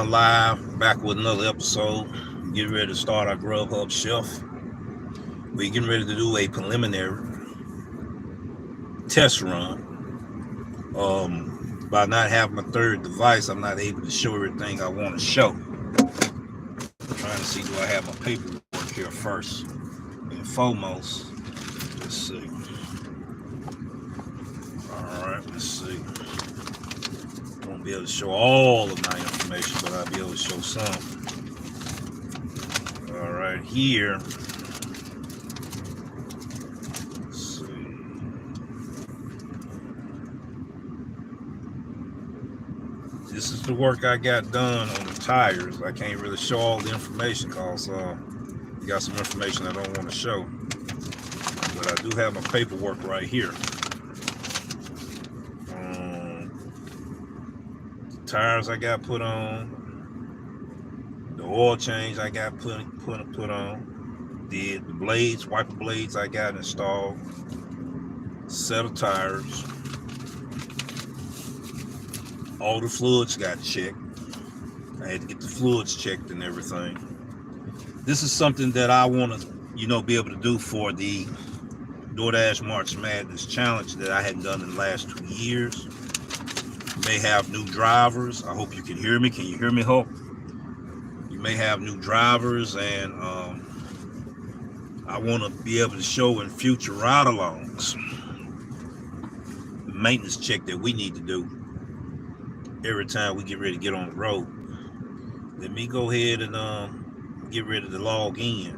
Live back with another episode. Getting ready to start our GrubHub shelf. We're getting ready to do a preliminary test run. By not having my third device, I'm not able to show everything I want to show. I'm trying to see, do I have my paperwork here first and foremost? Let's see. All right, let's see. Won't be able to show all of my information, but I'll be able to show some. All right, here. Let's see. This is the work I got done on the tires. I can't really show all the information because you got some information I don't want to show. But I do have my paperwork right here. Tires I got put on, the oil change I got put on, the blades, wiper blades I got installed, set of tires, all the fluids got checked. I had to get the fluids checked and everything. This is something that I want to, be able to do for the Doordash March Madness challenge that I hadn't done in the last 2 years. May have new drivers. I hope you can hear me. Can you hear me, Hope? You may have new drivers, and I want to be able to show in future ride-alongs the maintenance check that we need to do every time we get ready to get on the road. Let me go ahead and get ready to log in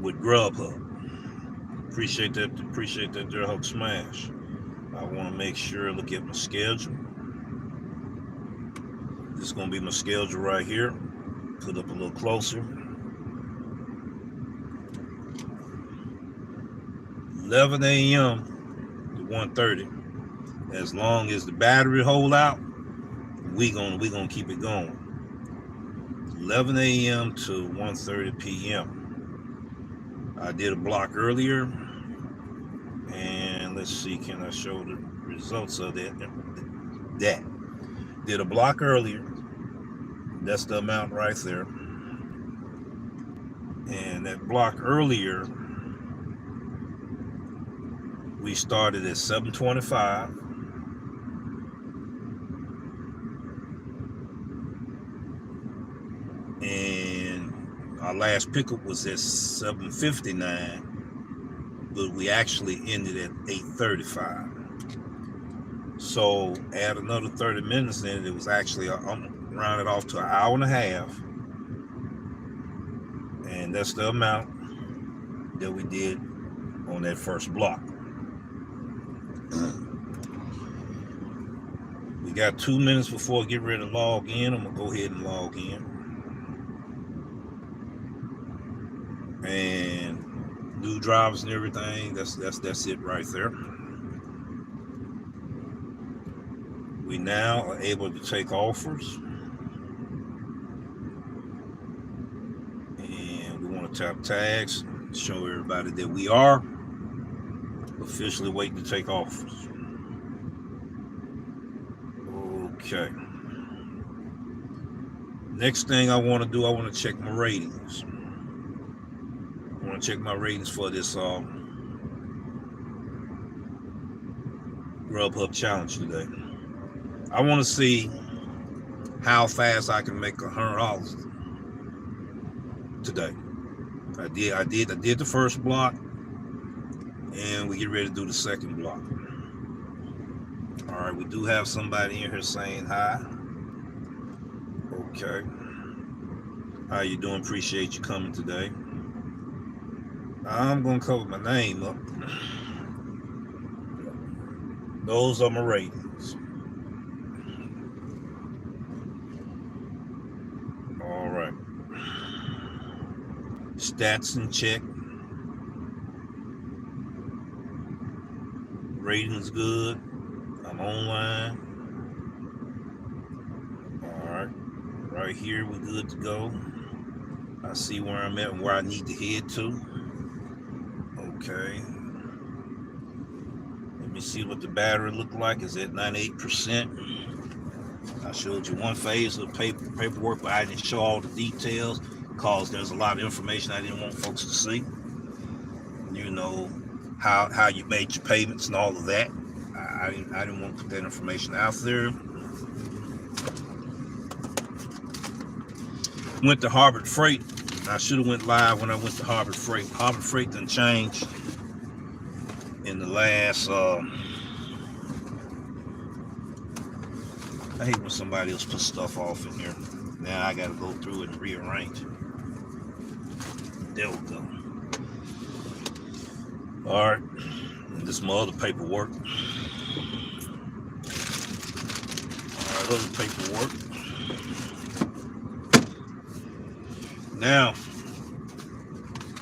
with GrubHub. Appreciate that there, Hope Smash. I want to make sure, look at my schedule. This is going to be my schedule right here. Put up a little closer. 11 a.m. to 1:30. As long as the battery hold out, we gonna keep it going. 11 a.m. to 1:30 p.m. I did a block earlier. And let's see, can I show the results of that? Did a block earlier. That's the amount right there. And that block earlier, we started at 7:25. And our last pickup was at 7:59. But we actually ended at 8:35. So add another 30 minutes in, it was actually rounded off to an hour and a half. And that's the amount that we did on that first block. We got 2 minutes before I get ready to log in. I'm gonna go ahead and log in. And new drivers and everything, that's it right there. We now are able to take offers, and we want to tap tags, show everybody that we are officially waiting to take offers. Okay, next thing I want to do, I want to check my ratings. Check my ratings for this GrubHub challenge today. I want to see how fast I can make $100 today. I did the first block, and we get ready to do the second block. All right, we do have somebody in here saying hi. Okay, how you doing? Appreciate you coming today. I'm going to cover my name up. Those are my ratings. All right. Stats in check. Ratings good. I'm online. All right. Right here, we're good to go. I see where I'm at and where I need to head to. Okay. Let me see what the battery look like. Is at 98%. I showed you one phase of paperwork, but I didn't show all the details because there's a lot of information I didn't want folks to see. You know, how you made your payments and all of that. I didn't want to put that information out there. Went to Harbor Freight. I should have went live when I went to Harbor Freight. Harbor Freight done changed in the last. I hate when somebody else puts stuff off in here. Now I got to go through it and rearrange it. There we go. All right, this is my other paperwork. All right, other paperwork. Now,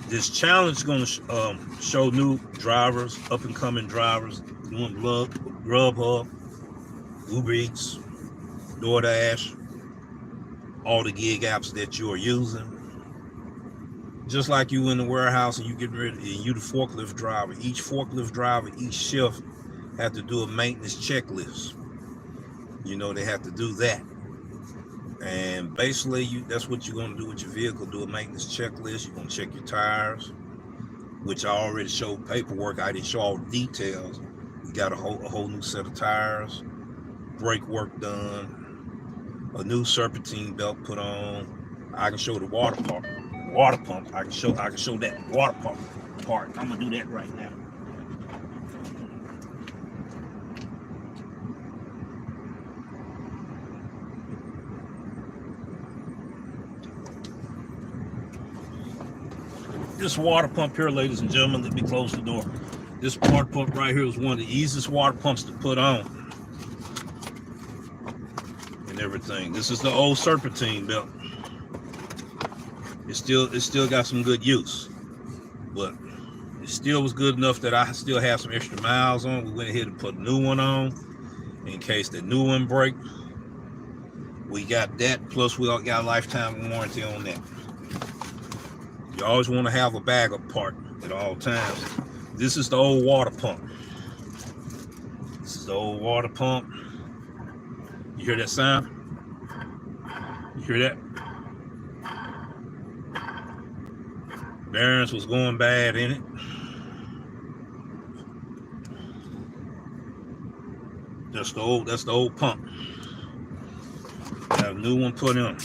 this challenge is going to show new drivers, up-and-coming drivers, doing GrubHub, ubereats, Doordash, all the gig apps that you are using. Just like you in the warehouse and you get ready, and you the forklift driver. Each forklift driver, each shift, have to do a maintenance checklist. You know, they have to do that. And basically, that's what you're going to do with your vehicle, do a maintenance checklist. You're going to check your tires, which I already showed paperwork. I didn't show all the details. You got a whole new set of tires, brake work done, a new serpentine belt put on. I can show the water pump. I can show that water pump part. I'm gonna do that right now. This water pump here, ladies and gentlemen, let me close the door. This water pump right here is one of the easiest water pumps to put on and everything. This is the old serpentine belt. It still got some good use, but it still was good enough that I still have some extra miles on. We went ahead and put a new one on in case the new one break. We got that, plus we all got a lifetime warranty on that. You always want to have a backup part at all times. This is the old water pump. This is the old water pump. You hear that sound? You hear that? Bearings was going bad in it. That's the old pump. Got a new one put in.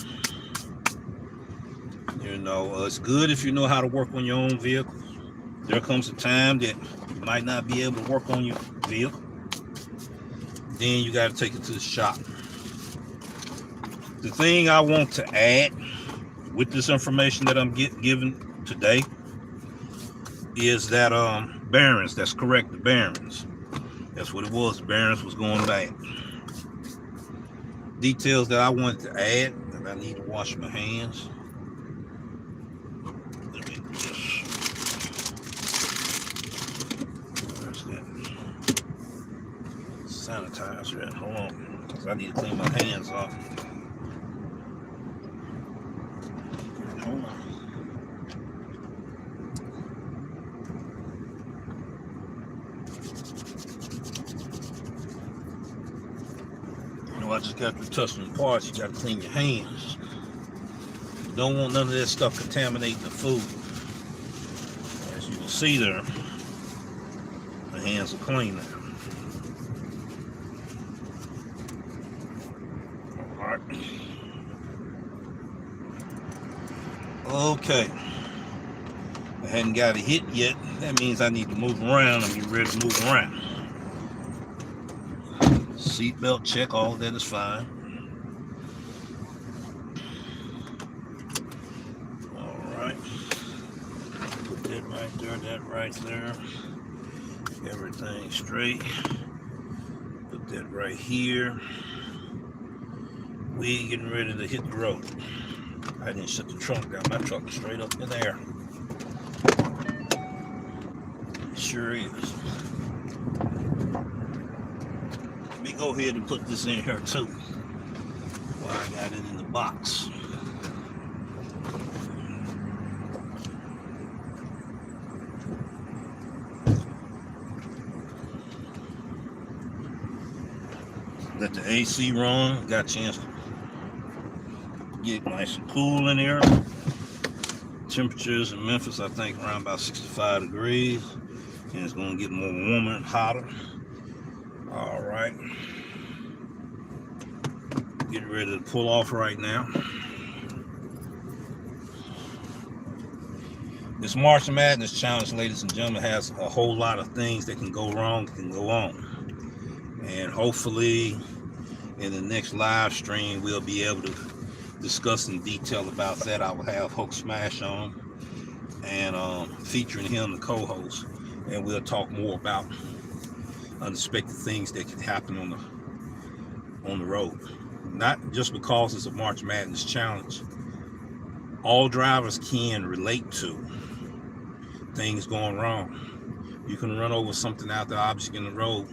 You know, it's good if you know how to work on your own vehicle. There comes a time that you might not be able to work on your vehicle. Then you got to take it to the shop. The thing I want to add with this information that I'm giving today is that bearings. That's correct, the bearings. That's what it was. The bearings was going bad. Details that I wanted to add, and I need to wash my hands. Let me just, where's that sanitizer at? Hold on, because I need to clean my hands off. Hold on. I just got to touch some parts. You got to clean your hands. You don't want none of that stuff contaminating the food. As you can see there, the hands are clean now. All right. Okay. I hadn't got a hit yet. That means I need to move around and get ready to move around. Seatbelt check, all of that is fine. All right. Put that right there, that right there. Everything straight. Put that right here. We getting ready to hit the road. I didn't shut the trunk down. My truck is straight up in the air. It sure is. Go ahead and put this in here too. Well, I got it in the box. Let the AC run, got a chance to get nice and cool in here. Temperatures in Memphis, I think, around about 65 degrees. And it's going to get more warmer and hotter. All right. Getting ready to pull off right now. This March Madness Challenge, ladies and gentlemen, has a whole lot of things that can go wrong, can go on. And hopefully in the next live stream, we'll be able to discuss in detail about that. I will have Hulk Smash on and featuring him, the co-host, and we'll talk more about unexpected things that can happen on the road. Not just because it's a March Madness Challenge. All drivers can relate to things going wrong. You can run over something out the object in the road.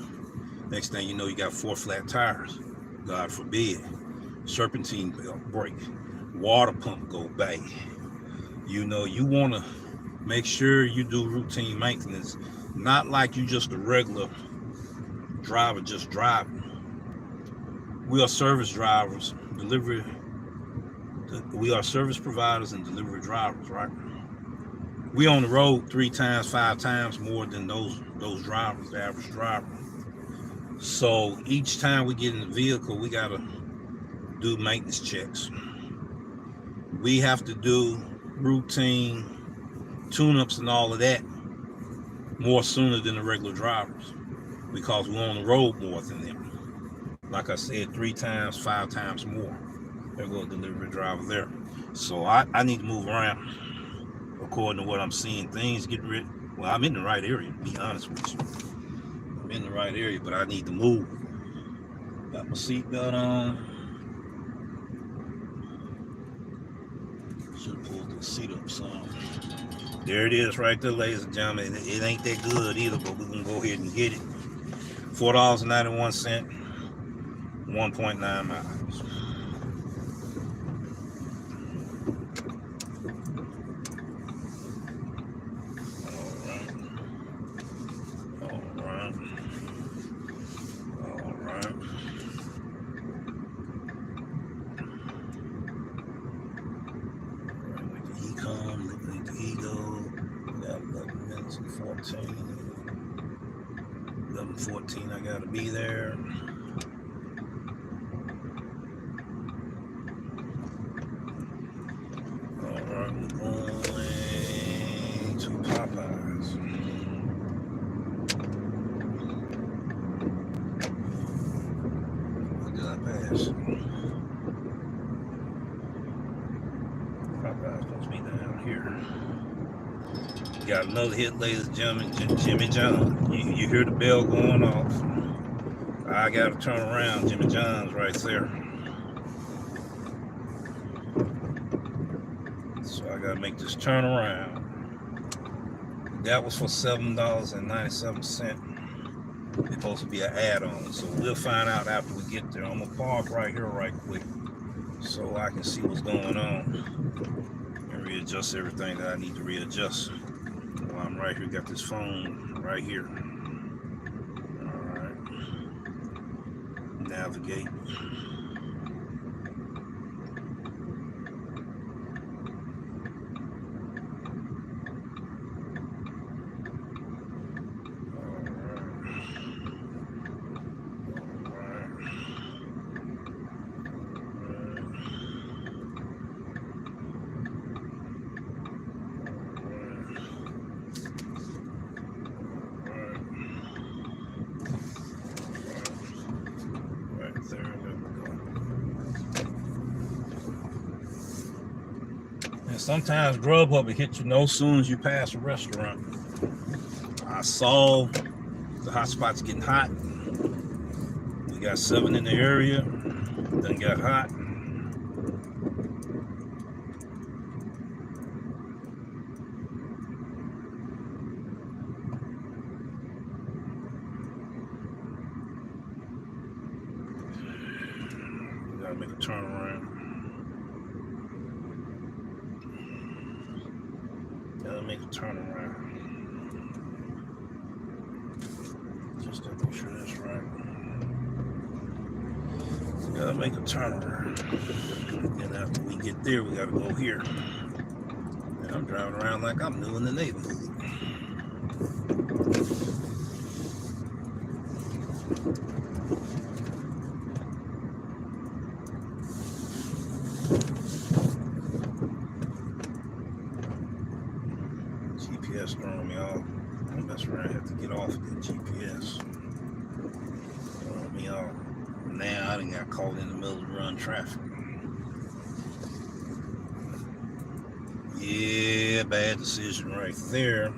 Next thing you know, you got 4 flat tires. God forbid. Serpentine belt break. Water pump go bad. You know, you want to make sure you do routine maintenance. Not like you just a regular driver just driving. We are service drivers, we are service providers and delivery drivers, right? We on the road 3 times, 5 times more than those drivers, the average driver. So each time we get in the vehicle, we gotta do maintenance checks. We have to do routine tune-ups and all of that more sooner than the regular drivers because we're on the road more than them. Like I said, 3 times, 5 times more. There goes a delivery driver there. So I need to move around according to what I'm seeing. Things get rid. Well, I'm in the right area, to be honest with you. I'm in the right area, but I need to move. Got my seatbelt on. Should have pulled the seat up some. There it is right there, ladies and gentlemen. It ain't that good either, but we're going to go ahead and get it. $4.91, 1.9 miles. minutes and 11:14, I gotta be there. Alright, we're going to Popeyes. What did I pass? Popeyes supposed to be down here. Got another hit, ladies and gentlemen, Jimmy John. You hear the bell going off. I gotta turn around. Jimmy John's right there. So I gotta make this turn around. That was for $7.97. It's supposed to be an add-on. So we'll find out after we get there. I'm gonna park right here right quick so I can see what's going on and readjust everything that I need to readjust. While I'm right here, got this phone right here. Alright. Navigate. Sometimes GrubHub will hit you no soon as you pass a restaurant. I saw the hot spots getting hot. We got 7 in the area. Then got hot. We gotta make a turnaround. Make a turnaround. Just to make sure that's right. Gotta make a turnaround. And after we get there, we gotta go here. And I'm driving around like I'm new in the neighborhood. GPS throwing me off. I'm messing around, have to get off the GPS. Throwing me off. Now I done got caught in the middle of run traffic. Yeah, bad decision right there.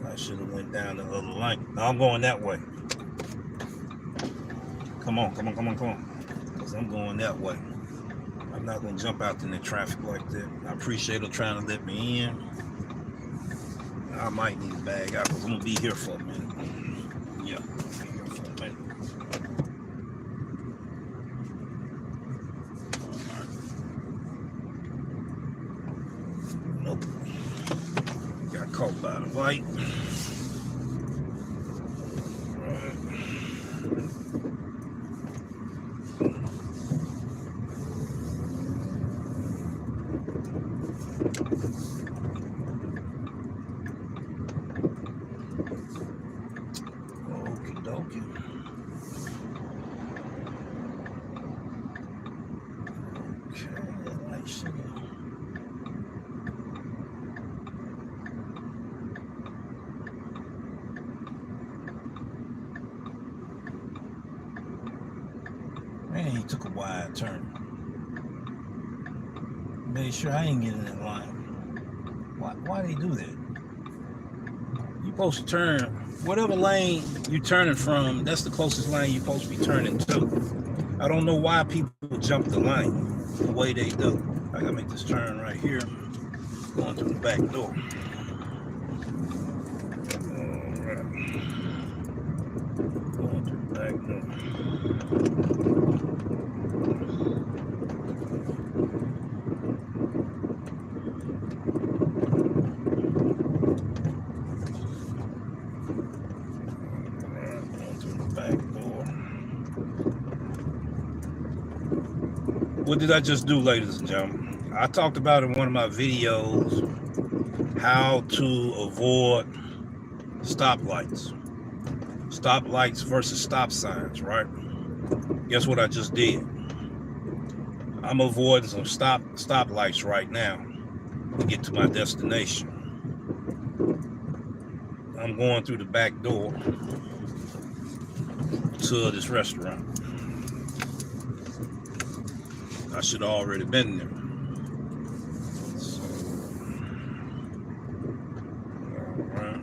I should have went down the other line. No, I'm going that way. Come on. Because I'm going that way. I'm not going to jump out in the traffic like that. I appreciate her trying to let me in. I might need to bag out because I'm going to be here for a minute. Yeah, I'll be here for a minute. Nope. Got caught by the light. Okie dokie. Okay, let's see. Man, he took a wide turn. Made sure I ain't getting in line. Why did he do that? You supposed to turn whatever lane you're turning from. That's the closest lane you're supposed to be turning to. I don't know why people jump the line the way they do. I gotta make this turn right here, going through the back door. All right. Going through the back door. What did I just do, ladies and gentlemen? I talked about in one of my videos how to avoid stoplights. Stoplights versus stop signs, right? Guess what I just did? I'm avoiding some stoplights right now to get to my destination. I'm going through the back door to this restaurant. I should have already been there. So, all right.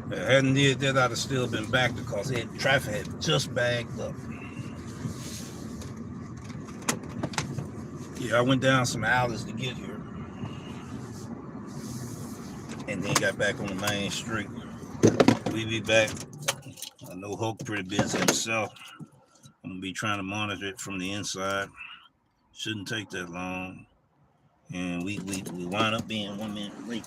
If I hadn't did that, I'd have still been back because traffic had just bagged up. Yeah, I went down some alleys to get here, and then got back on the main street. We be back. I know Hulk pretty busy himself. I'm gonna be trying to monitor it from the inside. Shouldn't take that long. And we wind up being 1 minute late.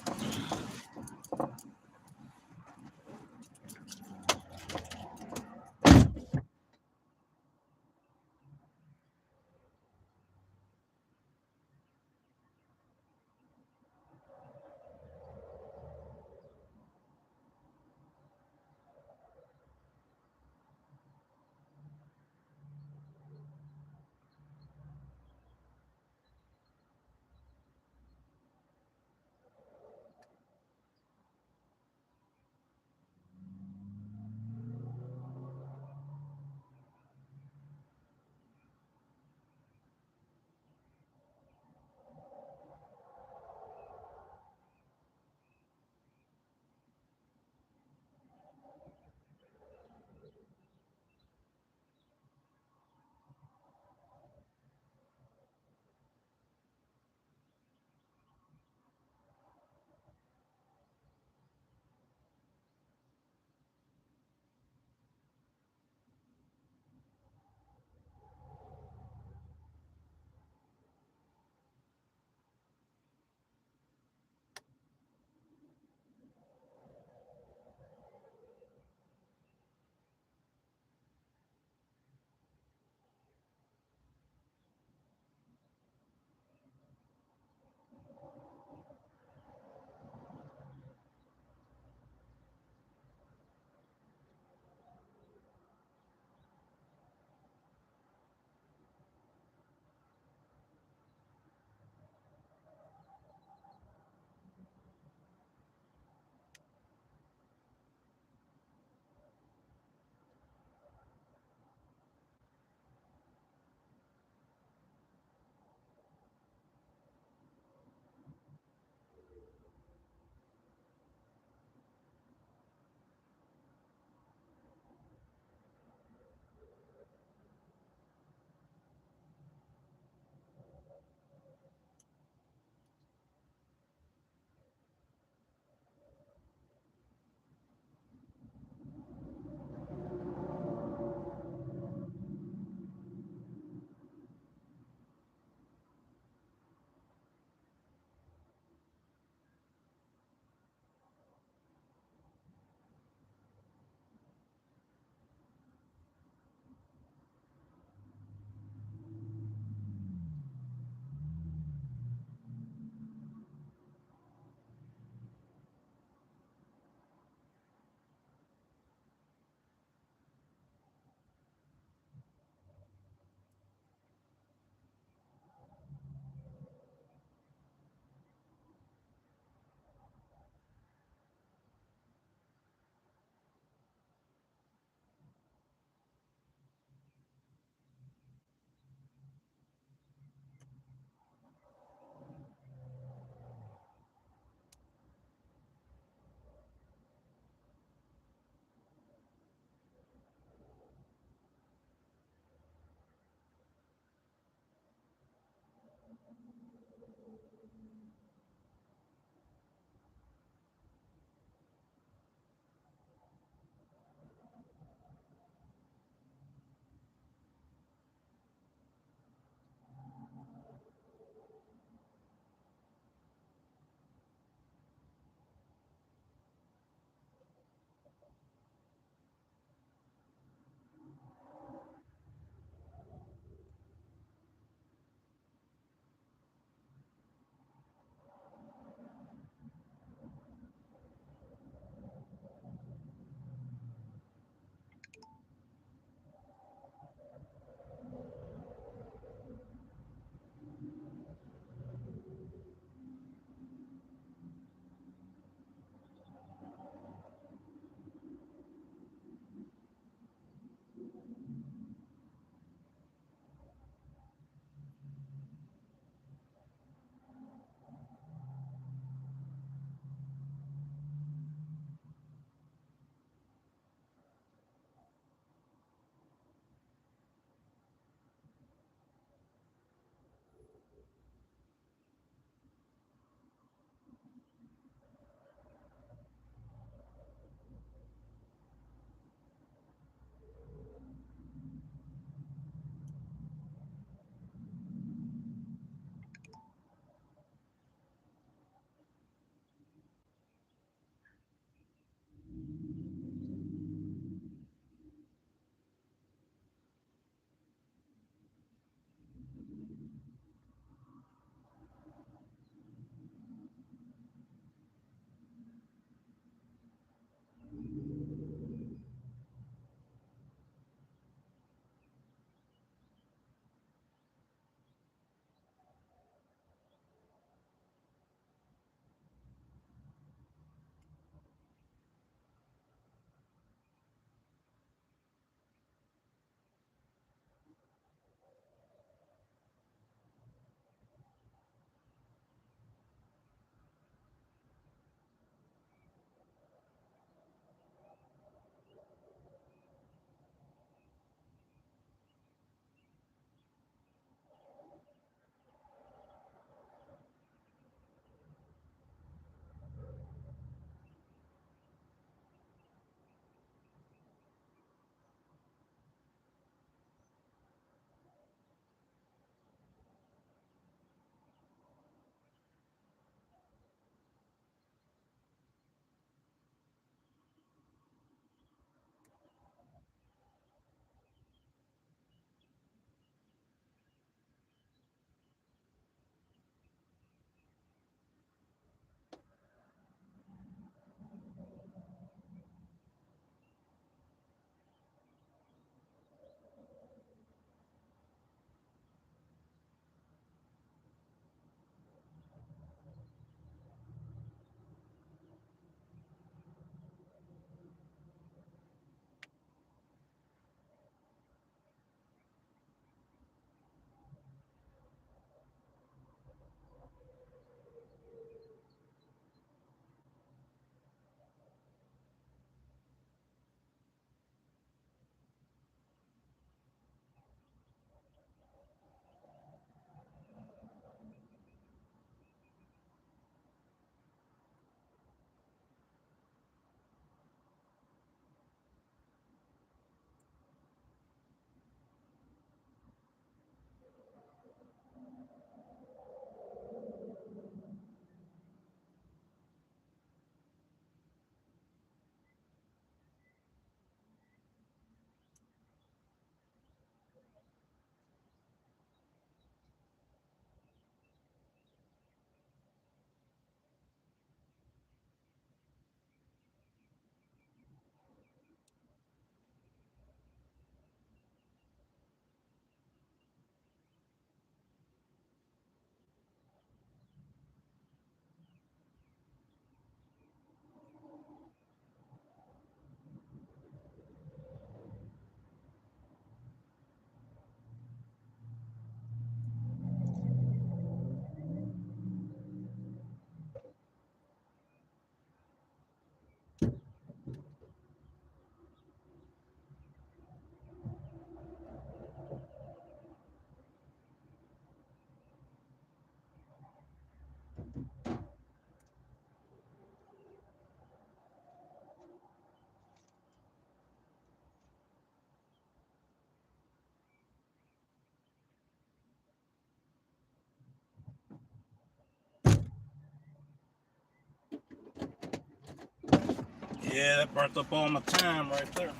Yeah, that burnt up all my time right there.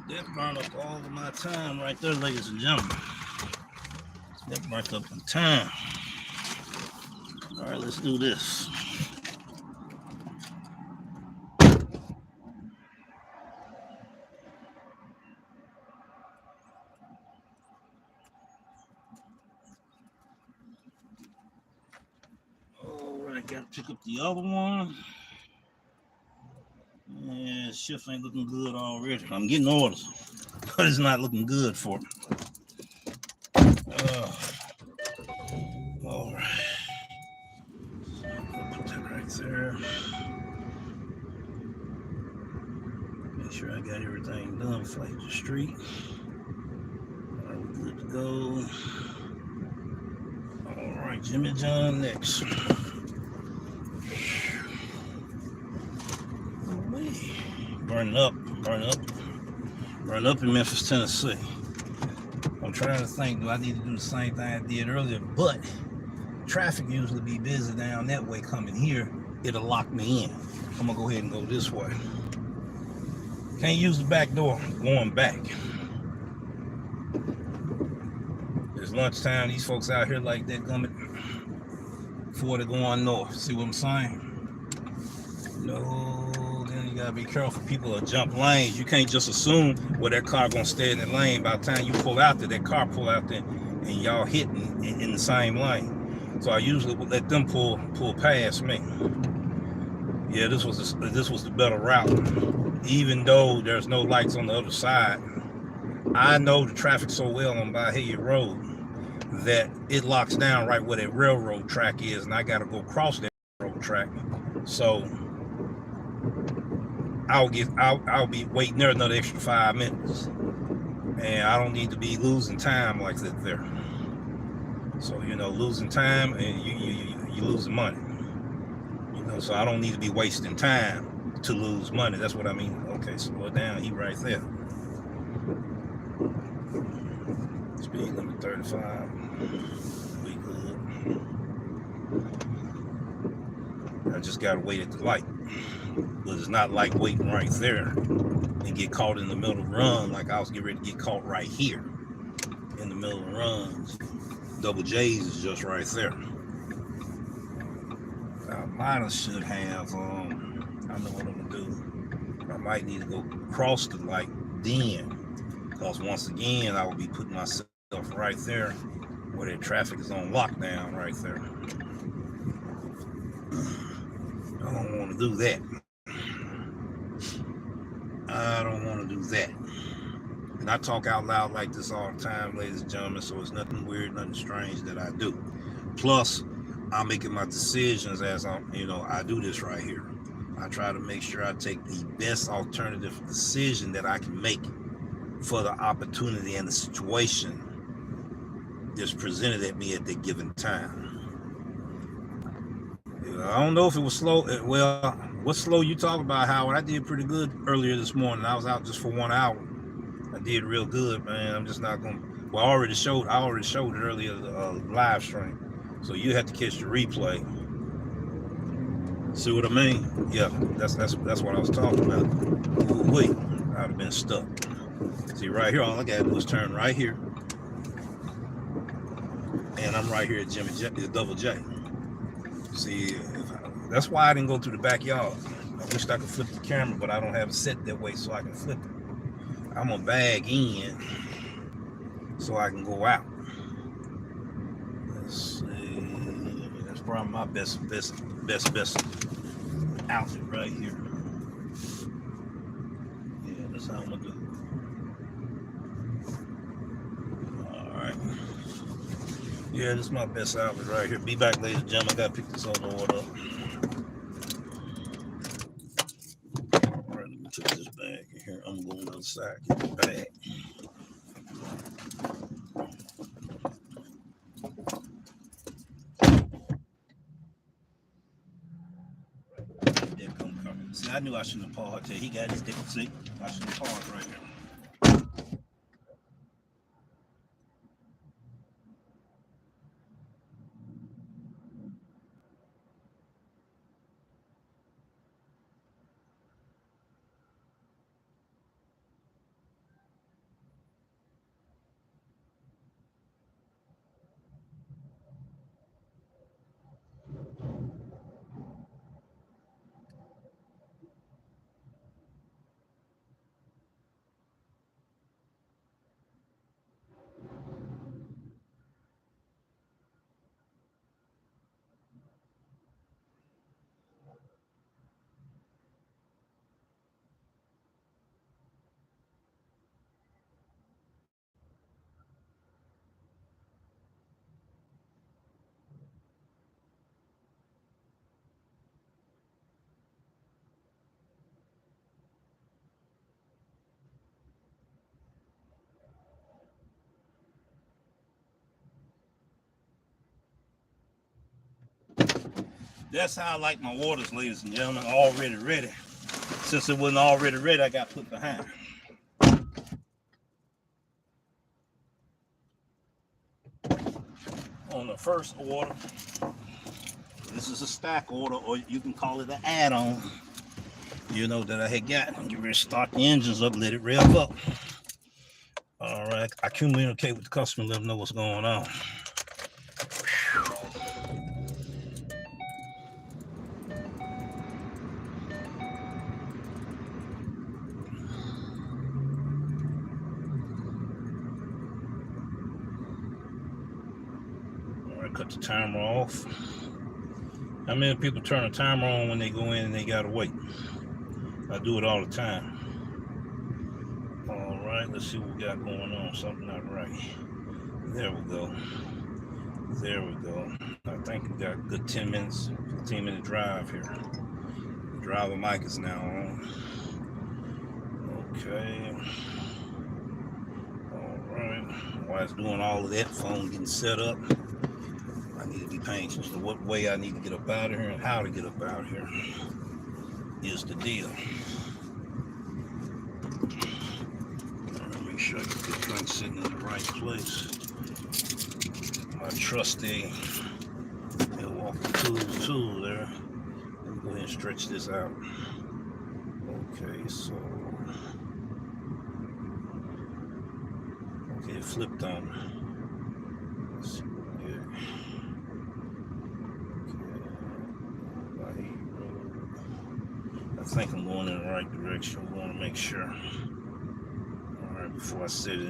That burned up all of my time right there, ladies and gentlemen. That burnt up my time. All right, let's do this. All right, got to pick up the other one. Yeah, shift ain't looking good already. I'm getting orders, but it's not looking good for me. All right. Put that right there. Make sure I got everything done before I hit the street. All right, we're good to go. All right, Jimmy John next. Burning up in Memphis, Tennessee. I'm trying to think, do I need to do the same thing I did earlier? But traffic usually be busy down that way coming here. It'll lock me in. I'm gonna go ahead and go this way. Can't use the back door going back. It's lunchtime. These folks out here like that coming before they're going north. See what I'm saying? No, then you gotta be careful. People will jump lanes. You can't just assume, well, that car gonna stay in the lane. By the time you pull out there, that car pull out there, and y'all hitting in the same lane. So I usually would let them pull past me. Yeah, this was the better route. Even though there's no lights on the other side, I know the traffic so well on Bahia Road that it locks down right where that railroad track is, and I got to go across that railroad track. So I'll be waiting there another extra 5 minutes, and I don't need to be losing time like that there. So losing time and you losing money. So I don't need to be wasting time to lose money. That's what I mean. Okay, slow it down. He right there. Speed limit 35. We good. I just gotta wait at the light. But it's not like waiting right there and get caught in the middle of the run like I was getting ready to get caught right here in the middle of the runs. Double J's is just right there. I might should have, I know what I'm gonna do. I might need to go cross the light then, because once again, I will be putting myself right there where the traffic is on lockdown right there. I don't want to do that. I don't want to do that. And I talk out loud like this all the time, ladies and gentlemen, so it's nothing weird, nothing strange that I do. Plus, I'm making my decisions as I do this right here. I try to make sure I take the best alternative decision that I can make for the opportunity and the situation that's presented at me at that given time. I don't know if it was slow. Well, what's slow you talk about, Howard? I did pretty good earlier this morning. I was out just for 1 hour. I did real good, man. I'm just not going to. Well, I already showed it earlier, live stream. So you have to catch the replay. See what I mean? Yeah, that's what I was talking about. Wait, I'd have been stuck. See right here, all I gotta do is turn right here, and I'm right here at Jimmy J, the Double J. See, that's why I didn't go through the backyard. I wished I could flip the camera, but I don't have it set that way so I can flip it. I'm gonna bag in so I can go out. Let's see. That's probably my best outfit right here. Yeah, that's how I'm gonna do it. All right. Yeah, this is my best outfit right here. Be back, ladies and gentlemen. I gotta pick this other order up. All right, let me take this bag in here. I'm going outside, get the bag. See, I knew I shouldn't have paused. He got his dick. See, I shouldn't have paused right here. That's how I like my orders, ladies and gentlemen, already ready. Since it wasn't already ready, I got put behind. On the first order, this is a stack order, or you can call it an add-on, you know, that I had got. Get ready to start the engines up, let it rev up. All right, I communicate with the customer, let them know what's going on. All right, cut the timer off. How many people turn a timer on when they go in and they gotta wait? I do it all the time. All right, let's see what we got going on. Something not right. There we go. There we go. I think we got a good 10 minutes, 15-minute drive here. The driver mic is now on. Okay. All right. While it's doing all of that, phone getting set up, I need to be paying attention to what way I need to get up out of here and how to get up out of here is the deal. Make sure I get the drink sitting in the right place. My trusty Milwaukee Tools tool there. Let me go ahead and stretch this out. Okay, so okay, it flipped on. Let's see what we get. Okay. I think I'm going in the right direction. We want to make sure. All right, before I set it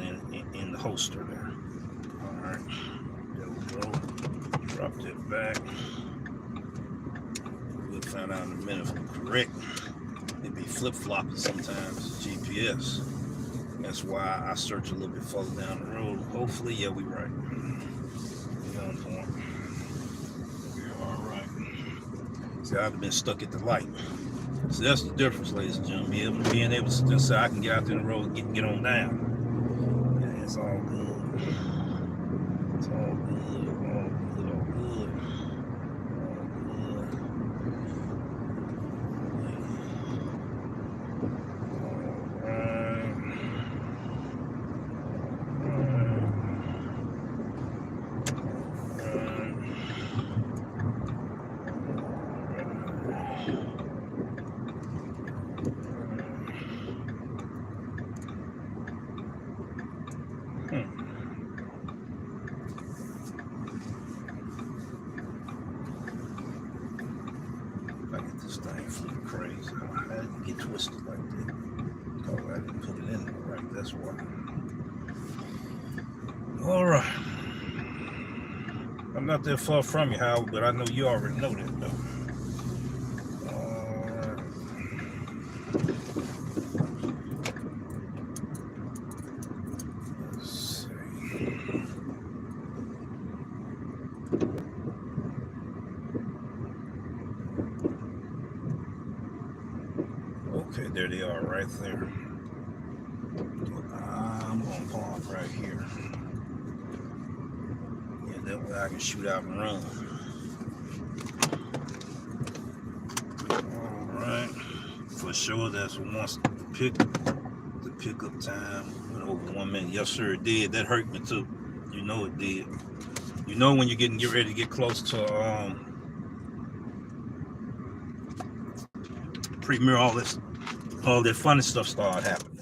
in the holster there. All right, there we go. Drop that back. We'll find out in a minute if I'm correct. It be flip-flopping sometimes, GPS. That's why I search a little bit further down the road. Hopefully, yeah, we right. We on point. We're all right. See, I've been stuck at the light. So that's the difference, ladies and gentlemen. Being able to just say I can get out there in the road and get on down. Yeah, it's all good. It's all good. All good. All good. This thing flew crazy. I didn't get twisted like that. Oh, I didn't put it in there right. That's why. All right. I'm not that far from you, Howard, but I know you already know that, though. All right. Let's see. Okay, there they are right there. I'm going to park right here. Yeah, that way I can shoot out and run. All right. For sure, that's once the pickup time went over 1 minute. Yes, sir, it did. That hurt me too. You know it did. You know when you're get ready to get close to premiere, all that funny stuff started happening.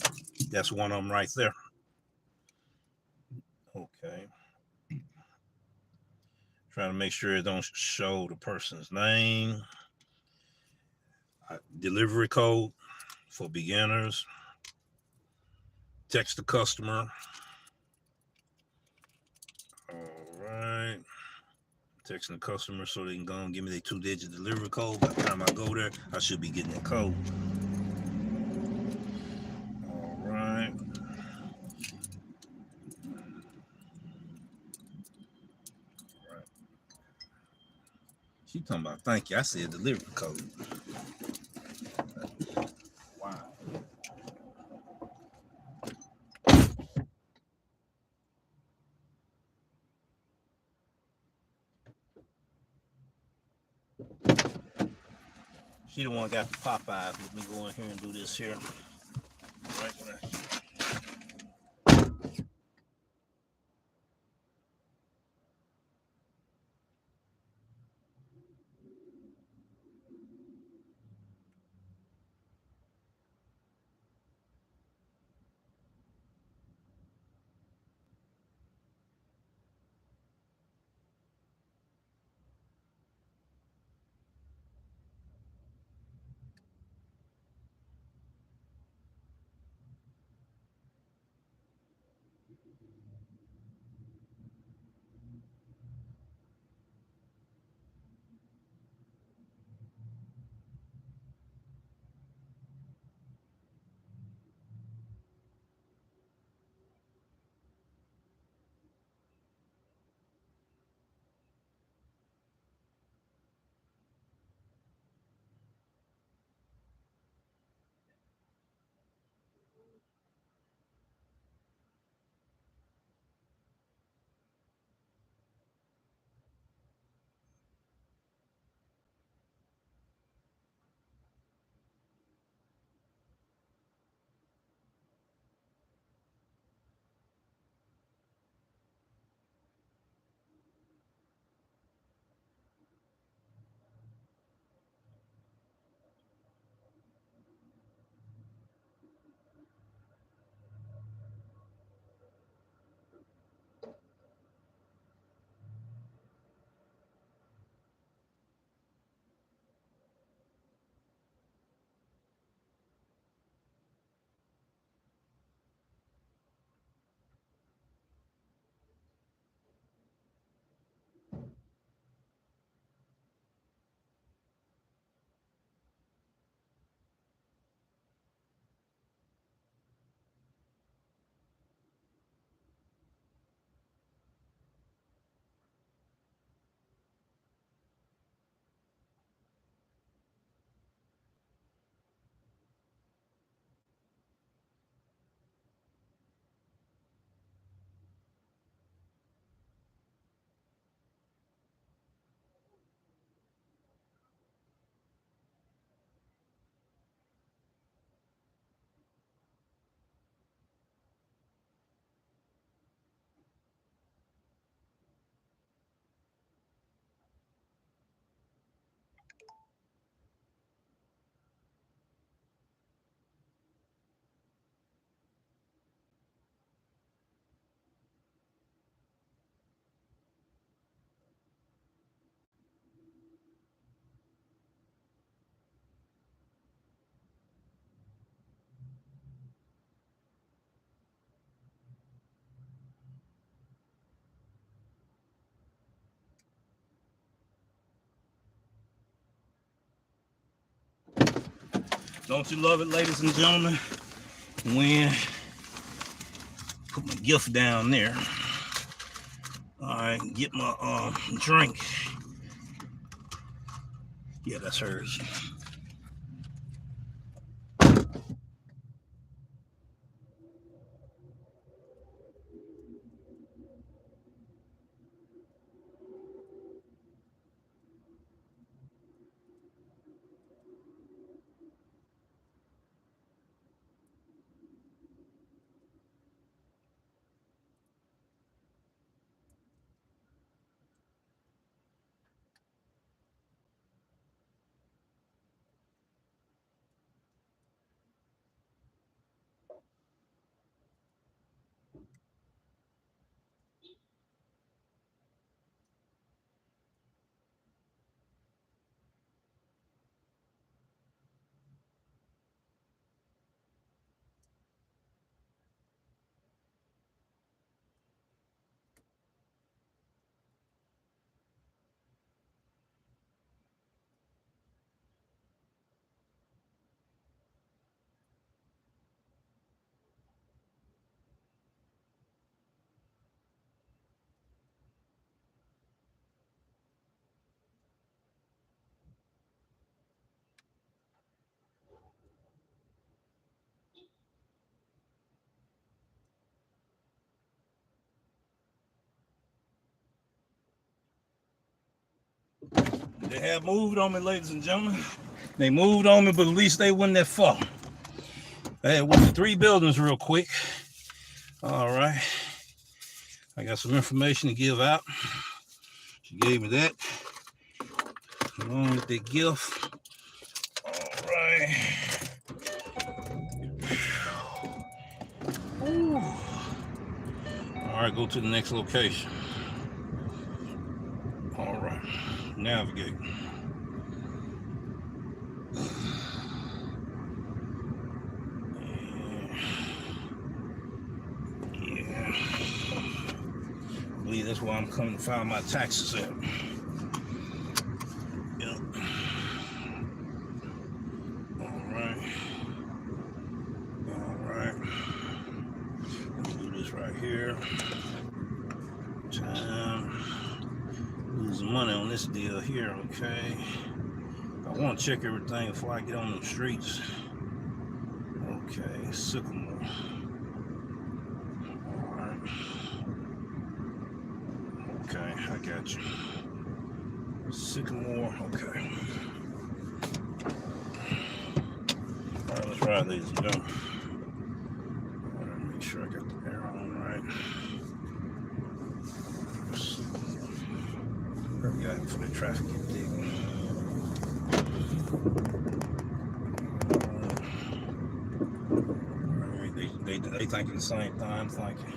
That's one of them right there. Okay. Trying to make sure it don't show the person's name. Delivery code for beginners. Text the customer. All right. Texting the customer so they can go and give me their 2-digit delivery code. By the time I go there, I should be getting the code. All right. She talking about thank you. I said delivery code. Wow. She the one got the Popeyes. Let me go in here and do this here. Right there. Don't you love it, ladies and gentlemen? When put my gift down there. All right, get my drink. Yeah, that's hers. They have moved on me, ladies and gentlemen. They moved on me, but at least they wasn't that far. I went to 3 buildings real quick. All right. I got some information to give out. She gave me that. Along with the gift. All right. Ooh. All right, go to the next location. All right. Navigate. Yeah. I believe that's why I'm coming to file my taxes at. Yep. All right. All right. Let me do this right here. Time. Losing money on this deal here, okay. I want to check everything before I get on the streets. Okay, Sycamore. Alright. Okay, I got you. Sycamore, okay. Alright, let's ride, ladies and gentlemen. Alright, make sure I got the arrow on right. Hurry up before the traffic gets big. They thinking the same thing I'm thinking.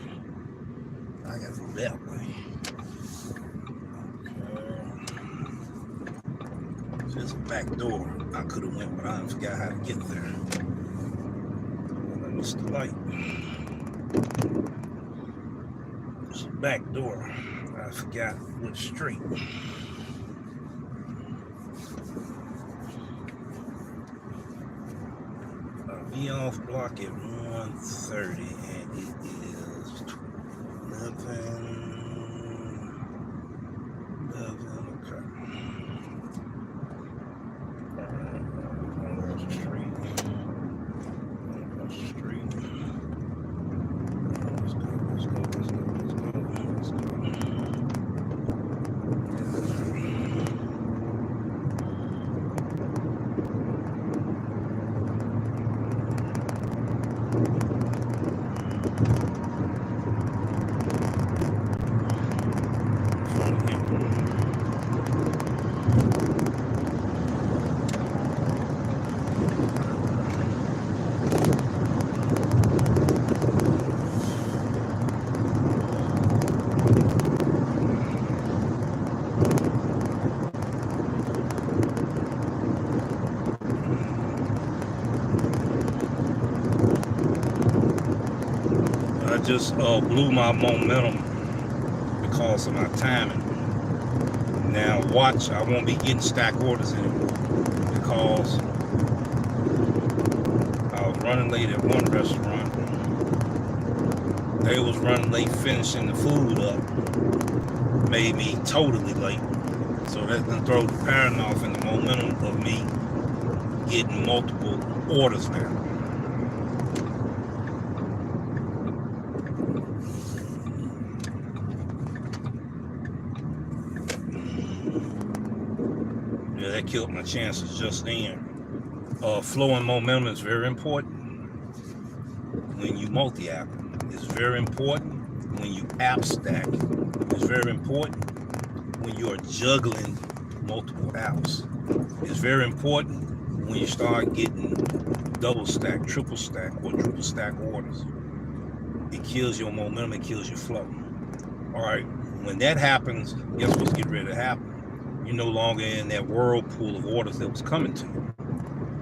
I gotta go that way. Okay. There's a back door. I could have went, but I forgot how to get there. I missed the light. There's a back door. I forgot which street. Be off block at 1:30 and it is 11, okay. Alright, across the street. Across the street. Let's go, let's go, let's go, let's go, let's go. I just blew my momentum because of my timing. Now watch, I won't be getting stack orders anymore because I was running late at one restaurant. They was running late finishing the food up. Made me totally late. So that's gonna throw the pattern off and the momentum of me getting multiple orders now. Yeah, that killed my chances just then. Flow and momentum is very important when you multi-app. It's very important when you app stack. It's very important when you are juggling multiple apps. It's very important when you start getting double stack, triple stack, quadruple stack orders. It kills your momentum, it kills your flow. All right, when that happens, guess what's getting ready to happen? You're no longer in that whirlpool of orders that was coming to you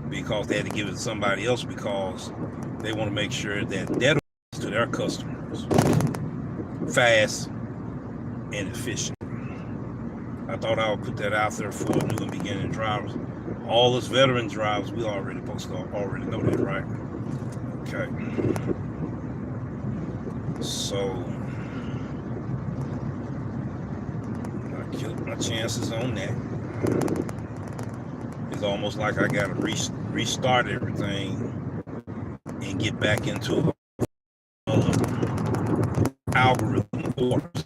because they had to give it to somebody else because they want to make sure that that to their customers fast and efficient. I thought I would put that out there for new and beginning drivers. All us veteran drivers, we already supposed to already know that, right? Okay. So I killed my chances on that. It's almost like I got to restart everything and get back into algorithm orders.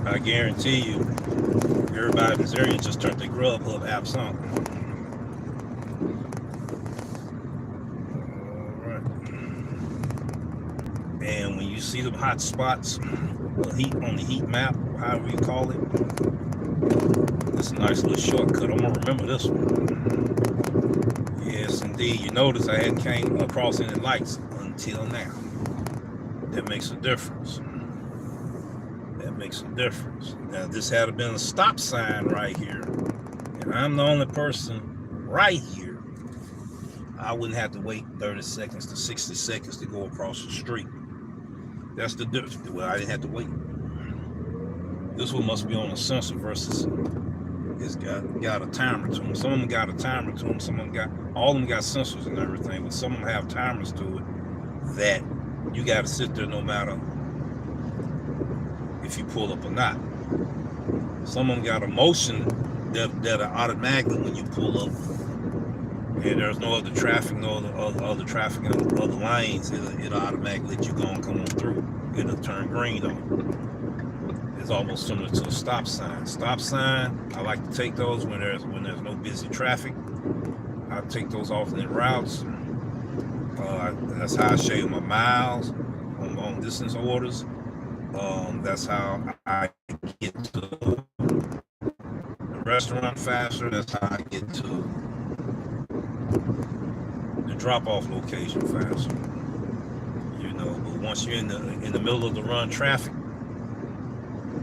I guarantee you, everybody in this area just turned their GrubHub apps on. All right. And when you see them hot spots, heat on the heat map, however you call it, it's a nice little shortcut. I'm gonna remember this one. Yes, indeed. You notice I hadn't came across any lights until now. That makes a difference. That makes a difference. Now, if this had been a stop sign right here, and I'm the only person right here, I wouldn't have to wait 30 seconds to 60 seconds to go across the street. That's the difference. Well, I didn't have to wait. This one must be on a sensor versus it's got a timer to them. Some of them got a timer to them. Some of them got, all of them got sensors and everything, but some of them have timers to it that you got to sit there no matter if you pull up or not. Some of them got a motion that are automatically when you pull up, and there's no other traffic, no other traffic in other lanes, it'll automatically let you go and come on through. It'll turn green on. It's almost similar to a stop sign. Stop sign, I like to take those when there's no busy traffic. I take those alternate routes. That's how I show you my miles on long distance orders. That's how I get to the restaurant faster. That's how I get to the drop-off location faster. You know, but once you're in the middle of the run traffic,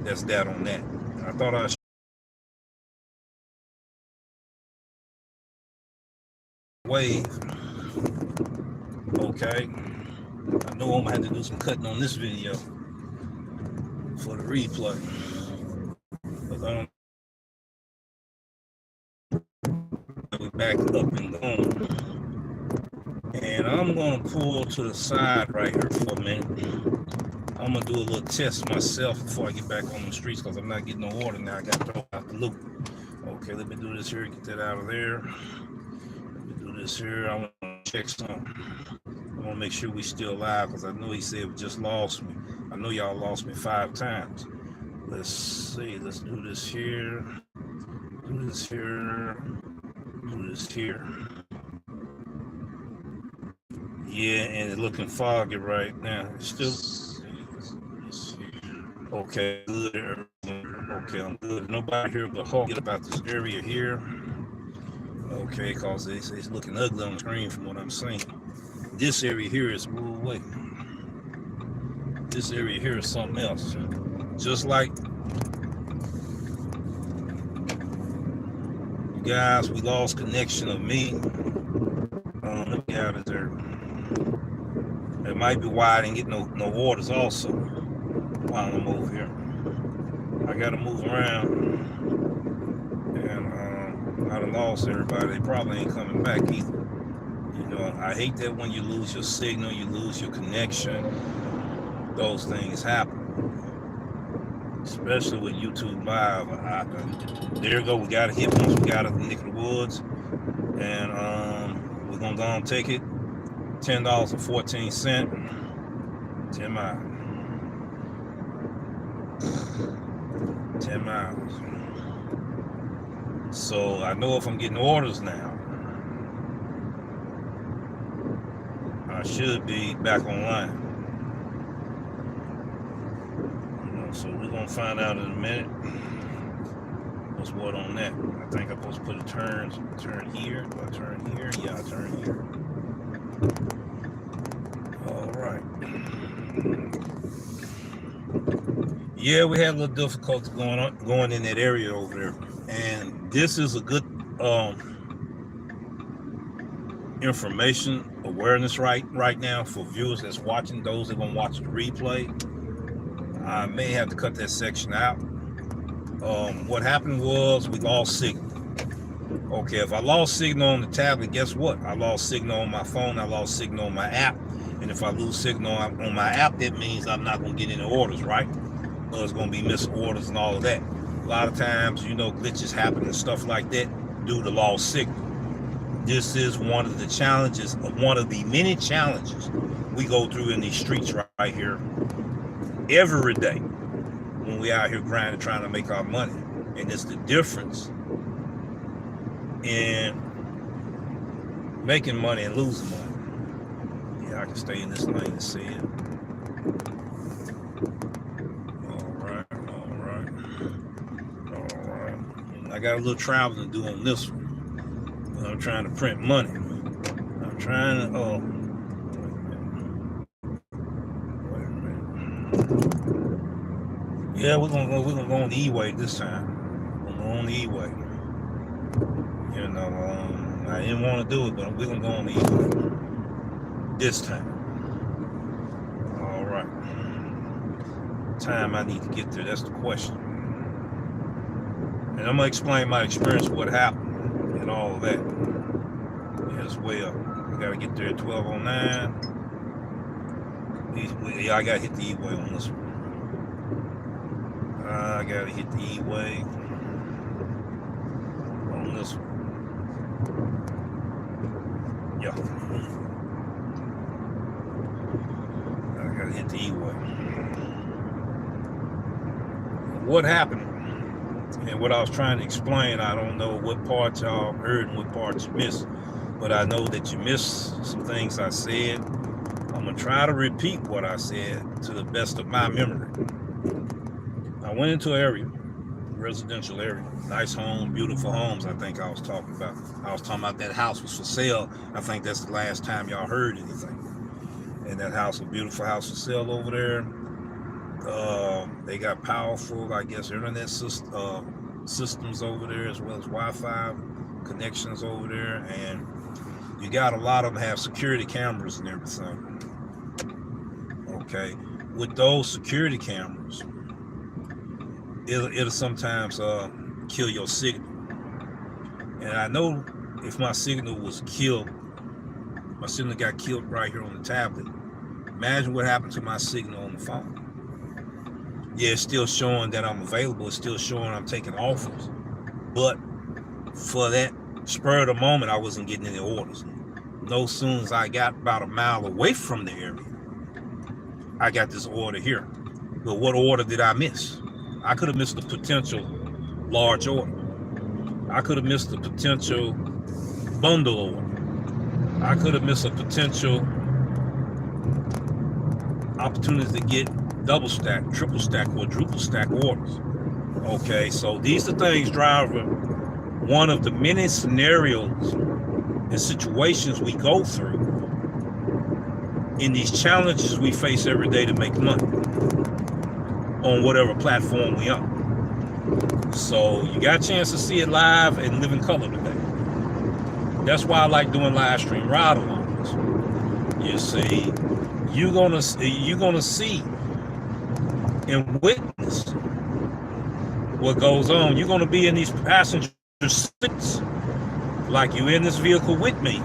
that's that on that. I thought I wave. Okay. I know I'm gonna have to do some cutting on this video for the replay. Because I don't back up and going. And I'm gonna pull to the side right here for a minute. I'm gonna do a little test myself before I get back on the streets because I'm not getting no order now. I got to throw out the loop. Okay, let me do this here, get that out of there. Let me do this here. I want to check something. I want to make sure we still live because I know he said we just lost me. I know y'all lost me 5 times. Let's see. Let's do this here. Do this here. Do this here. Yeah, and it's looking foggy right now. It's still. Okay, good. Okay, I'm good. Nobody here but Hulk about this area here. Okay, because it's looking ugly on the screen from what I'm seeing. This area here is moved away. This area here is something else. Just like you guys, we lost connection of me. Let me get out of there. It might be why I didn't get no orders also while I'm over here. I gotta move around, and I done lost everybody. They probably ain't coming back either. You know, I hate that when you lose your signal, you lose your connection. Those things happen, especially with YouTube Live. There you go. We got a hit once we got out of the neck of the woods, and we're gonna go and take it. $10.14. 10 miles. 10 miles. So I know if I'm getting orders now, I should be back online. You know, so we're gonna find out in a minute what's what on that. I think I'm supposed to put a turn here. Do I turn here? Yeah, I turn here. All right. Yeah, we had a little difficulty going in that area over there, and this is a good information awareness right now for viewers that's watching. Those that gonna watch the replay, I may have to cut that section out. What happened was we lost signal. Okay, if I lost signal on the tablet, guess what? I lost signal on my phone, I lost signal on my app. And if I lose signal on my app, that means I'm not going to get any orders, right? There's going to be missed orders and all of that. A lot of times, you know, glitches happen and stuff like that due to lost signal. This is one of the challenges, one of the many challenges we go through in these streets right here every day. when we out here grinding, trying to make our money. And it's the difference in making money and losing money. Yeah, I can stay in this lane and see it. All right. I got a little traveling to do on this one. I'm trying to print money. I'm trying to, wait a minute. Yeah, we're gonna go on the E-way this time. We're gonna go on the E-way. You know, I didn't want to do it, but we're gonna go on the E-way this time. All right. Time I need to get there, that's the question. And I'm gonna explain my experience, what happened and all of that as well. I gotta get there at 12:09. Yeah, I gotta hit the E-way on this one. I gotta hit the E-way on this one. Yeah. I gotta hit the E-way. What happened and what I was trying to explain, I don't know what parts y'all heard and what parts you missed, but I know that you missed some things I said. I'm gonna try to repeat what I said to the best of my memory. I went into an area, residential area, nice home, beautiful homes. I think I was talking about. I was talking about that house was for sale. I think that's the last time y'all heard anything. And that house, a beautiful house for sale over there. They got powerful, I guess, internet systems over there, as well as Wi-Fi connections over there, and you got a lot of them have security cameras and everything. Okay, with those security cameras, it'll sometimes kill your signal. And I know if my signal was killed, my signal got killed right here on the tablet. Imagine what happened to my signal on the phone. Yeah, it's still showing that I'm available. It's still showing I'm taking offers. But for that spur of the moment, I wasn't getting any orders. No sooner as I got about a mile away from the area, I got this order here. But what order did I miss? I could have missed a potential large order. I could have missed a potential bundle order. I could have missed a potential opportunity to get double stack, triple stack, quadruple stack orders. Okay, so these are things driving one of the many scenarios and situations we go through in these challenges we face every day to make money on whatever platform we on. So you got a chance to see it live and live in color today. That's why I like doing live stream ride-alongs. You see, you're gonna see and witness what goes on. You're gonna be in these passenger seats, like you in this vehicle with me,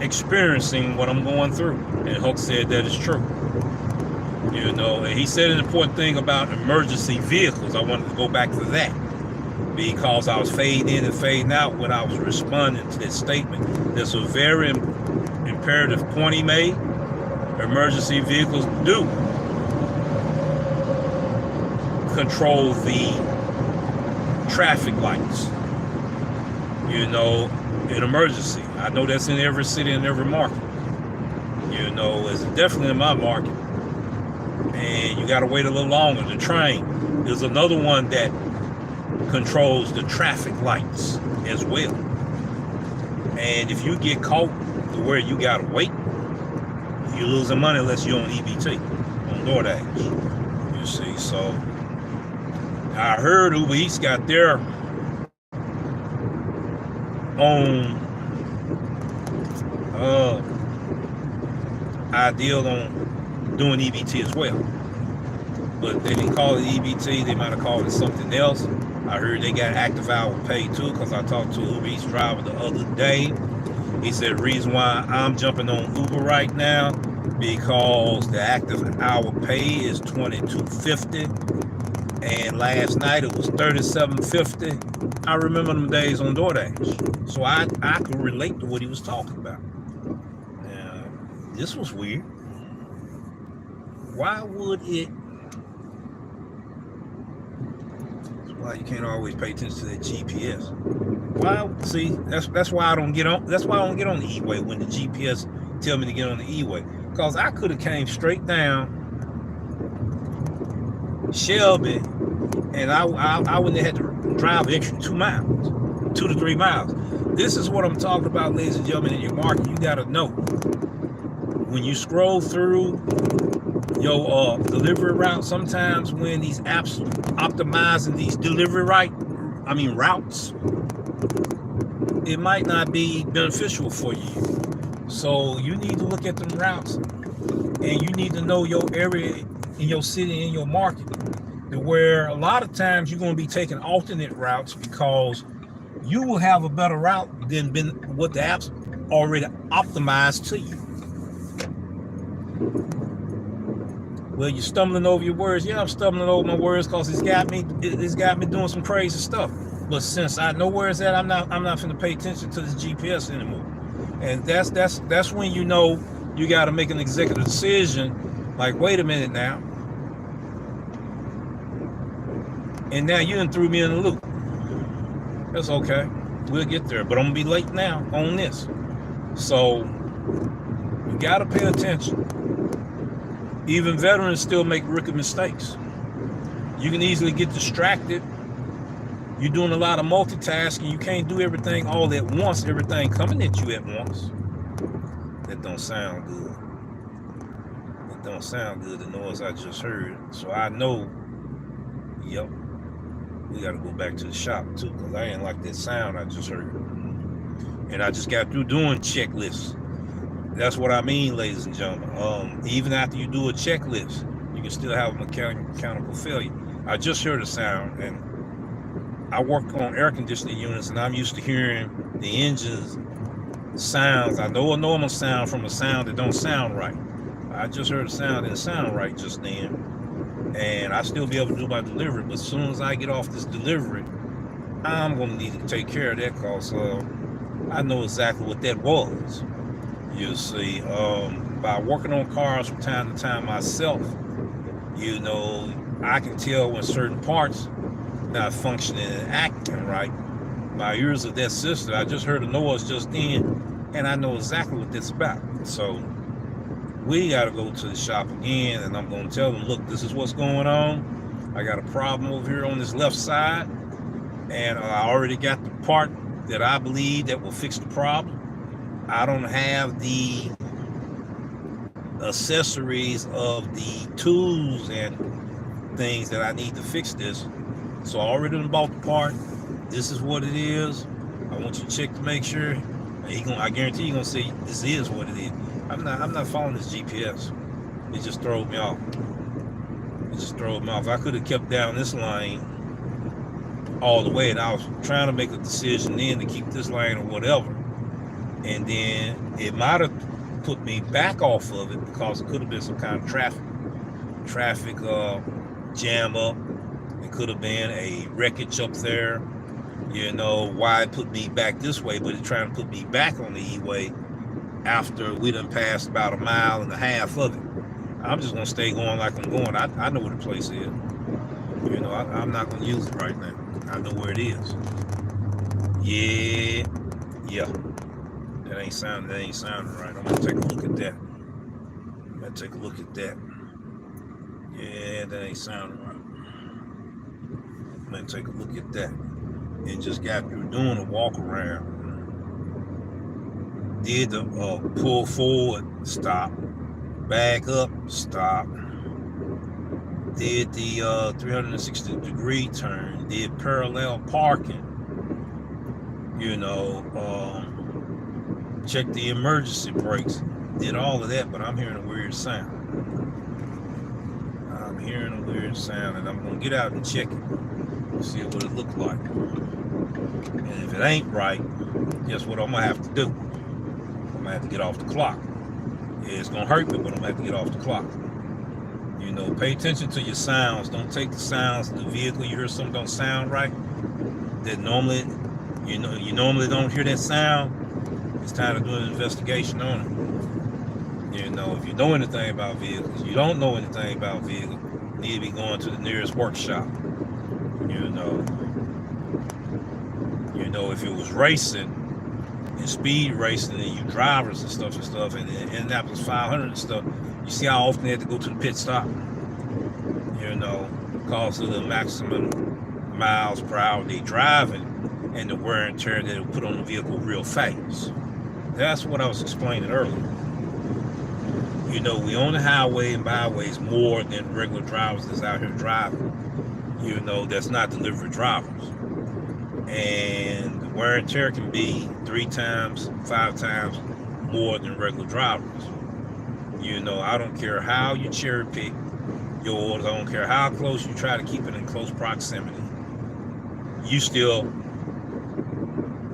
experiencing what I'm going through. And Hulk said that is true. You know, and he said an important thing about emergency vehicles. I wanted to go back to that because I was fading in and fading out when I was responding to this statement. There's a very imperative point he made. Emergency vehicles do control the traffic lights, you know, in emergency. I know that's in every city and every market. You know, it's definitely in my market. And you got to wait a little longer. The train, there's another one that controls the traffic lights as well. And if you get caught to where you got to wait, you're losing money unless you're on EBT, on Doordash. You see, so I heard Uber Eats got their own ideal on doing EBT as well. But they didn't call it EBT, they might have called it something else. I heard they got active hour pay too, because I talked to an Uber Eats driver the other day. He said the reason why I'm jumping on Uber right now because the active hour pay is $22.50. And last night it was $37.50. I remember them days on DoorDash. So I could relate to what he was talking about. This was weird. Why would it Well, you can't always pay attention to that GPS. Well, see, that's why I don't get on. That's why I don't get on the E-way when the GPS tell me to get on the E-way. Because I could have came straight down Shelby, and I wouldn't have had to drive the extra 2 miles, 2 to 3 miles. This is what I'm talking about, ladies and gentlemen. In your market, you got to know when you scroll through your delivery route. Sometimes when these apps optimizing these delivery routes, it might not be beneficial for you. So you need to look at them routes, and you need to know your area in your city, in your market, where a lot of times you're going to be taking alternate routes because you will have a better route than what the apps already optimized to you. Well, you're stumbling over your words. Yeah, I'm stumbling over my words because it's got me doing some crazy stuff. But since I know where it's at, I'm not going to pay attention to this GPS anymore. And that's when you know you got to make an executive decision. Like, wait a minute now. And now you done threw me in the loop. That's okay. We'll get there. But I'm going to be late now on this. So you got to pay attention. Even veterans still make rookie mistakes. You can easily get distracted. You're doing a lot of multitasking. You can't do everything all at once, everything coming at you at once. That don't sound good. It don't sound good, the noise I just heard. So I know, yep, we got to go back to the shop too, because I ain't like that sound I just heard. And I just got through doing checklists. That's what I mean, ladies and gentlemen. Even after you do a checklist, you can still have a mechanical failure. I just heard a sound, and I work on air conditioning units, and I'm used to hearing the engines sounds. I know a normal sound from a sound that don't sound right. I just heard a sound that didn't sound right just then, and I still be able to do my delivery. But as soon as I get off this delivery, I'm going to need to take care of that because I know exactly what that was. You see, by working on cars from time to time myself, you know, I can tell when certain parts not functioning and acting right. My ears are that sensitive. I just heard a noise just then, and I know exactly what that's about. So we got to go to the shop again, and I'm going to tell them, look, this is what's going on. I got a problem over here on this left side, and I already got the part that I believe that will fix the problem. I don't have the accessories of the tools and things that I need to fix this. So I already bought the part. This is what it is. I want you to check to make sure. I guarantee you're gonna say this is what it is. I'm not following this GPS. It just throws me off. It just throws me off. I could have kept down this lane all the way, and I was trying to make a decision then to keep this lane or whatever. And then it might have put me back off of it because it could have been some kind of traffic jam up. It could have been a wreckage up there. You know, why it put me back this way, but it's trying to put me back on the E-way after we done passed about 1.5 miles of it. I'm just going to stay going like I'm going. I know where the place is. You know, I'm not going to use it right now. I know where it is. Yeah. That ain't sounding right. I'm gonna take a look at that. Yeah, that ain't sounding right. I'm gonna take a look at that. And just got through doing a walk around. Did the pull forward, stop. Back up, stop. Did the 360-degree turn. Did parallel parking. You know, check the emergency brakes. Did all of that, but I'm hearing a weird sound. And I'm gonna get out and check it. See what it looks like. And if it ain't right, guess what I'm gonna have to do? I'm gonna have to get off the clock. Yeah, it's gonna hurt me, but I'm gonna have to get off the clock. You know, pay attention to your sounds. Don't take the sounds of the vehicle. You hear something don't sound right. That normally, you normally don't hear that sound. It's time to do an investigation on it. You know, if you know anything about vehicles, you don't know anything about vehicles, you need to be going to the nearest workshop. You know, know, if it was racing and speed racing and you drivers and stuff, and Indianapolis 500 and stuff, you see how often they had to go to the pit stop, you know, because of the maximum miles per hour they driving and the wear and tear that it put on the vehicle real fast. That's what I was explaining earlier. You know, we on the highway and byways more than regular drivers that's out here driving. You know, that's not delivery drivers. And the wear and tear can be 3 times, 5 times more than regular drivers. You know, I don't care how you cherry pick your orders. I don't care how close you try to keep it in close proximity. You still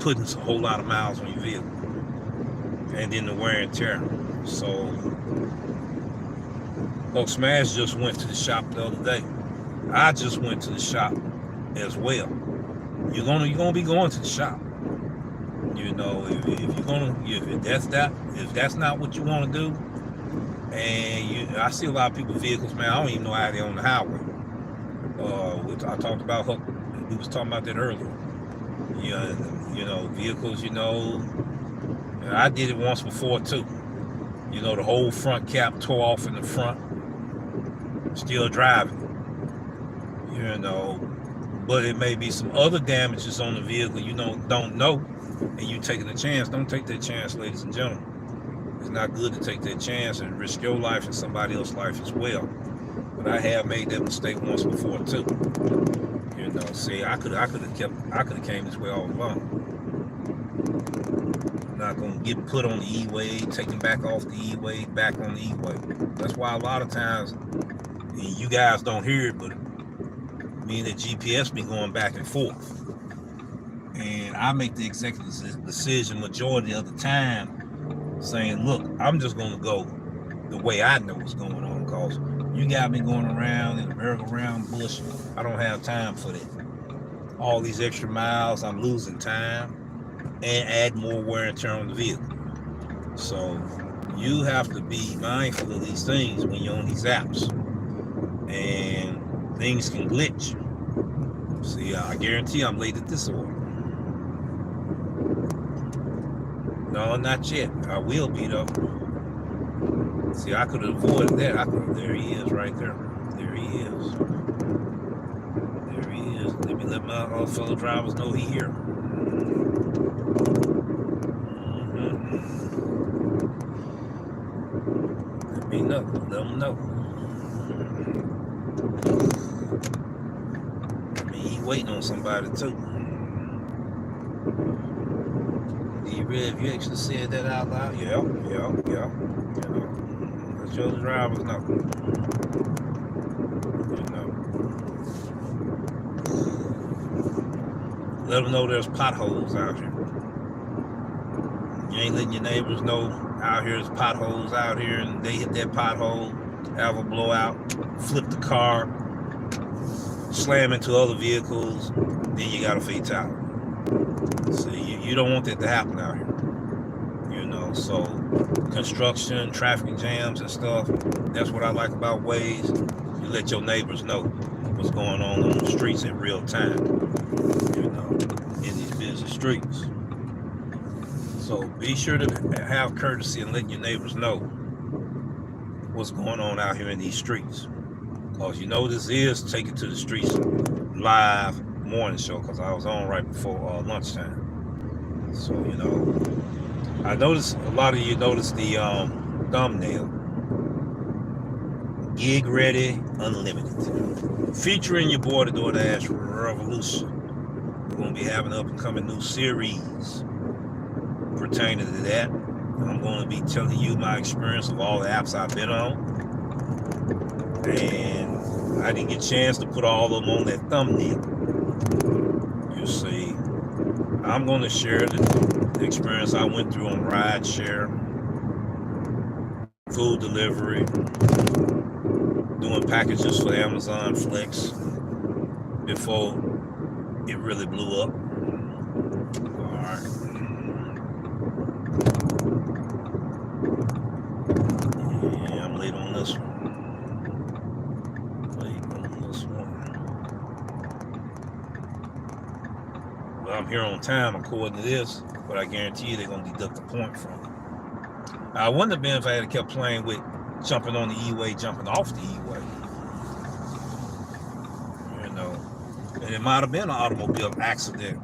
putting a whole lot of miles on your vehicle. And then the wear and tear. So, look, Smash just went to the shop the other day. I just went to the shop as well. You're gonna be going to the shop. You know, if that's not what you want to do, and I see a lot of people vehicles, man. I don't even know how they're on the highway. I talked about Hook. We was talking about that earlier. You know, vehicles. You know, I did it once before too. You know, the whole front cap tore off in the front. Still driving. You know, but it may be some other damages on the vehicle you don't know, and you taking a chance. Don't take that chance, ladies and gentlemen. It's not good to take that chance and risk your life and somebody else's life as well. But I have made that mistake once before too. You know, see, I could have came this way all along. I'm not gonna get put on the E-way, taken back off the E-way, back on the E-way. That's why a lot of times, and you guys don't hear it, but me and the GPS be going back and forth. And I make the executive decision majority of the time saying, look, I'm just going to go the way I know what's going on, because you got me going around in the merry-go-round bush. I don't have time for that. All these extra miles, I'm losing time and add more wear and tear on the vehicle. So you have to be mindful of these things when you're on these apps. And things can glitch. See, I guarantee I'm late at this order. No, not yet. I will be though. See, I could have avoided that. There he is right there. There he is. There he is. Let me let my fellow drivers know he here. Let me know. Let them know. I mean, he waiting on somebody too. If you actually said that out loud, yeah. You know, let your drivers know. You know, let them know there's potholes out here. You ain't letting your neighbors know out here there's potholes out here, and they hit that pothole, have a blowout, flip the car, slam into other vehicles, then you got a fatality. So you don't want that to happen out here. You know, so construction, traffic jams and stuff, that's what I like about Waze. You let your neighbors know what's going on the streets in real time, you know, in these busy streets. So be sure to have courtesy and let your neighbors know what's going on out here in these streets. Because you know this is Take It to the Streets live morning show, because I was on right before lunchtime. So, you know, I noticed a lot of you noticed the thumbnail. Gig Ready Unlimited. Featuring your boy, the Doordash Revolution. We're going to be having an up-and-coming new series pertaining to that. I'm going to be telling you my experience of all the apps I've been on. And I didn't get a chance to put all of them on that thumbnail. You see, I'm going to share the experience I went through on ride share, food delivery, doing packages for Amazon Flex before it really blew up. All right. Yeah, I'm late on this one. Well, I'm here on time according to this, but I guarantee you they're gonna deduct a point from it. I wouldn't have been if I had kept playing with jumping on the E-way, jumping off the E-way. You know, and it might have been an automobile accident,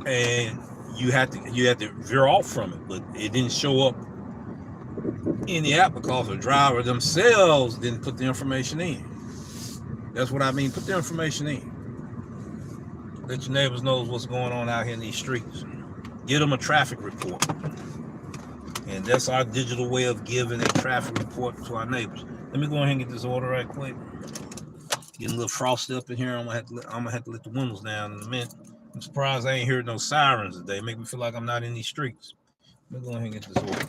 and you had to veer off from it, but it didn't show up in the app because the driver themselves didn't put the information in. That's what I mean. Put the information in. Let your neighbors know what's going on out here in these streets. Give them a traffic report. And that's our digital way of giving a traffic report to our neighbors. Let me go ahead and get this order right quick. Getting a little frosty up in here. I'm gonna have to let the windows down in a minute. I'm surprised I ain't heard no sirens today. Make me feel like I'm not in these streets. Let me go ahead and get this order.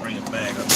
Bring it back up.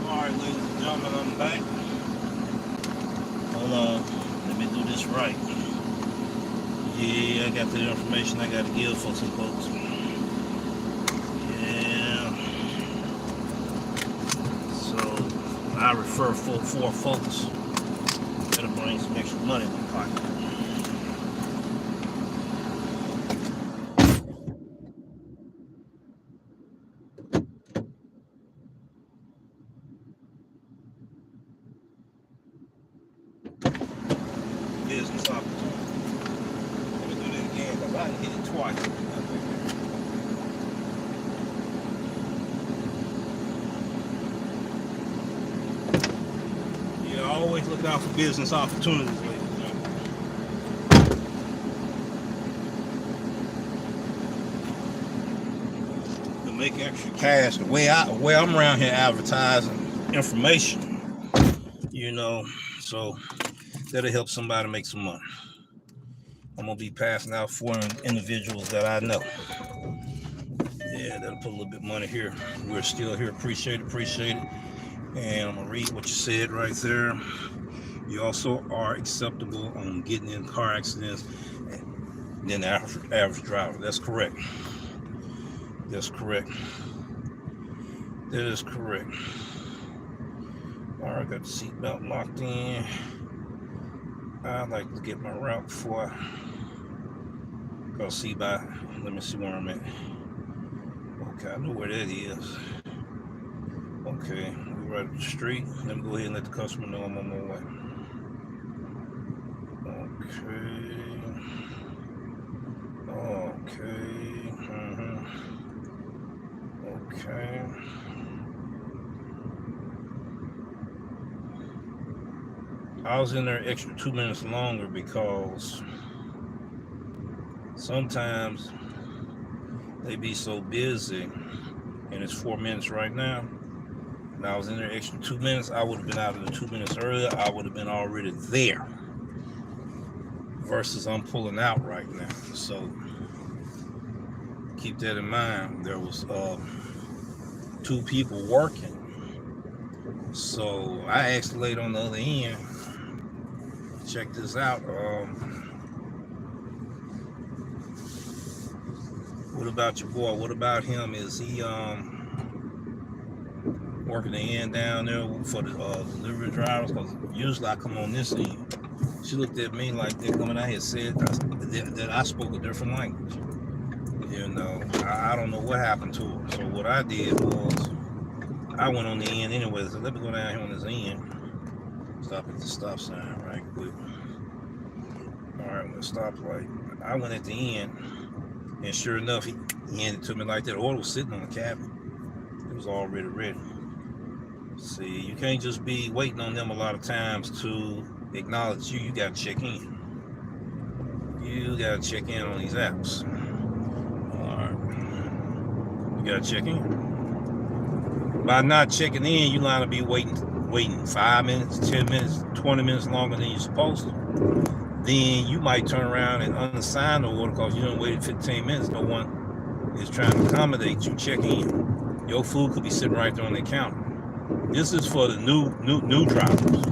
Alright, ladies and gentlemen, I'm back. Hold on. Let me do this right. Yeah, I got the information I got to give for some folks. Yeah. So, I refer for folks. Better bring some extra money in my pocket. Look out for business opportunities, ladies and gentlemen. To make extra cash, the way I'm around here advertising information, you know, so that'll help somebody make some money. I'm gonna be passing out for individuals that I know. Yeah, that'll put a little bit of money here. We're still here. Appreciate it. And I'm gonna read what you said right there. You also are acceptable on getting in car accidents than the average driver. That's correct. That is correct. All right, got the seatbelt locked in. I'd like to get my route before I go see by. Let me see where I'm at. Okay, I know where that is. Okay, we're right up the street. Let me go ahead and let the customer know I'm on my way. Okay. I was in there extra 2 minutes longer because sometimes they be so busy, and it's 4 minutes right now. And I was in there extra 2 minutes. I would have been out of the 2 minutes earlier. I would have been already there. Versus I'm pulling out right now. So keep that in mind. There was 2 people working. So I actually laid on the other end. Check this out. What about your boy? What about him? Is he working the end down there for the delivery drivers? Because usually I come on this end. She looked at me like they're coming out here, said that I spoke a different language. You know, I don't know what happened to her. So what I did was I went on the end anyway. So let me go down here on this end. Stop at the stop sign right quick. All right, with a stoplight. I went at the end, and sure enough, he handed it to me like that. The order was sitting on the cabinet. It was already ready. See, you can't just be waiting on them a lot of times to acknowledge you. You got to check in. You got to check in on these apps. All right. You got to check in. By not checking in, you're going to be waiting 5 minutes, 10 minutes, 20 minutes longer than you're supposed to. Then you might turn around and unassign the order because you done waited 15 minutes. No one is trying to accommodate you. Check in. Your food could be sitting right there on the counter. This is for the new drivers,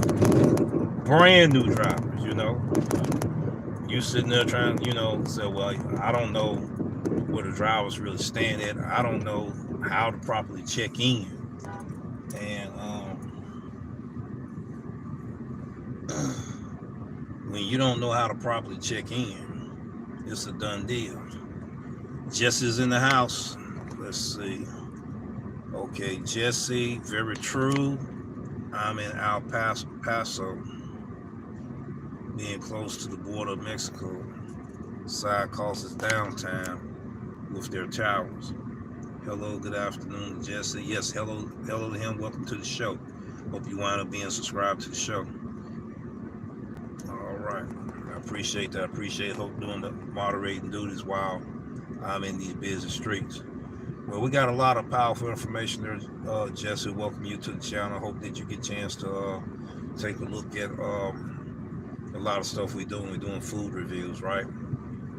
brand new drivers. You know, you sitting there trying, you know, say, well, I don't know where the drivers really stand at. I don't know how to properly check in, and when you don't know how to properly check in, it's a done deal. Jesse's in the house. Let's see. Okay, Jesse, very true. I'm in El Paso, being close to the border of Mexico. Side causes downtime with their towers. Hello, good afternoon, Jesse. Yes, hello to him. Welcome to the show. Hope you wind up being subscribed to the show. All right, I appreciate that. Hope doing the moderating duties while I'm in these busy streets. Well, we got a lot of powerful information there, Jesse. Welcome you to the channel. Hope that you get a chance to take a look at a lot of stuff we're doing. We're doing food reviews, right?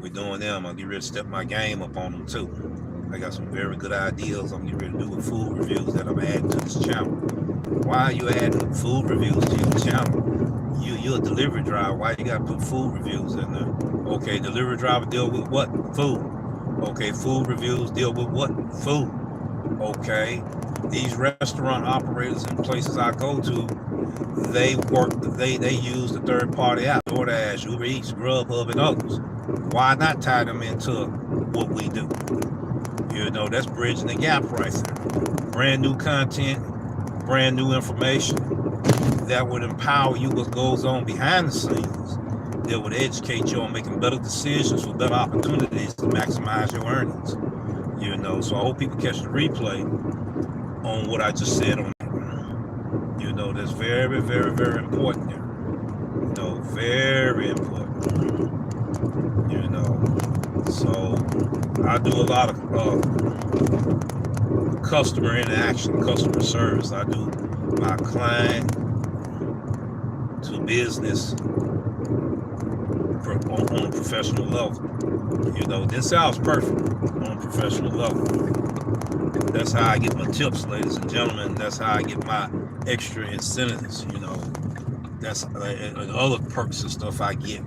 We're doing them. I'm getting ready to step my game up on them too. I got some very good ideas I'm getting ready to do with food reviews that I'm adding to this channel. Why are you adding food reviews to your channel? You're a delivery driver. Why you got to put food reviews in there? Okay, delivery driver deal with what? Food. Okay, food reviews deal with what? Food. Okay, these restaurant operators and places I go to, they use the third-party app, Doordash, ubereats, GrubHub, and others. Why not tie them into what we do? You know, that's bridging the gap right there. Brand new content, brand new information that would empower you what goes on behind the scenes, that would educate you on making better decisions for better opportunities to maximize your earnings. You know, so I hope people catch the replay on what I just said on that. You know, that's very, very, very important there. very important. You know, so I do a lot of customer interaction, customer service. I do my client to business on a professional level. You know, this sounds perfect on a professional level. That's how I get my tips, ladies and gentlemen. That's how I get my extra incentives. You know, that's other perks and stuff I get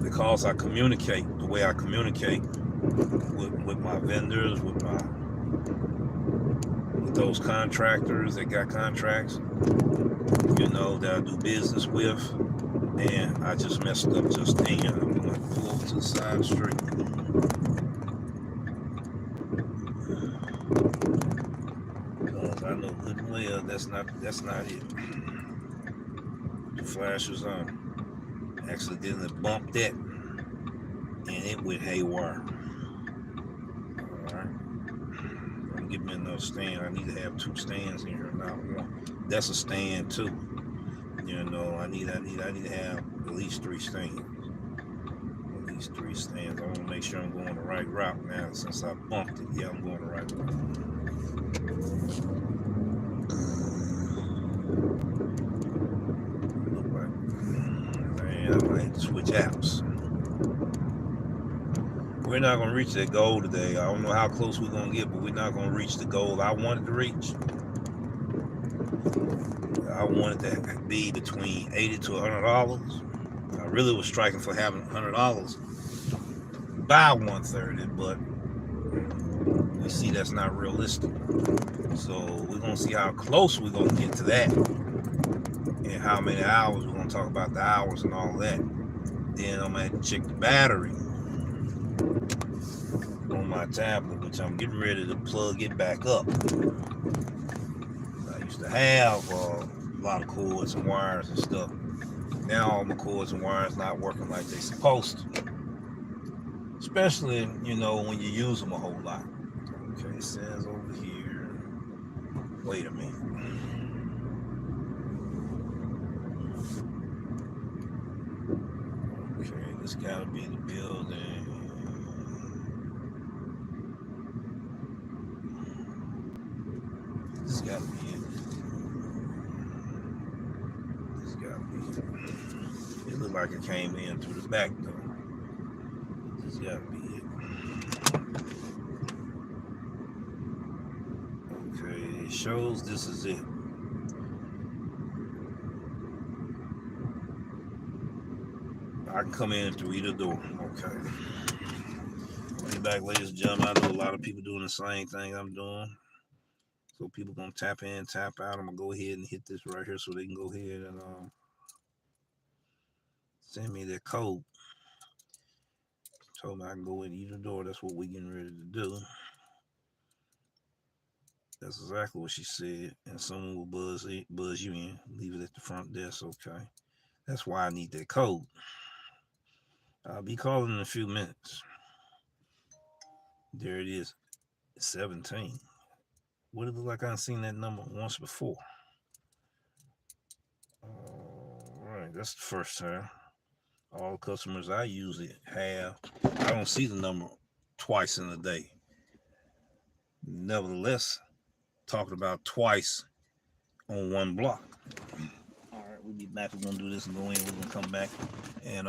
because I communicate the way I communicate with my vendors, with those contractors that got contracts, you know, that I do business with. And I just messed up just then. I'm going to pull to the side of the street. Because I know good and well that's not it. The flash was on. Accidentally bumped that, and it went haywire. Alright. Don't give me another stand. I need to have 2 stands in here, not 1. That's a stand too. You know, I need to have at least 3 stands. At least 3 stands. I want to make sure I'm going the right route now. Since I bumped it, yeah, I'm going the right route. Look like, man, I might have to switch apps. We're not going to reach that goal today. I don't know how close we're going to get, but we're not going to reach the goal I wanted to reach. I wanted to be between $80 to $100. I really was striking for having $100 by 130, but we see that's not realistic. So we're going to see how close we're going to get to that and how many hours. We're going to talk about the hours and all that. Then I'm going to have to check the battery on my tablet, which I'm getting ready to plug it back up. I used to have a lot of cords and wires and stuff. Now all my cords and wires not working like they're supposed to. Especially, you know, when you use them a whole lot. Okay, it says over here. Wait a minute. Okay, this gotta be the building. This gotta be it. This gotta be it. It looked like it came in through the back though. This gotta be it. Okay, it shows this is it. I can come in through either door. Okay. Way back, ladies and gentlemen. I know a lot of people doing the same thing I'm doing. So people gonna tap in, tap out. I'm gonna go ahead and hit this right here so they can go ahead and send me their code. Told me I can go in either door. That's what we're getting ready to do. That's exactly what she said. And someone will buzz you in. Leave it at the front desk. Okay. That's why I need that code. I'll be calling in a few minutes. There it is. 17. What it look like I've seen that number once before. All right, that's the first time. All customers I usually have, I don't see the number twice in a day. Nevertheless, talking about twice on one block. All right, we'll be back. We're gonna do this and go in. We're gonna come back and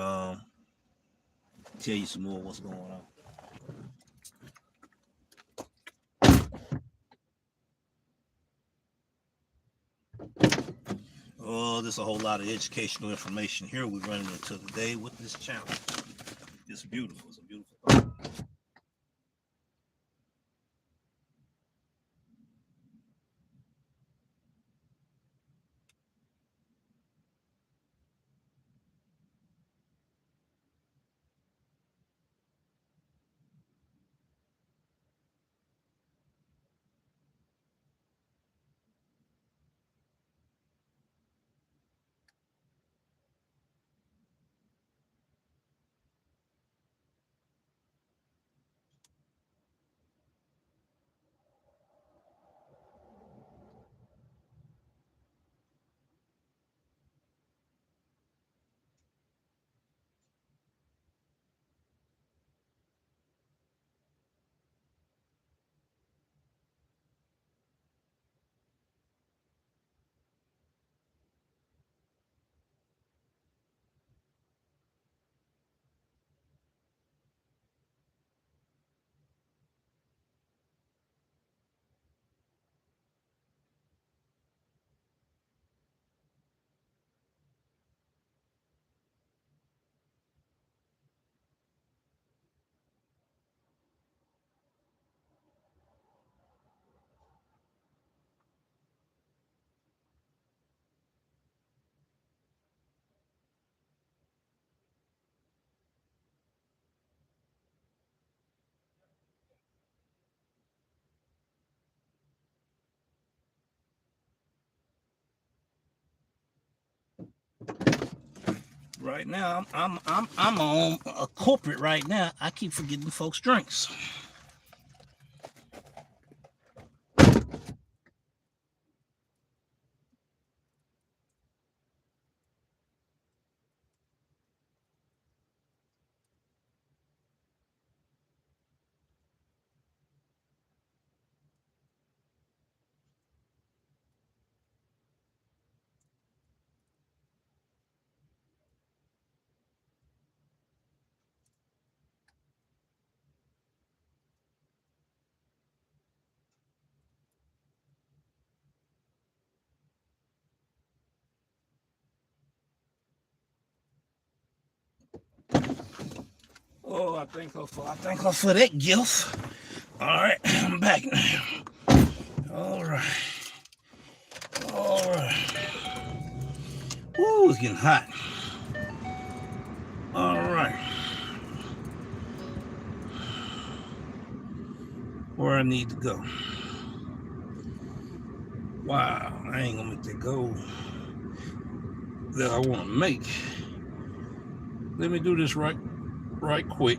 tell you some more what's going on. Oh, there's a whole lot of educational information here we're running into today with this channel. It's beautiful. It's a beautiful thing. Right now, I'm on a corporate right now. I keep forgetting folks' drinks. Oh, I thank her for that gift. All right, I'm back now. All right. Ooh, it's getting hot. All right. Where I need to go. Wow, I ain't gonna make that goal that I want to make. Let me do this right quick.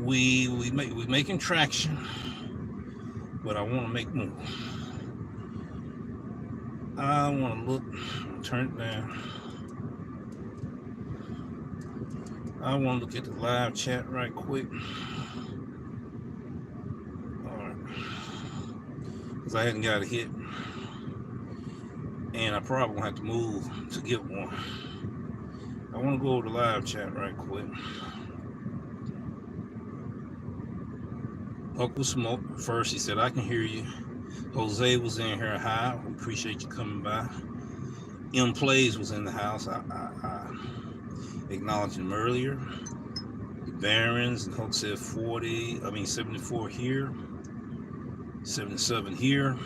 We making traction, but I want to make more. I want to look, turn it down. I want to look at the live chat right quick. All right, because I hadn't got a hit, and I probably gonna have to move to get one. I want to go over the live chat right quick. Uncle Smoke first, he said, I can hear you. Jose was in here. Hi, we appreciate you coming by. M Plays was in the house. I acknowledged him earlier. The Barons and Hulk said 74 here, 77 here.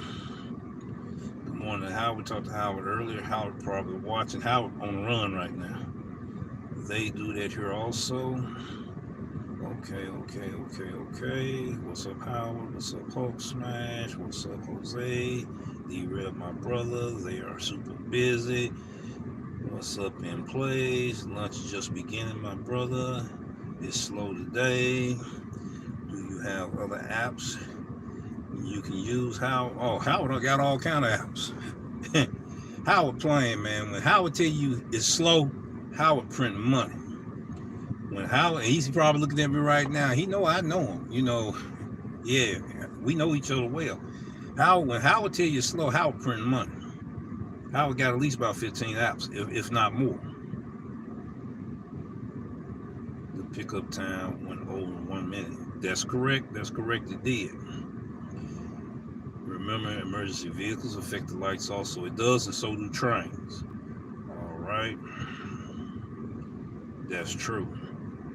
Good morning, Howard. We talked to Howard earlier. Howard probably watching. Howard on the run right now. They do that here also. Okay. What's up, Howard? What's up, Hulk Smash? What's up, Jose? D-Rep, my brother. They are super busy. What's up, in place? Lunch is just beginning, my brother. It's slow today. Do you have other apps you can use? Howard? Oh, Howard, I got all kind of apps. Howard playing, man. When Howard tell you it's slow, Howard printing money. When Howard, he's probably looking at me right now. He know I know him. Yeah, we know each other well. When Howard tell you it's slow, Howard printing money. Howard got at least about 15 apps, if not more. The pickup time went over 1 minute. That's correct. It did. Remember, emergency vehicles affect the lights also. It does, and so do trains. All right. That's true.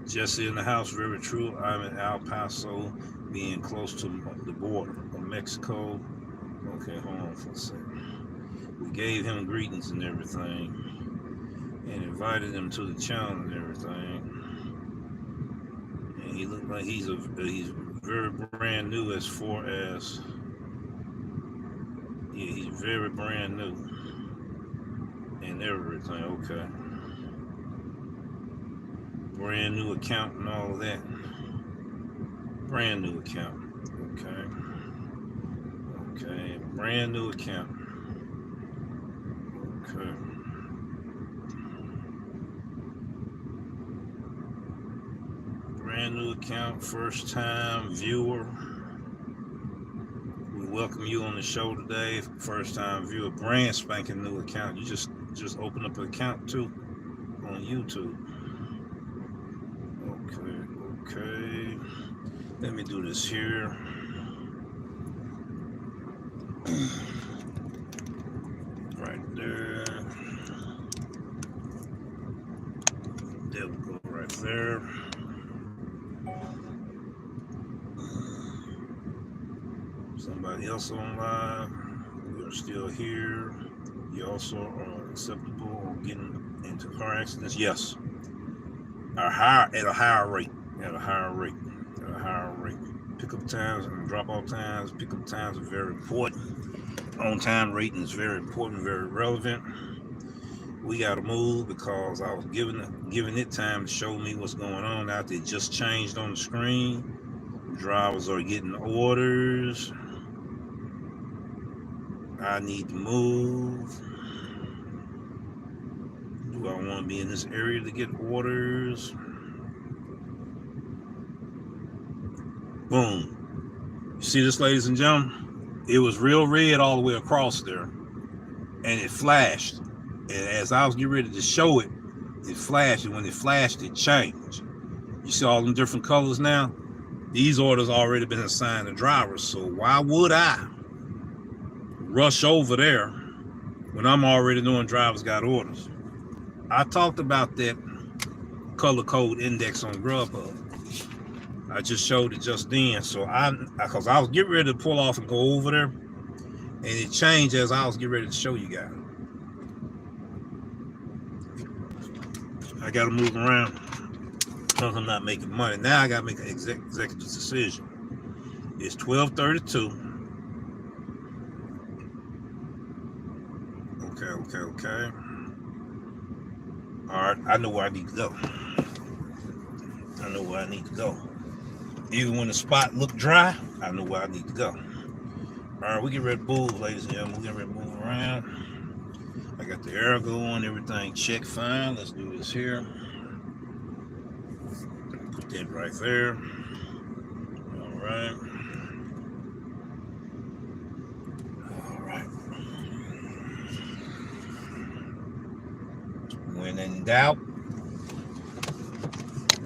Jesse in the house, very true. I'm in El Paso, being close to the border of Mexico. Okay, hold on for a second. We gave him greetings and everything, and invited him to the channel and everything. And he looked like he's very brand new as far as, yeah, he's very brand new and everything. Okay. Brand new account and all of that. Brand new account. Okay. Brand new account. Okay. Brand new account, first time viewer. We welcome you on the show today. First time viewer, brand spanking new account. You just open up an account too on YouTube. Okay. Let me do this here. Right there. There we go, right there. Somebody else on live. We are still here. You also are acceptable on getting into car accidents. Yes. At a higher rate. Pickup times and drop-off times. Pickup times are very important. On-time rating is very important, very relevant. We gotta move because I was giving it time to show me what's going on out there. It just changed on the screen. Drivers are getting orders. I need to move. Do I want to be in this area to get orders? Boom. You see this, ladies and gentlemen? It was real red all the way across there, and it flashed. And as I was getting ready to show it, it flashed. And when it flashed, it changed. You see all them different colors now? These orders already been assigned to drivers. So why would I rush over there when I'm already knowing drivers got orders? I talked about that color code index on GrubHub. I just showed it just then. So because I was getting ready to pull off and go over there, and it changed as I was getting ready to show you guys. I got to move around because I'm not making money. Now I got to make an executive decision. It's 12:32. Okay. All right, I know where I need to go. Even when the spot look dry, I know where I need to go. All right, we get ready to move, ladies and gentlemen. We get ready to move around. I got the air going, everything check fine. Let's do this here. Put that right there. All right. When in doubt,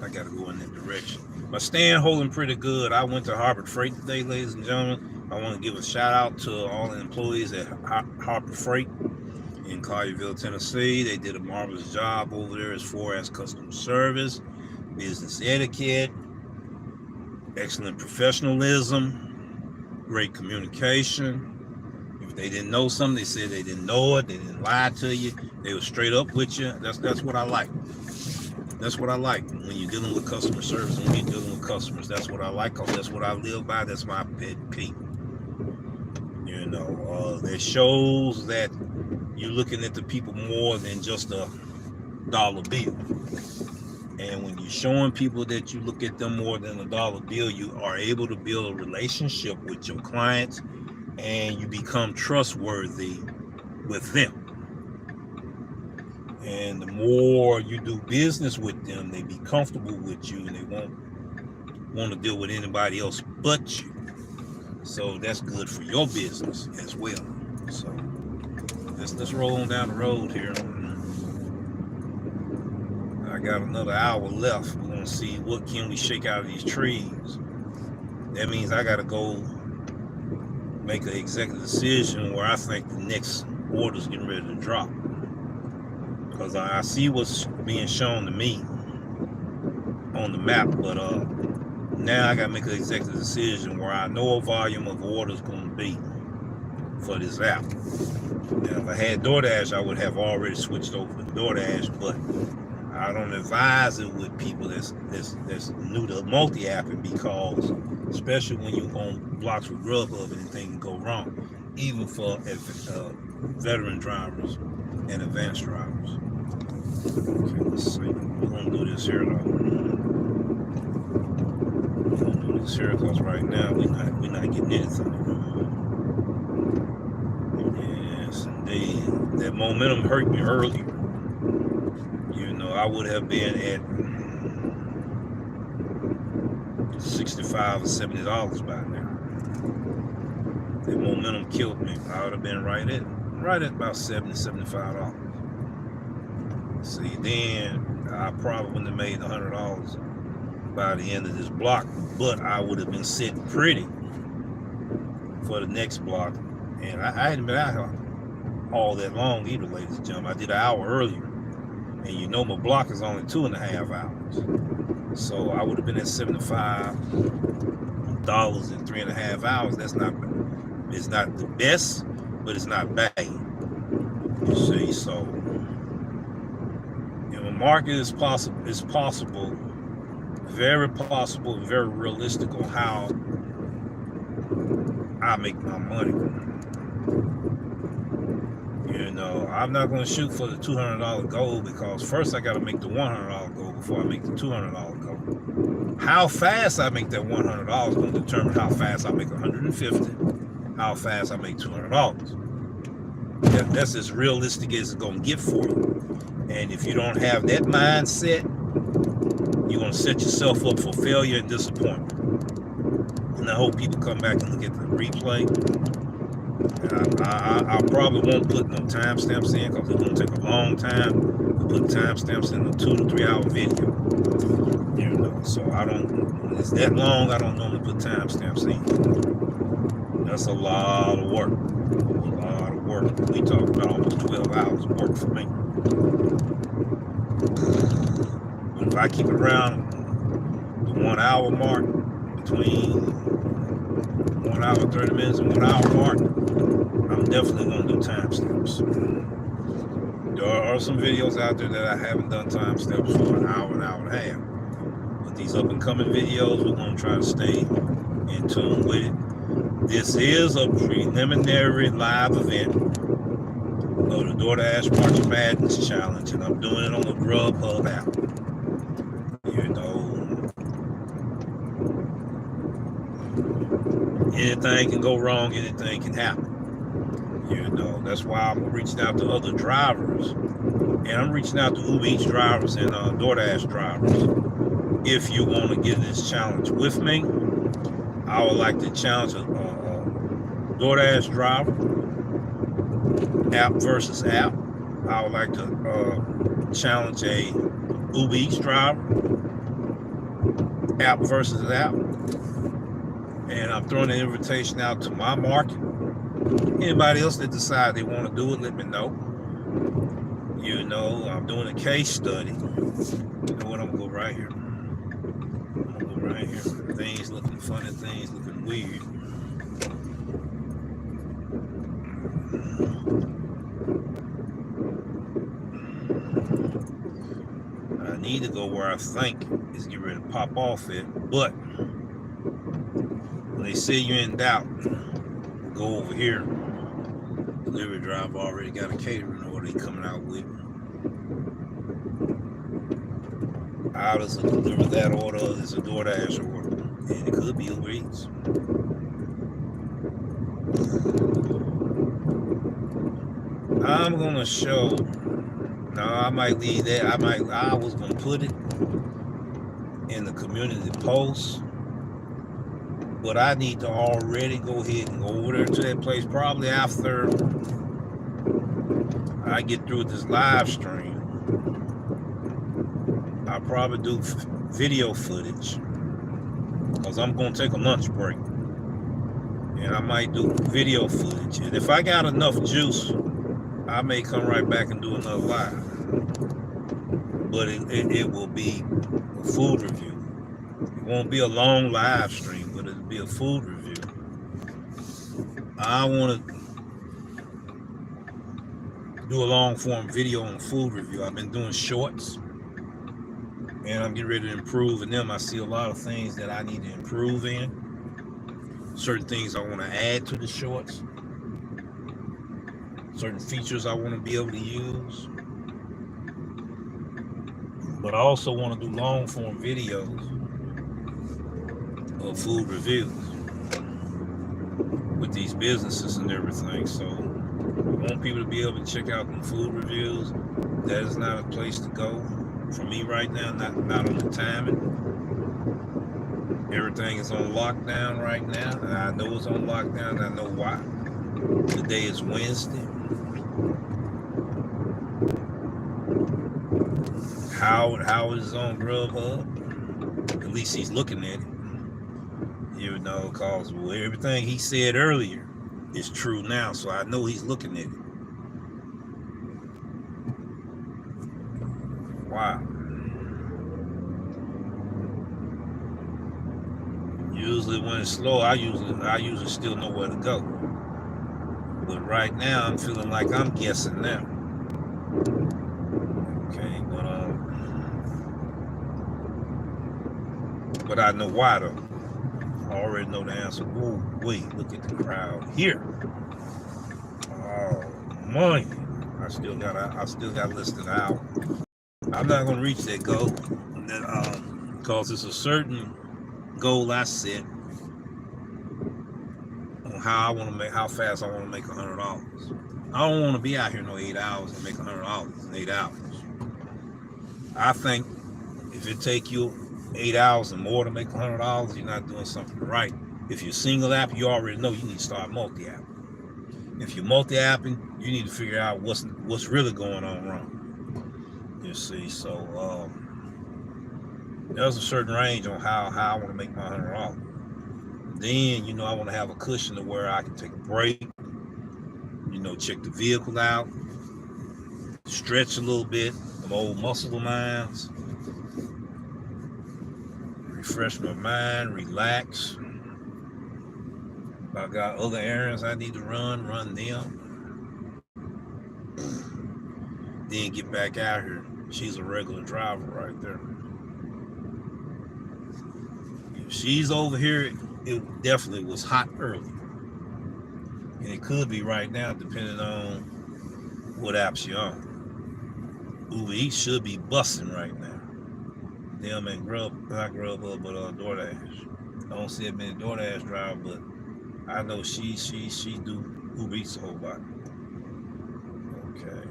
I gotta go in that direction. My stand holding pretty good. I went to Harbor Freight today, ladies and gentlemen. I want to give a shout out to all the employees at Harbor Freight in Collierville, Tennessee. They did a marvelous job over there as far as customer service, business etiquette, excellent professionalism, great communication. If they didn't know something, they said they didn't know it. They didn't lie to you. They were straight up with you. That's what I like. That's what I like when you're dealing with customer service, when you're dealing with customers. That's what I like, because that's what I live by. That's my pet peeve. You know, that shows that you're looking at the people more than just a dollar bill. And when you're showing people that you look at them more than a dollar bill, you are able to build a relationship with your clients, and you become trustworthy with them. And the more you do business with them, they be comfortable with you, and they won't want to deal with anybody else but you. So that's good for your business as well. So let's roll on down the road here. I got another hour left. We're gonna see what can we shake out of these trees. That means I gotta go make an executive decision where I think the next order's getting ready to drop. Because I see what's being shown to me on the map, but now I gotta make an executive decision where I know a volume of orders gonna be for this app. Now, if I had Doordash, I would have already switched over to Doordash, but I don't advise it with people that's new to multi-apping, because especially when you're on blocks with GrubHub, anything can go wrong, even for veteran drivers and advanced drivers. Okay, let's see. We're gonna do this here though. We're gonna do this here because right now we're not getting anything. Yes, indeed. That momentum hurt me earlier. You know, I would have been at $65 or $70 by now. That momentum killed me. I would have been right at about $70, $75. See, then I probably wouldn't have made $100 by the end of this block, but I would have been sitting pretty for the next block. And I hadn't been out here all that long either, ladies and gentlemen. I did an hour earlier, and you know my block is only 2.5 hours. So I would have been at $75 in 3.5 hours. It's not the best, but it's not bad. You see, so in the market is possible, very possible, very realistic on how I make my money. You know, I'm not going to shoot for the $200 goal, because first I got to make the $100 goal before I make the $200 goal. How fast I make that $100 is going to determine how fast I make $150, how fast I make $200. That's as realistic as it's going to get for you. And if you don't have that mindset, you're going to set yourself up for failure and disappointment. And I hope people come back and look at the replay. I probably won't put no timestamps in, because it's going to take a long time to put timestamps in a 2 to 3 hour video. You know, so when it's that long, I don't normally put timestamps in. That's a lot of work. A lot of work. We talk about almost 12 hours of work for me. But if I keep it around the 1 hour mark, between 1 hour 30 minutes and 1 hour mark, I'm definitely going to do timestamps. There are some videos out there that I haven't done timestamps for an hour and a half. But these up and coming videos, we're going to try to stay in tune with it. This is a preliminary live event of the Doordash March Madness Challenge, and I'm doing it on the GrubHub app. You know, anything can go wrong, anything can happen. You know, that's why I'm reaching out to other drivers, and I'm reaching out to ubereats drivers and Doordash drivers. If you want to get this challenge with me, I would like to challenge a Doordash driver, app versus app. I would like to challenge a ubereats driver, app versus app. And I'm throwing an invitation out to my market. Anybody else that decide they want to do it, let me know. You know, I'm doing a case study. You know what? I'm gonna go right here. I'm gonna go right here. Things looking funny, things looking weird. I need to go where I think is getting ready to pop off it, but when they say you're in doubt, go over here. Delivery driver already got a catering order he coming out with. How does it deliver that order? It's a Doordash order, and it could be ubereats. I'm gonna show. No, I might leave that. I was gonna put it in the community post, but I need to already go ahead and go over there to that place probably after I get through this live stream. I'll probably do video footage, because I'm going to take a lunch break. And I might do video footage. And if I got enough juice, I may come right back and do another live. But it will be a food review. It won't be a long live stream, but it'll be a food review. I want to do a long form video on food review. I've been doing shorts, and I'm getting ready to improve in them. I see a lot of things that I need to improve in. Certain things I want to add to the shorts. Certain features I want to be able to use. But I also want to do long form videos of food reviews with these businesses and everything. So I want people to be able to check out the food reviews. That is not a place to go for me right now, not on the timing. Everything is on lockdown right now, and I know it's on lockdown, and I know why. Today is Wednesday. Howard is on GrubHub. At least he's looking at it. You know, because everything he said earlier is true now, so I know he's looking at it. Wow. Usually when it's slow, I usually still know where to go. But right now, I'm feeling like I'm guessing now. Okay, but I know why though. I already know the answer. Ooh, wait, look at the crowd here. Oh money. I still got listed out. I'm not gonna reach that goal, because it's a certain goal I set on how fast I want to make $100. I don't want to be out here no 8 hours and make $100 in 8 hours. I think if it take you 8 hours and more to make $100, you're not doing something right. If you're single app, you already know you need to start multi-app. If you're multi-apping, you need to figure out what's really going on wrong. You see, so there's a certain range on how I want to make my $100. Then, I want to have a cushion to where I can take a break, check the vehicle out, stretch a little bit, some old muscle of mine, refresh my mind, relax. If I got other errands I need to run them. Then get back out here. She's a regular driver right there. If she's over here, it definitely was hot early. And it could be right now, depending on what apps you're on. Uber Eats should be busting right now. Them and not GrubHub, but Doordash. I don't see that many Doordash drivers, but I know she do Uber Eats a whole lot. Okay.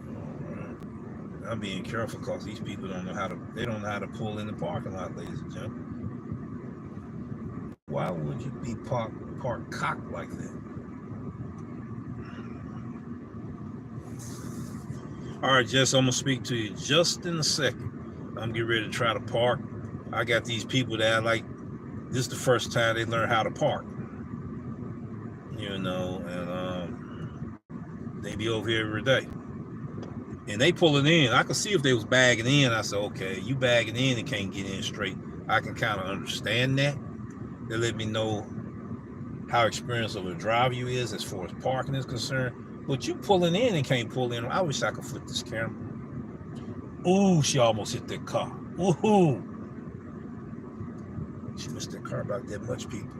All right. I'm being careful because these people don't know how to pull in the parking lot, ladies and gentlemen. Why would you be parked cocked like that? All right, Jess, I'm gonna speak to you just in a second. I'm getting ready to try to park. I got these people that this is the first time they learn how to park. And they be over here every day. And they pull it in. I can see if they was bagging in. I said, okay, you bagging in and can't get in straight. I can kind of understand that. They let me know how experienced of a driver you is as far as parking is concerned. But you pulling in and can't pull in. I wish I could flip this camera. Ooh, she almost hit that car. Ooh. She missed that car about that much, people.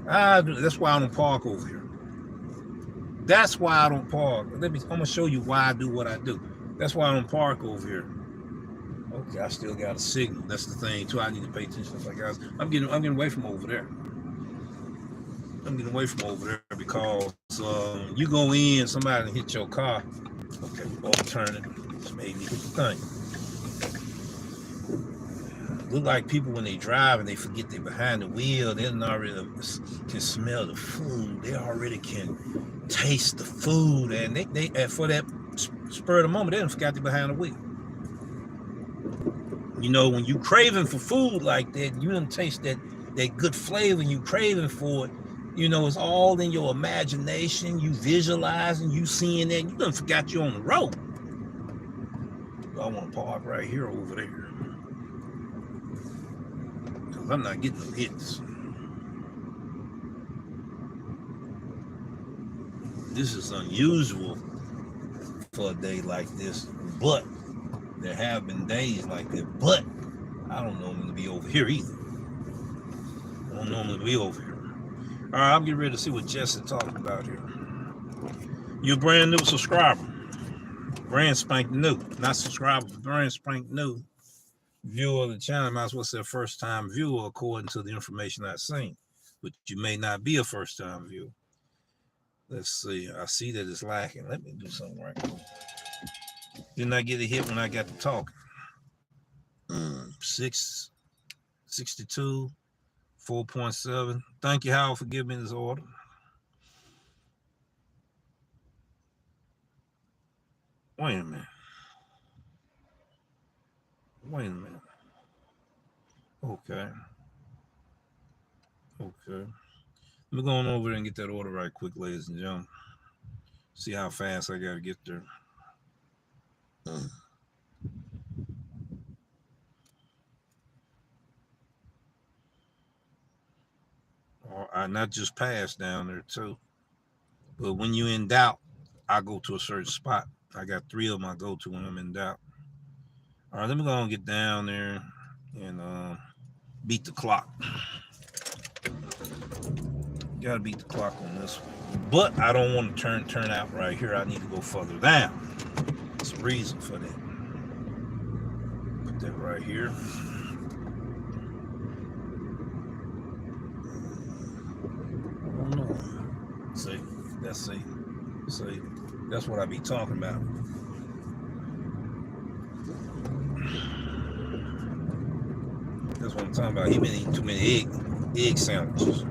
That's why I don't park over here. That's why I don't park. I'm going to show you why I do what I do. That's why I don't park over here. Okay, I still got a signal. That's the thing, too. I need to pay attention to guys. I'm getting away from over there. Because you go in, somebody hit your car. Okay, we'll turn it. Just made me hit the thing. Look like people when they drive and they forget they're behind the wheel, they already can smell the food. They already can taste the food, and they for that spur of the moment, they didn't forget they're behind the wheel. When you craving for food like that, you didn't taste that good flavor, and you craving for it. It's all in your imagination. You visualizing, you seeing that. You done forgot you on the road. I want to park right here over there. Because I'm not getting no hits. This is unusual for a day like this. But there have been days like that. But I don't normally be over here either. All right, I'm getting ready to see what Jess is talking about here. You're a brand new subscriber. Brand spank new. Not subscriber, but brand spank new. Viewer of the channel. Might as well say first time viewer according to the information I've seen. But you may not be a first time viewer. Let's see. I see that it's lacking. Let me do something right quick. Didn't I get a hit when I got to talking? 662. 4.7. Thank you, Howard, for giving me this order. Wait a minute. Okay. Let me go on over there and get that order right quick, ladies and gentlemen. See how fast I got to get there. I not just pass down there too, but when you in doubt, I go to a certain spot. I got 3 of them I go to when I'm in doubt. All right, let me go and get down there and beat the clock. Gotta beat the clock on this one. But I don't want to turn out right here. I need to go further down. There's a reason for that. Put that right here. I don't know. See, that's what I be talking about. That's what I'm talking about. He been eating too many egg sandwiches.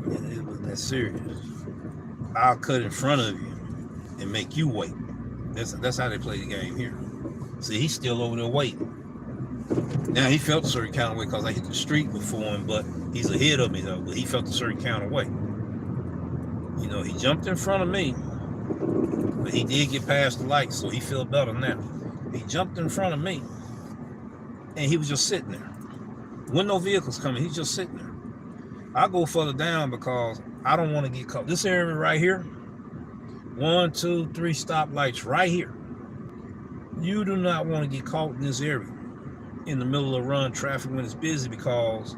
And it wasn't that serious. I'll cut in front of you and make you wait. That's how they play the game here. See, he's still over there waiting. Now he felt a certain kind of way because I hit the street before him, but he's ahead of me though. But he felt a certain kind of way. You know, he jumped in front of me, but he did get past the lights, so he felt better now. He jumped in front of me, and he was just sitting there. When no vehicles coming, he's just sitting there. I go further down because I don't want to get caught. This area right here, 1, 2, 3 stoplights right here. You do not want to get caught in this area in the middle of run traffic when it's busy, because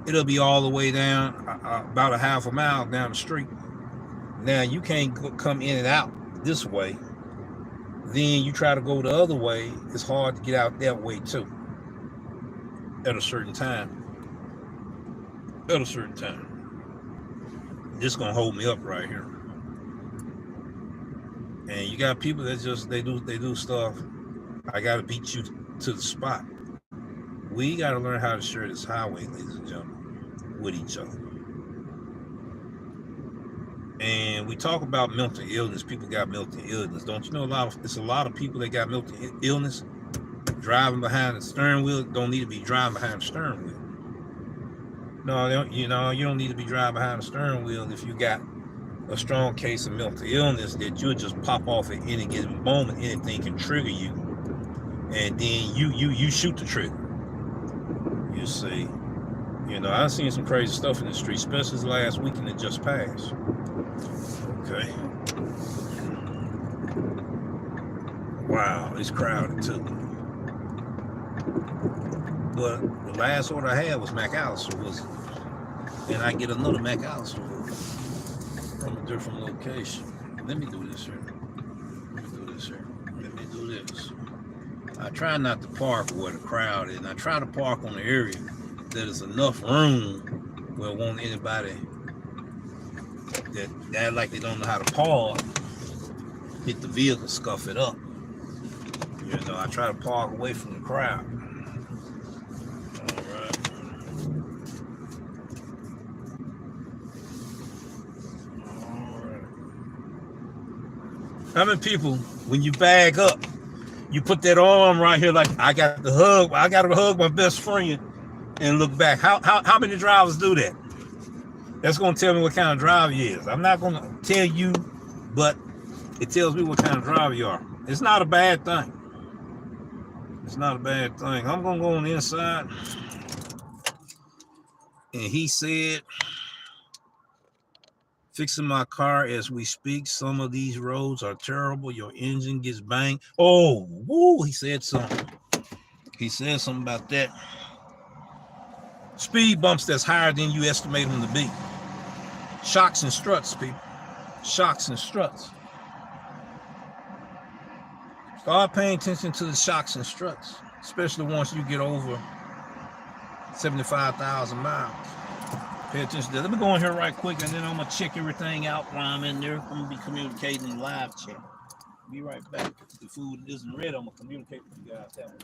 it'll be all the way down about a half a mile down the street. Now you can't come in and out this way. Then you try to go the other way. It's hard to get out that way too. At a certain time. This gonna hold me up right here. And you got people that just they do stuff. I gotta beat you to the spot. We gotta learn how to share this highway, ladies and gentlemen, with each other. And we talk about mental illness. People got mental illness. Don't you know it's a lot of people that got mental illness driving behind the steering wheel. Don't need to be driving behind the steering wheel. No, you don't need to be driving behind the steering wheel if you got a strong case of mental illness that you'll just pop off at any given moment. Anything can trigger you, and then you shoot the trigger. You see, I've seen some crazy stuff in the street, especially this last weekend that just passed. Okay. Wow, it's crowded too. But the last order I had was McAllister, and I get another McAllister from a different location. Let me do this here. Let me do this. I try not to park where the crowd is, and I try to park on the area that is enough room where it won't anybody that act like they don't know how to park hit the vehicle, scuff it up. I try to park away from the crowd. How many people, when you bag up, you put that arm right here like I got to hug my best friend and look back? How many drivers do that? That's gonna tell me what kind of driver you is. I'm not gonna tell you, but it tells me what kind of driver you are. It's not a bad thing. I'm gonna go on the inside. And he said, fixing my car as we speak. Some of these roads are terrible. Your engine gets banged. Oh, woo, he said something. He said something about that. Speed bumps that's higher than you estimate them to be. Shocks and struts, people. Shocks and struts. Start paying attention to the shocks and struts, especially once you get over 75,000 miles. Pay attention to that. Let me go in here right quick, and then I'm going to check everything out while I'm in there. I'm going to be communicating in live chat. Be right back. If the food isn't ready, I'm going to communicate with you guys that way.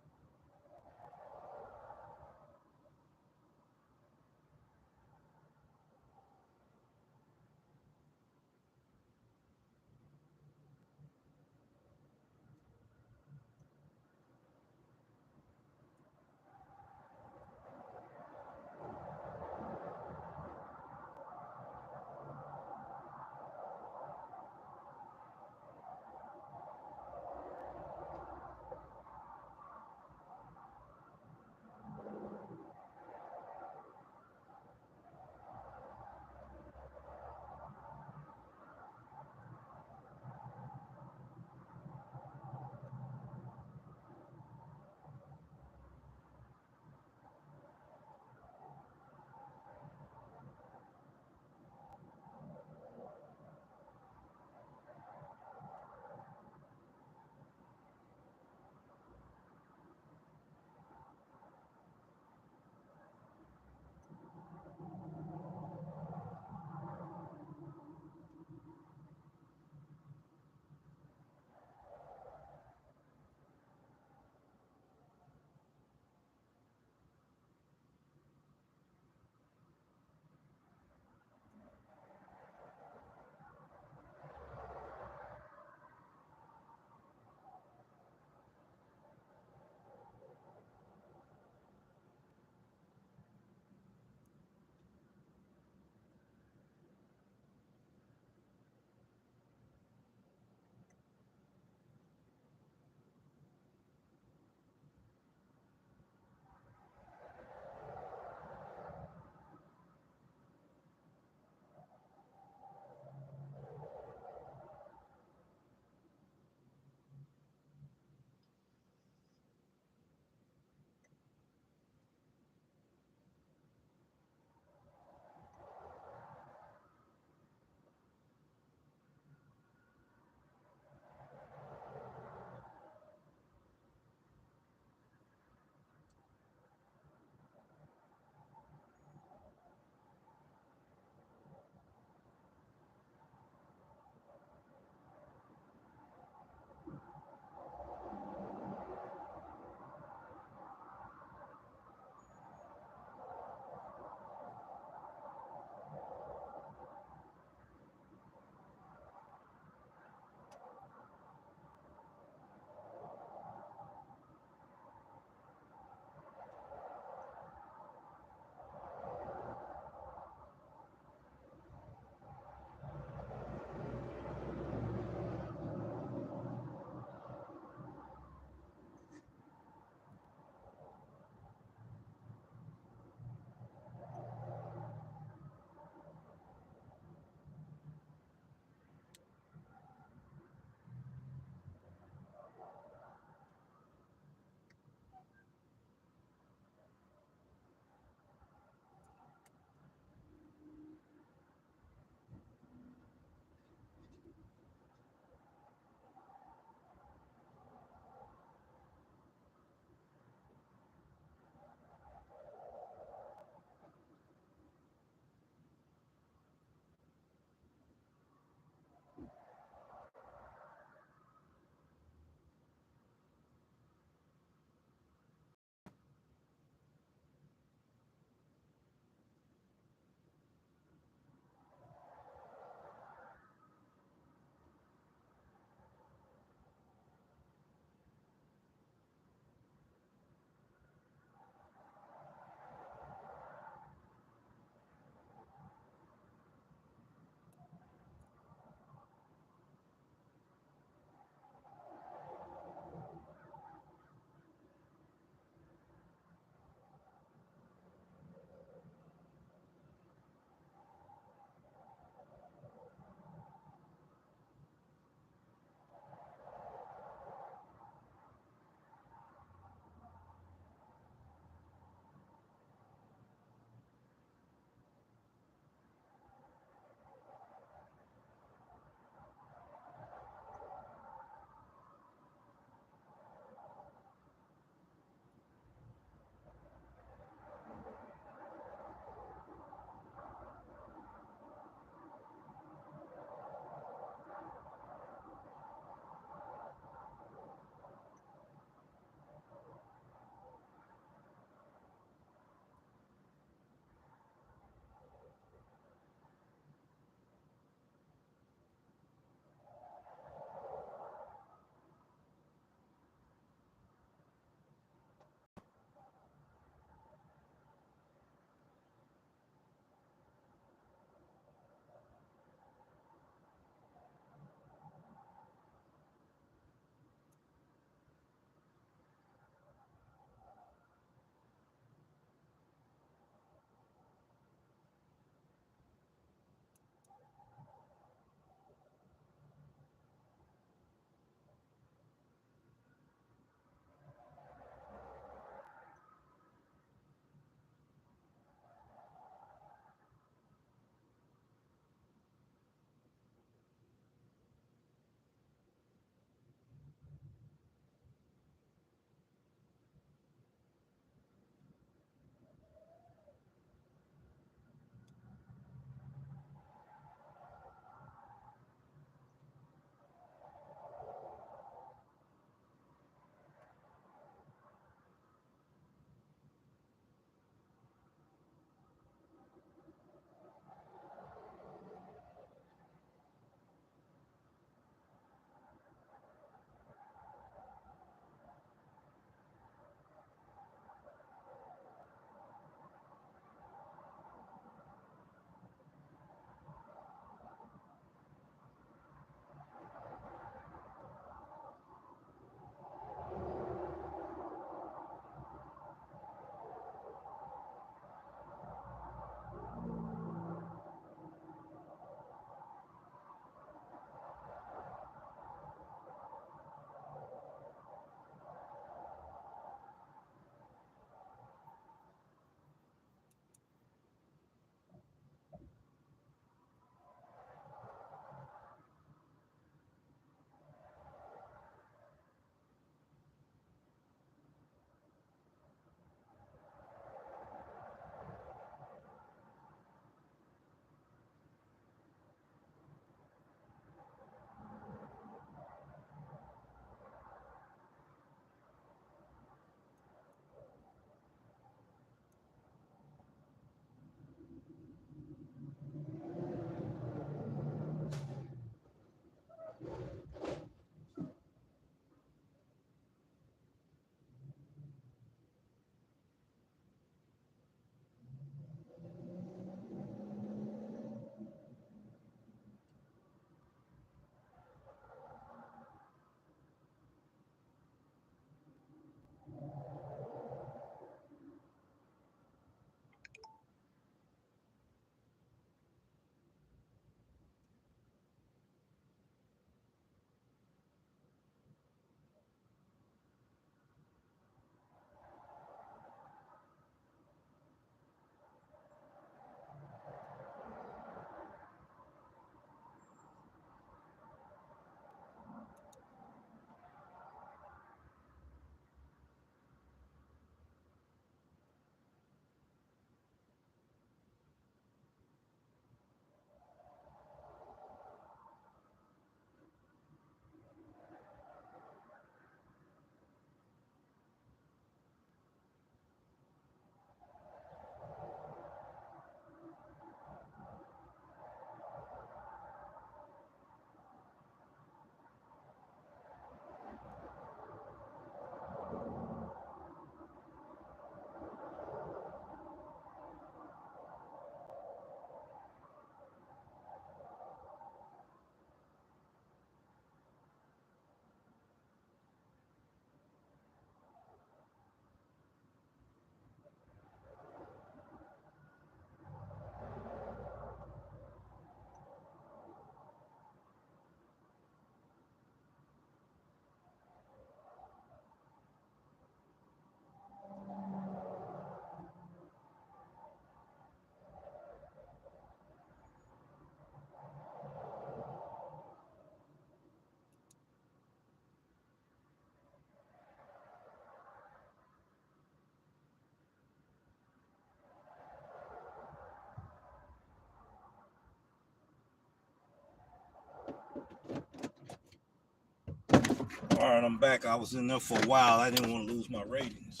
All right, I'm back. I was in there for a while. I didn't want to lose my ratings.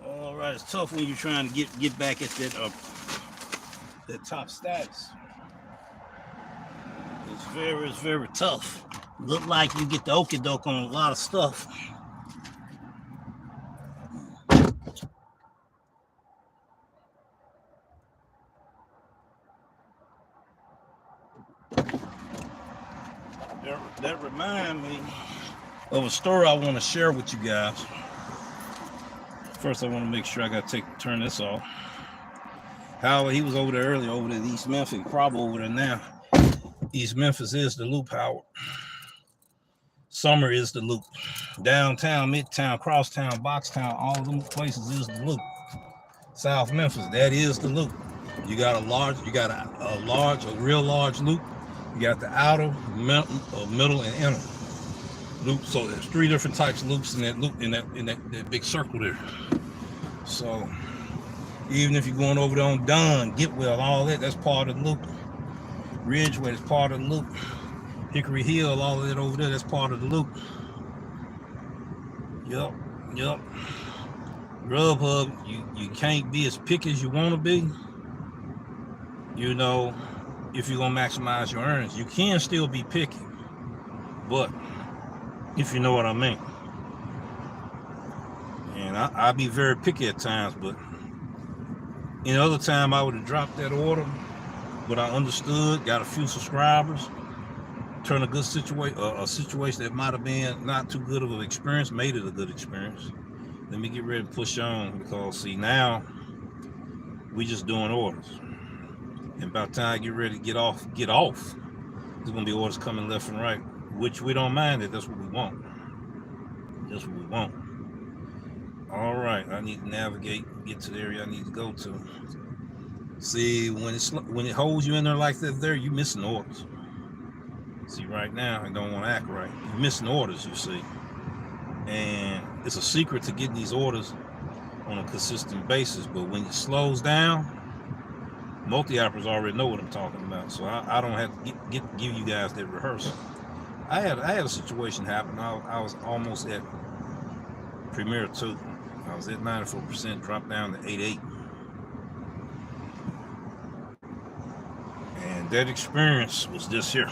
All right, it's tough when you're trying to get back at that top status. It's very tough. Look like you get the okie doke on a lot of stuff. That remind me of a story I want to share with you guys. First, I want to make sure I got to turn this off. Howard, he was over there earlier, over there at East Memphis, probably over there now. East Memphis is the loop, Howard. Summer is the loop. Downtown, Midtown, Crosstown, Boxtown, all of them places is the loop. South Memphis, that is the loop. You got a real large loop. You got the outer, middle, and inner loop. So there's 3 different types of loops in that loop, in that big circle there. So even if you're going over there on Dunn, Getwell, all that's part of the loop. Ridgeway is part of the loop. Hickory Hill, all of that over there, that's part of the loop. Yup. GrubHub, you can't be as picky as you want to be. You know, if you're gonna maximize your earnings, you can still be picky, but if you know what I mean. And I be very picky at times, but in other time I would have dropped that order, but I understood, got a few subscribers, turned a situation that might have been not too good of an experience, made it a good experience. Let me get ready to push on, because see, now we just doing orders. And by the time I get ready to get off, there's gonna be orders coming left and right, which we don't mind it. That's what we want. That's what we want. All right, I need to navigate, get to the area I need to go to. See, when it holds you in there like that, there, you missing orders. See, right now, I don't want to act right. You're missing orders, you see. And it's a secret to getting these orders on a consistent basis. But when it slows down, multi-operators already know what I'm talking about. So I don't have to give you guys that rehearsal. I had a situation happen. I was almost at Premier 2. I was at 94%, dropped down to 88. And that experience was this here.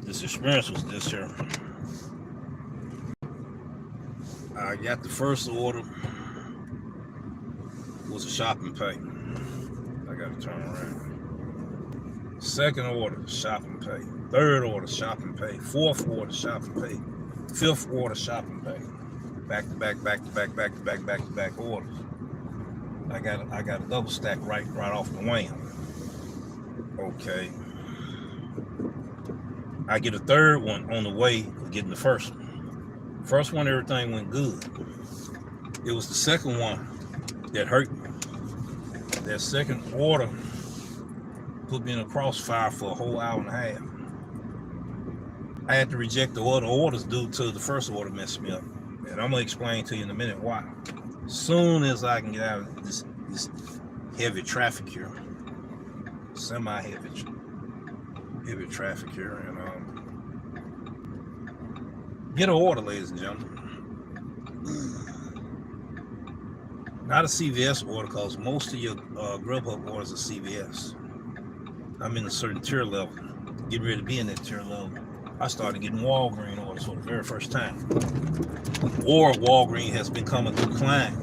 This experience was this here. I got the first order, was a shop and pay. I got to turn around. Second order, shop and pay. Third order, shop and pay. Fourth order, shop and pay. Fifth order, shop and pay. Back to back orders. I got a double stack right off the wham. Okay. I get a third one on the way of getting the first one. First one, everything went good. It was the second one that hurt me. That second order put me in a crossfire for a whole hour and a half. I had to reject the other orders due to the first order messed me up. And I'm gonna explain to you in a minute why. Soon as I can get out of this heavy traffic here, semi-heavy traffic here, and get an order, ladies and gentlemen. Not a CVS order, because most of your GrubHub orders are CVS. I'm in a certain tier level, getting ready to be in that tier level. I started getting Walgreens orders for the very first time. Or Walgreens has become a good client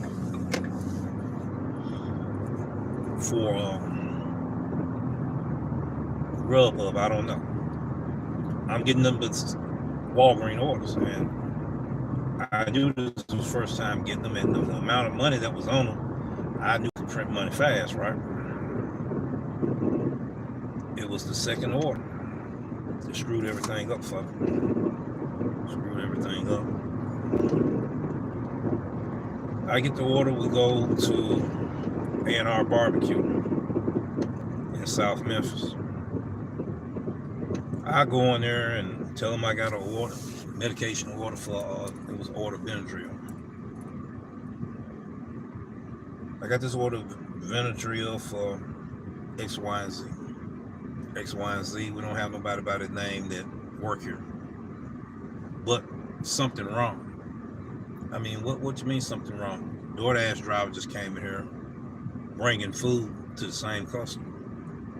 for GrubHub. I don't know. I'm getting them, but Walgreens orders, and I knew this was the first time getting them, and the amount of money that was on them, I knew to print money fast, right? It was the second order that screwed everything up for me. Screwed everything up. I get the order, we go to A&R Barbecue in South Memphis. I go in there and tell them I got an order, medication order for, it was order Benadryl. I got this order Benadryl for X, Y, and Z. X, Y, and Z. We don't have nobody by that name that work here. But something wrong. I mean, what you mean something wrong? Doordash driver just came in here bringing food to the same customer.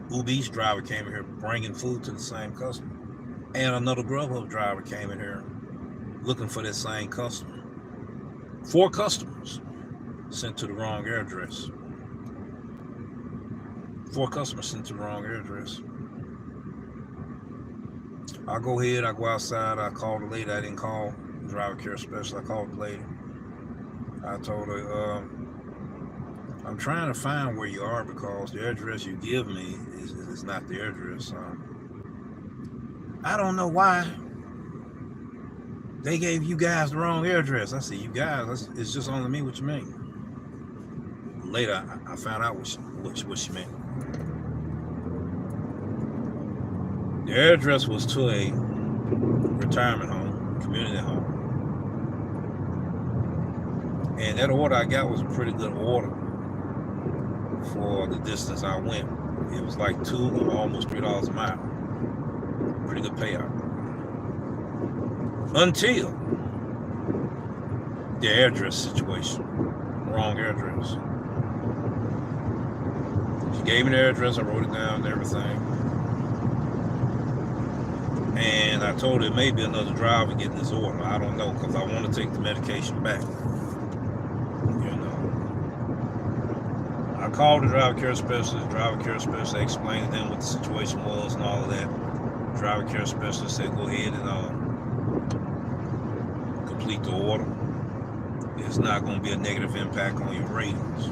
Ubereats driver came in here bringing food to the same customer. And another GrubHub driver came in here looking for that same customer. 4 customers sent to the wrong address. 4 customers sent to the wrong address. I go ahead, I go outside, I call the lady. I didn't call the driver care specialist, I called the lady. I told her, I'm trying to find where you are because the address you give me is not the address. I don't know why they gave you guys the wrong address. I said, you guys, it's just only me. What you mean? Later, I found out what she meant. The address was to a retirement home, community home. And that order I got was a pretty good order for the distance I went. It was like $2 or almost $3 a mile. Pretty good payout. Until the address situation. Wrong address. She gave me the address, I wrote it down and everything. And I told her it may be another driver getting this order. I don't know, because I want to take the medication back. You know. I called the driver care specialist. Driver care specialist explained to them what the situation was and all of that. Driver care specialist said, go ahead and complete the order. It's not going to be a negative impact on your ratings.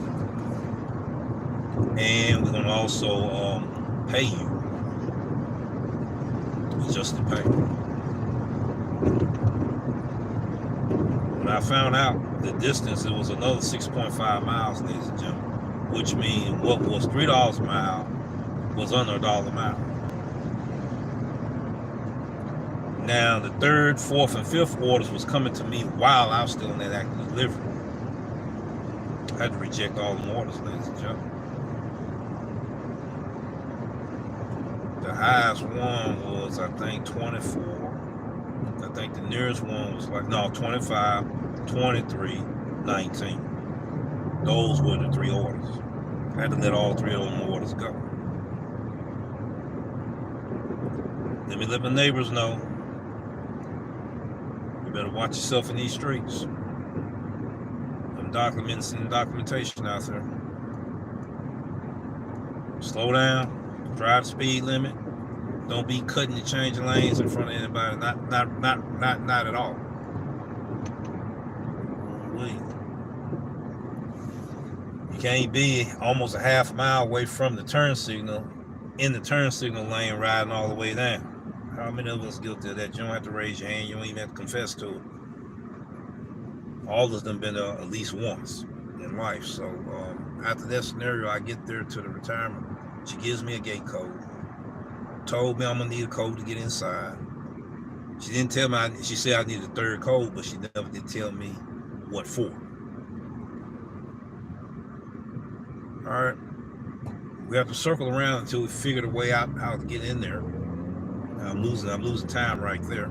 And we're going to also pay you. Just to pay. When I found out the distance, it was another 6.5 miles, ladies and gentlemen, which means what was $3 a mile was under $1 a mile. Now, the 3rd, 4th, and 5th orders was coming to me while I was still in that active delivery. I had to reject all the orders, ladies and gentlemen. The highest one was, I think, 24. I think the nearest one was like, no, 25, 23, 19. Those were the 3 orders. I had to let all 3 of them orders go. Let me let my neighbors know. You better watch yourself in these streets. Them documents and documentation out there. Slow down. Drive the speed limit. Don't be cutting and changing lanes in front of anybody. Not at all. You can't be almost a half mile away from the turn signal, in the turn signal lane, riding all the way down. How many of us guilty of that? You don't have to raise your hand. You don't even have to confess to it. All of them been at least once in life. So after that scenario, I get there to the retirement. She gives me a gate code. Told me I'm gonna need a code to get inside. She didn't tell me, she said I needed a 3rd code, but she never did tell me what for. All right. We have to circle around until we figure the way out how to get in there. I'm losing time right there.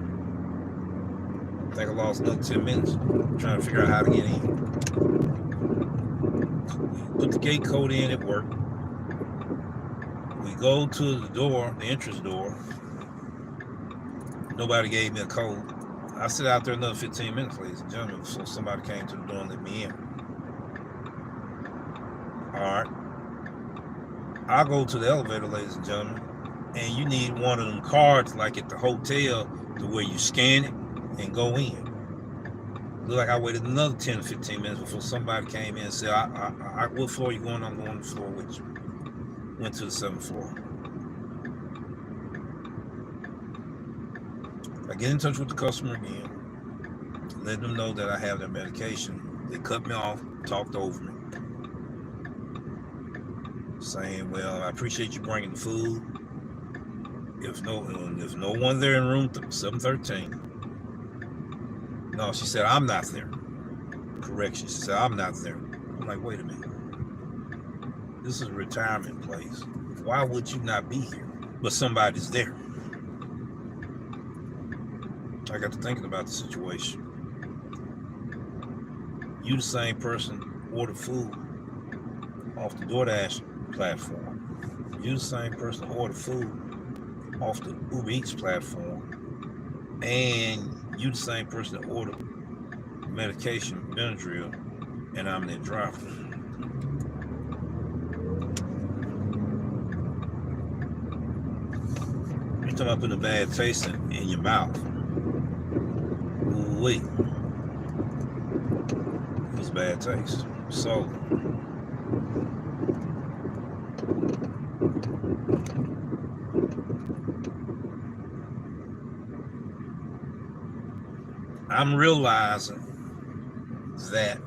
I think I lost another 10 minutes trying to figure out how to get in. Put the gate code in, it worked. We go to the door, the entrance door. Nobody gave me a code. I sit out there another 15 minutes, ladies and gentlemen, so somebody came to the door and let me in. All right. I go to the elevator, ladies and gentlemen, and you need one of them cards like at the hotel to where you scan it and go in. Looked like I waited another 10 to 15 minutes before somebody came in and said, what floor are you going? I'm going to the floor with you. Went to the 7th floor. I get in touch with the customer again, let them know that I have their medication. They cut me off, talked over me, saying, well, I appreciate you bringing the food. If no one there in room 713. No, she said, I'm not there. Correction, she said, I'm not there. I'm like, wait a minute. This is a retirement place. Why would you not be here? But somebody's there. I got to thinking about the situation. You the same person ordered food off the Doordash platform. You the same person ordered food off the Uber Eats platform. And you the same person that ordered medication, Benadryl, and I'm their driver. You're talking about putting a bad taste in your mouth. Ooh, wait. It was bad taste. So, I'm realizing that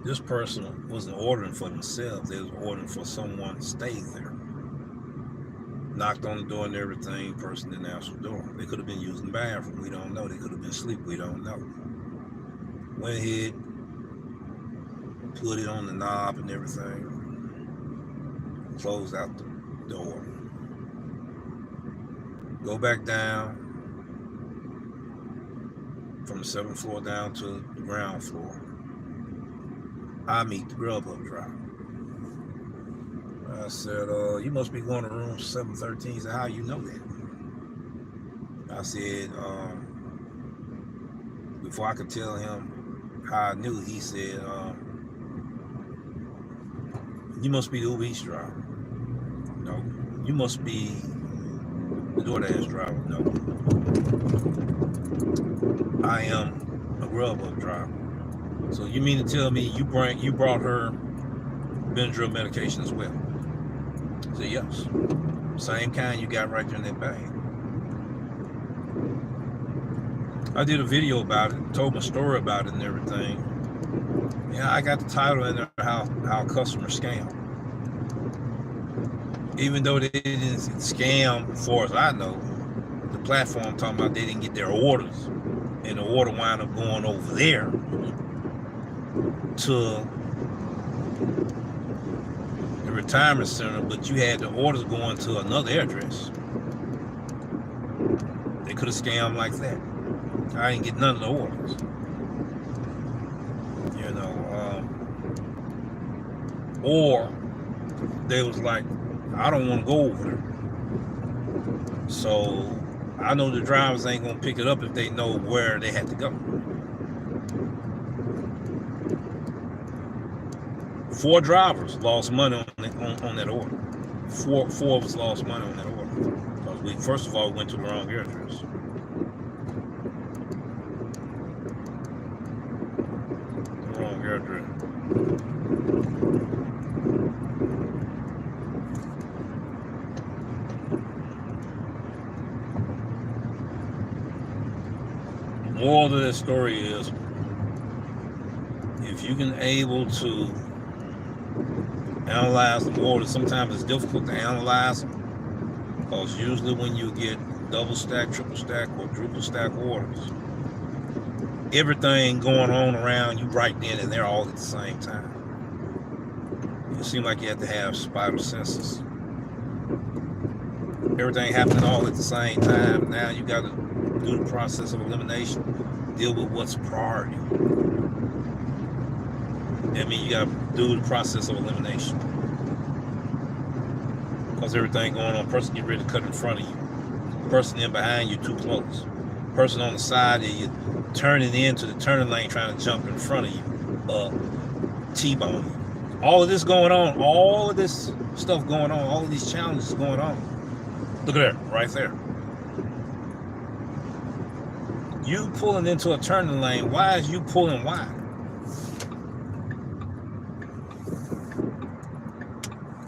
this person wasn't ordering for themselves. They was ordering for someone to stay there. Knocked on the door and everything. Person didn't answer the door. They could have been using the bathroom. We don't know. They could have been asleep. We don't know. Went ahead, put it on the knob and everything. Closed out the door. Go back down from the 7th floor down to the ground floor. I meet the GrubHub driver. I said, you must be going to room 713. He said, how you know that? I said, before I could tell him how I knew, he said, you must be the Uber Eats driver. No. You must be the Doordash driver. No. I am a GrubHub driver. So you mean to tell me you brought her Benadryl medication as well? I said, yes. Same kind you got right there in that bag. I did a video about it, told my story about it and everything. Yeah, I got the title in there, how customers scam. Even though they didn't scam, as far as I know, the platform I'm talking about, they didn't get their orders. And the order wound up going over there to the retirement center, but you had the orders going to another address. They could have scammed like that. I didn't get none of the orders. You know, or they was like, I don't want to go over there. So I know the drivers ain't gonna pick it up if they know where they had to go. 4 drivers lost money on that order. Four of us lost money on that order. Because first of all, we went to the wrong address. The wrong address. The moral of this story is, if you can able to analyze the orders, sometimes it's difficult to analyze them, because usually when you get double stack, triple stack, quadruple stack orders, everything going on around you right then and there all at the same time. It seems like you have to have spider senses. Everything happening all at the same time. Now you got to do the process of elimination, deal with what's priority. I mean, you got to do the process of elimination. Because everything going on, person get ready to cut in front of you. Person in behind you too close. Person on the side of you turning into the turning lane trying to jump in front of you. T-bone you. All of this going on, all of this stuff going on, all of these challenges going on. Look at that, right there. You pulling into a turning lane, why is you pulling wide?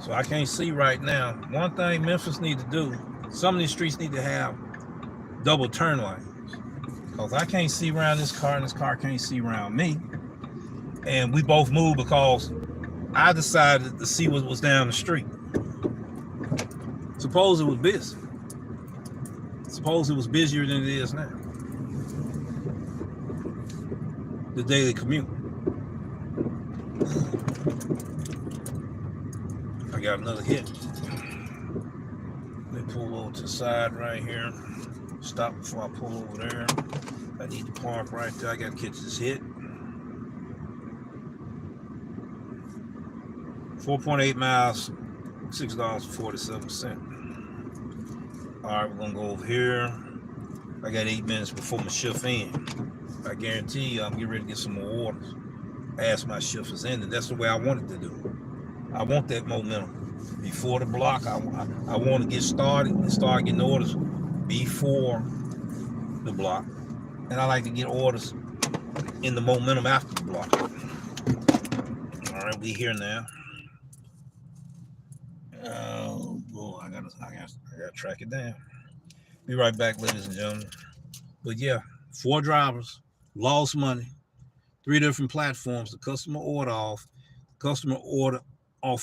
So I can't see right now. One thing Memphis need to do, some of these streets need to have double turn lanes. Because I can't see around this car and this car can't see around me. And we both moved because I decided to see what was down the street. Suppose it was busy. Suppose it was busier than it is now. The daily commute. I got another hit. Let me pull over to the side right here. Stop before I pull over there. I need to park right there. I got to catch this hit. 4.8 miles, $6.47. All right, we're gonna go over here. I got 8 minutes before my shift ends. I guarantee you, I'm getting ready to get some more orders as my shift is ending. That's the way I want it to do. I want that momentum before the block. I want to get started and start getting orders before the block, and I like to get orders in the momentum after the block. All right, we here now. Oh boy, I gotta track it down. Be right back, ladies and gentlemen. But yeah, 4 drivers lost money. 3 different platforms. The customer order off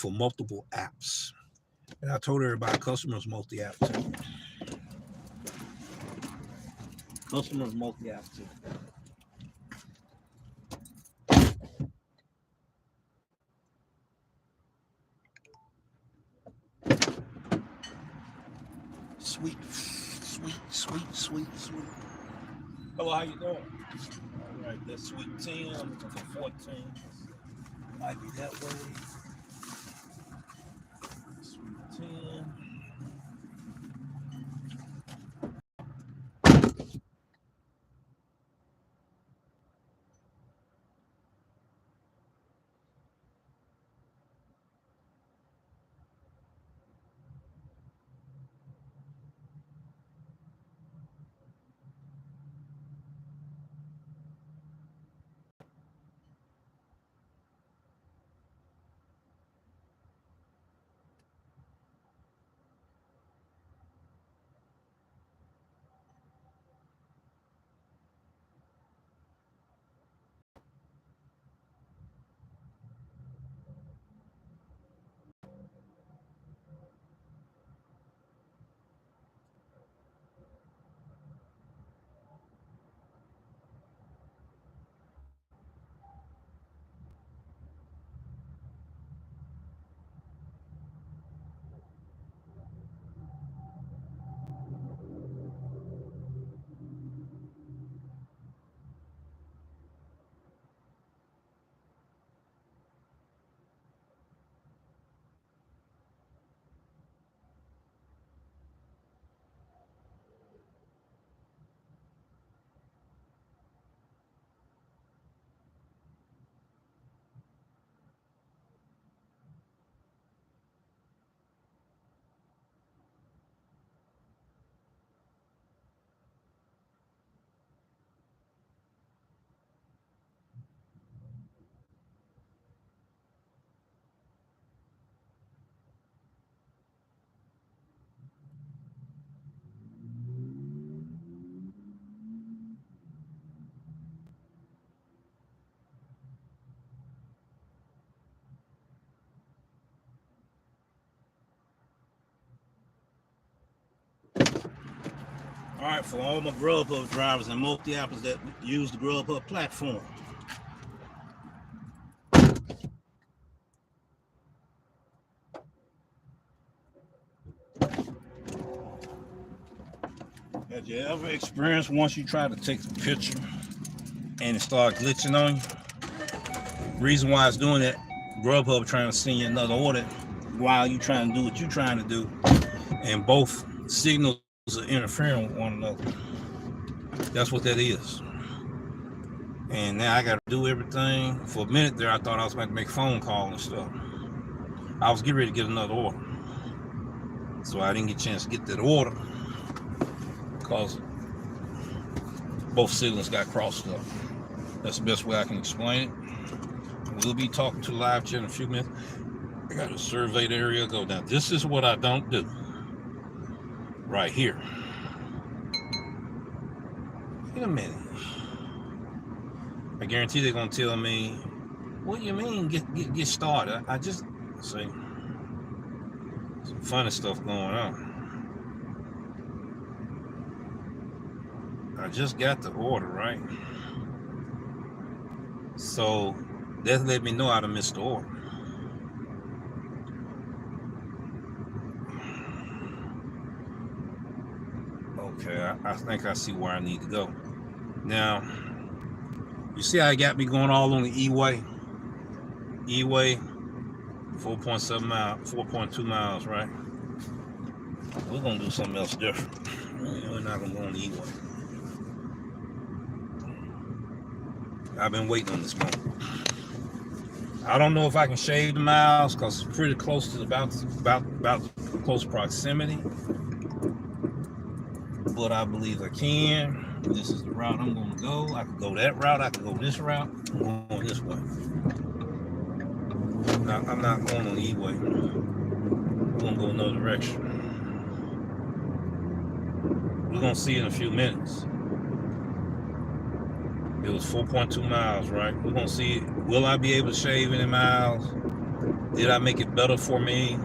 of multiple apps. And I told everybody customers multi-app too. Customers multi-app too. Sweet. Hello, how you doing? All right, that's sweet 10. I'm looking for 14. Might be that way. Sweet 10. All right, for all my GrubHub drivers and multi-appers that use the GrubHub platform. Have you ever experienced once you try to take a picture and it starts glitching on you? Reason why it's doing that, GrubHub trying to send you another order while you trying to do what you're trying to do, and both signals are interfering with one another. That's what that is. And now I got to do everything. For a minute there, I thought I was about to make a phone call and stuff. I was getting ready to get another order, so I didn't get a chance to get that order because both signals got crossed up. That's the best way I can explain it. We'll be talking to the live chat in a few minutes. I got a surveyed area go down. This is what I don't do right here. Wait a minute. I guarantee they're gonna tell me, what do you mean get started? I just see some funny stuff going on. I just got the order, right? So that let me know I done missed the order. Okay, I think I see where I need to go. Now, you see how it got me going all on the E-way? E-way, 4.7 miles, 4.2 miles, right? We're gonna do something else different. We're not gonna go on the E-way. I've been waiting on this moment. I don't know if I can shave the miles because it's pretty close to about close proximity. But I believe I can. This is the route I'm gonna go. I could go that route, I could go this route. I'm going this way. I'm not going on the E-way. I'm gonna go another direction. We're gonna see in a few minutes. It was 4.2 miles, right? We're gonna see, will I be able to shave any miles? Did I make it better for me?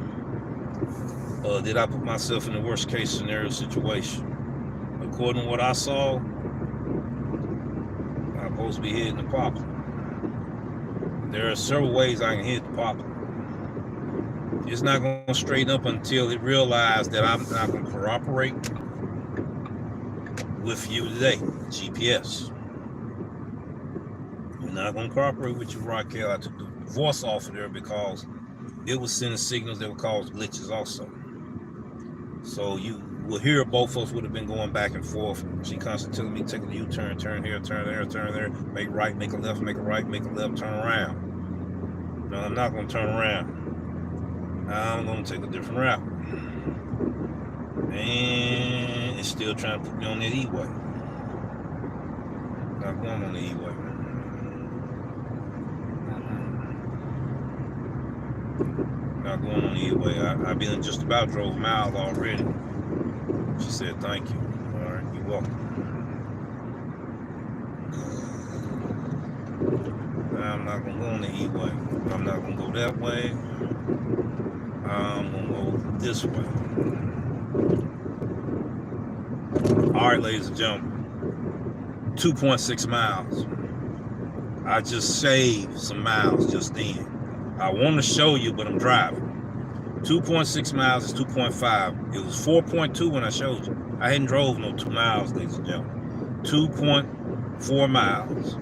Did I put myself in the worst case scenario situation? According to what I saw, I'm supposed to be hitting the poplar. There are several ways I can hit the poplar. It's not going to straighten up until it realizes that I'm not going to cooperate with you today, GPS. We're not going to cooperate with you, Raquel. I took the voice off of there because it was sending signals that would cause glitches also. So you will hear both of us would have been going back and forth. She constantly telling me, take a U-turn, turn here, turn there, turn there, make right, make a left, make a right, make a left, turn around. No, I'm not going to turn around. I'm going to take a different route. And it's still trying to put me on that E-way. Not going on the E-way. Not going on the E-way. I've been just about drove miles already. She said, thank you. All right, you're welcome. I'm not going to go on the E-way. I'm not going to go that way. I'm going to go this way. All right, ladies and gentlemen. 2.6 miles. I just shaved some miles just then. I want to show you, but I'm driving. 2.6 miles is 2.5. It was 4.2 when I showed you. I hadn't drove no 2 miles, ladies and gentlemen. 2.4 miles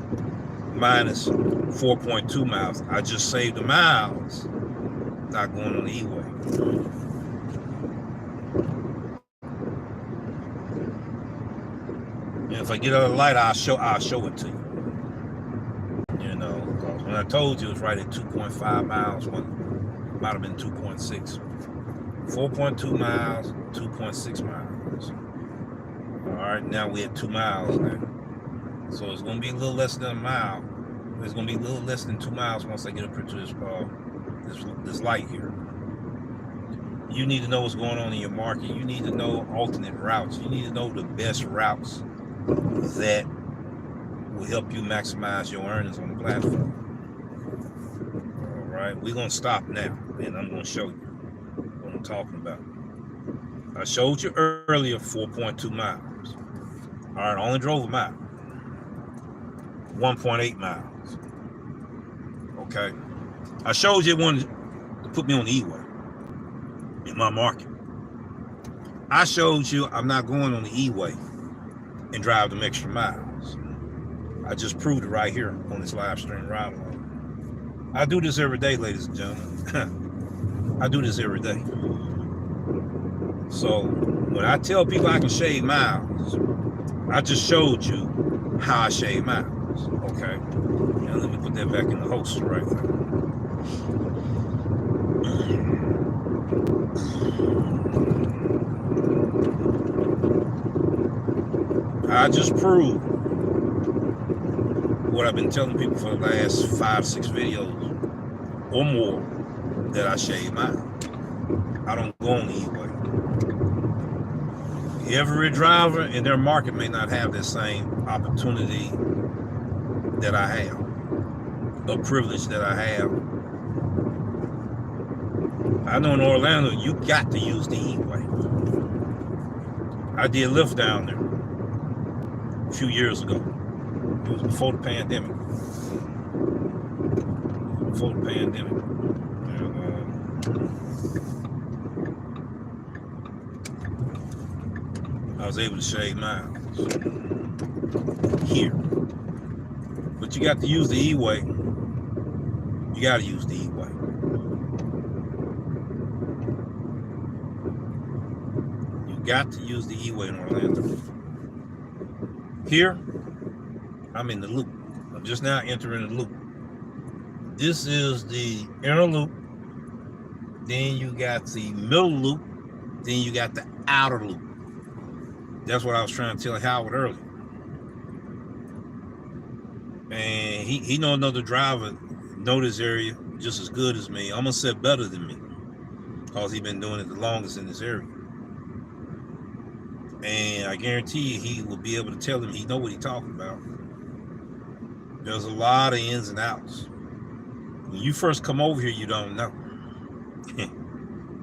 minus 4.2 miles. I just saved the miles, not going on the E-way. And if I get out of the light, I'll show it to you. You know, because when I told you it was right at 2.5 miles, when it might have been 2.6. 4.2 miles, 2.6 miles. All right, now we're at 2 miles now. So it's going to be a little less than a mile. It's going to be a little less than 2 miles once I get up here to this light here. You need to know what's going on in your market. You need to know alternate routes. You need to know the best routes that will help you maximize your earnings on the platform. All right, we're going to stop now, and I'm going to show you what I'm talking about. I showed you earlier 4.2 miles. All right, I only drove a mile. 1.8 miles. Okay. I showed you one to put me on the E-way in my market. I showed you I'm not going on the E-way and drive them extra miles. I just proved it right here on this live stream ride along. I do this every day, ladies and gentlemen. I do this every day. So when I tell people I can shave miles, I just showed you how I shave miles. Okay. Now let me put that back in the holster right there. I just proved what I've been telling people for the last 5-6 videos or more, that I shave miles. I don't go on the E-way. Every driver in their market may not have that same opportunity that I have, a privilege that I have. I know in Orlando, you got to use the E-way. I did Lyft down there few years ago. It was before the pandemic. Before the pandemic. I was able to shave miles here. But you got to use the E-way. You got to use the E-way. You got to use the E-way in Orlando. Here, I'm in the loop. I'm just now entering the loop. This is the inner loop. Then you got the middle loop. Then you got the outer loop. That's what I was trying to tell Howard earlier. And he know another driver know this area just as good as me. I'm gonna say better than me, because he's been doing it the longest in this area. And I guarantee you he will be able to tell him he know what he's talking about. There's a lot of ins and outs. When you first come over here, you don't know.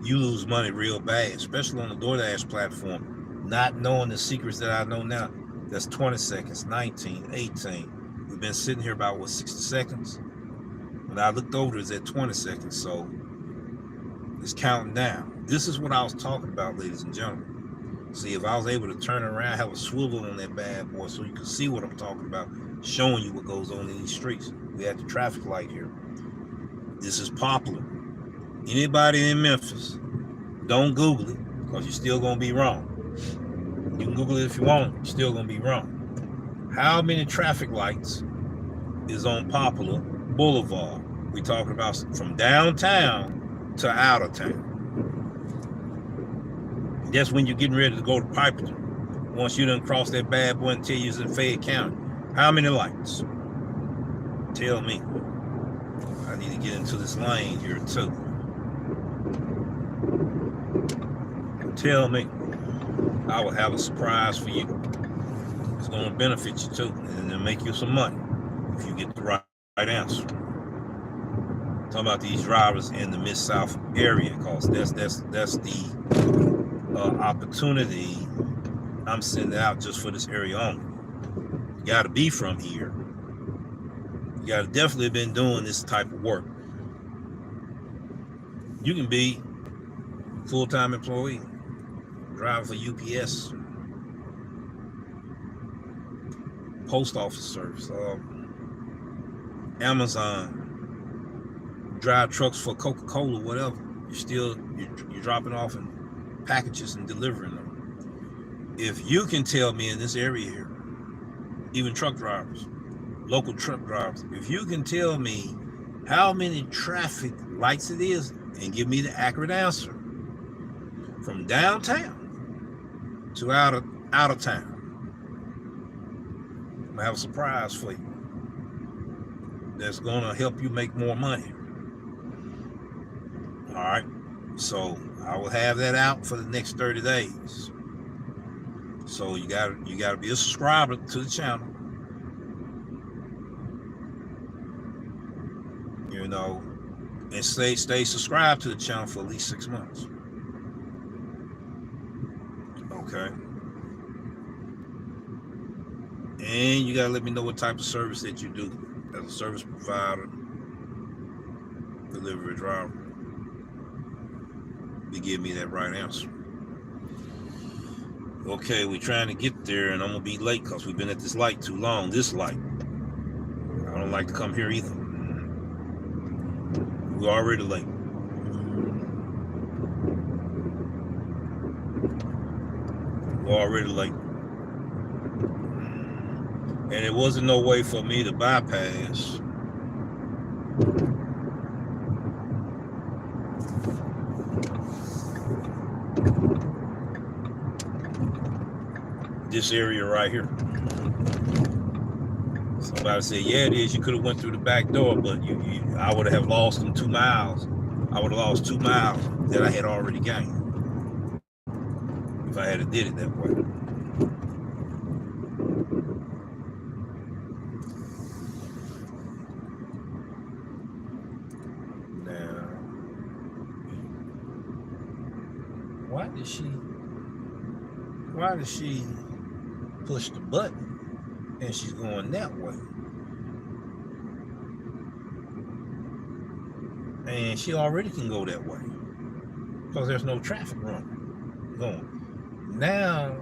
You lose money real bad, especially on the Doordash platform. Not knowing the secrets that I know now. That's 20 seconds, 19, 18. We've been sitting here about, what, 60 seconds? When I looked over, it's at 20 seconds, so it's counting down. This is what I was talking about, ladies and gentlemen. See, if I was able to turn around, have a swivel on that bad boy so you can see what I'm talking about, showing you what goes on in these streets. We have the traffic light here. This is popular. Anybody in Memphis, don't Google it, because you're still going to be wrong. You can Google it if you want, you're still going to be wrong. How many traffic lights is on Poplar Boulevard? We're talking about from downtown to out of town. That's when you're getting ready to go to Piperton. Once you done cross that bad boy until you're in Fayette County. How many lights? Tell me. I need to get into this lane here too. Tell me. I will have a surprise for you. It's going to benefit you too, and it'll make you some money if you get the right answer. Talking about these drivers in the Mid-South area, because that's the opportunity I'm sending out just for this area only. You got to be from here. You got to definitely have been doing this type of work. You can be full-time employee, driving for UPS, post office service, Amazon, drive trucks for Coca-Cola, whatever. You're dropping off in packages and delivering them. If you can tell me in this area here, even truck drivers, local truck drivers, if you can tell me how many traffic lights it is and give me the accurate answer from downtown to out of town, I'm gonna have a surprise for you that's gonna help you make more money. All right, so I will have that out for the next 30 days. So you gotta be a subscriber to the channel. You know, and stay subscribed to the channel for at least 6 months. Okay. And you gotta let me know what type of service that you do as a service provider, delivery driver. To give me that right answer. Okay, we're trying to get there, and I'm gonna be late because we've been at this light too long. This light, I don't like to come here either. We're already late. We're already late. And it wasn't no way for me to bypass this area right here. Somebody said, yeah, it is. You could have went through the back door, but I would have lost them 2 miles. I would have lost 2 miles that I had already gained if I had did it that way. Now, why did she push the button? and she's going that way. And she already can go that way because there's no traffic running going. Now,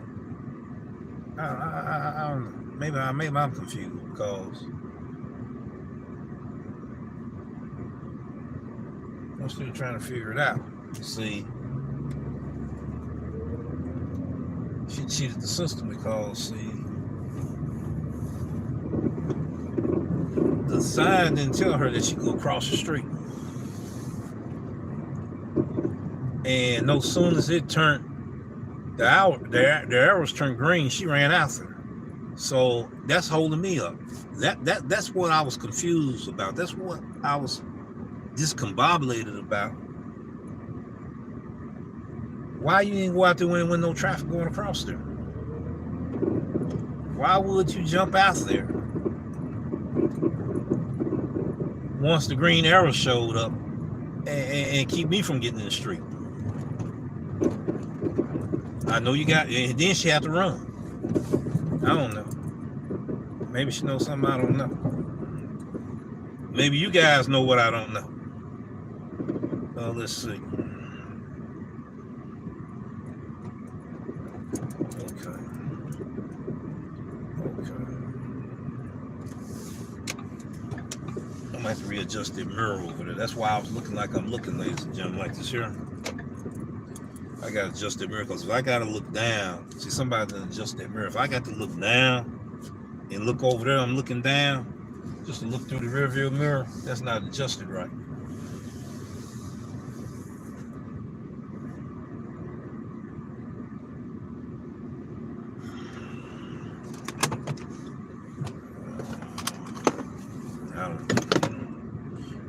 I don't know. Maybe I'm confused because I'm still trying to figure it out. See, she cheated the system because, see, the sign didn't tell her that she could go across the street. And no sooner as it turned, the arrows turned green, she ran after her. So that's holding me up. That's what I was confused about. That's what I was discombobulated about. Why you didn't go out there when no traffic going across there? Why would you jump out there once the green arrow showed up and keep me from getting in the street? I know you got, and then she had to run. I don't know. Maybe she knows something I don't know. Maybe you guys know what I don't know. Well, let's see. Okay. I might have to readjust the mirror over there. That's why I was looking like I'm looking, ladies and gentlemen, like this here. I got to adjust that mirror because if I got to look down, see, somebody done adjust that mirror. If I got to look down and look over there, I'm looking down, just to look through the rear view mirror, that's not adjusted right.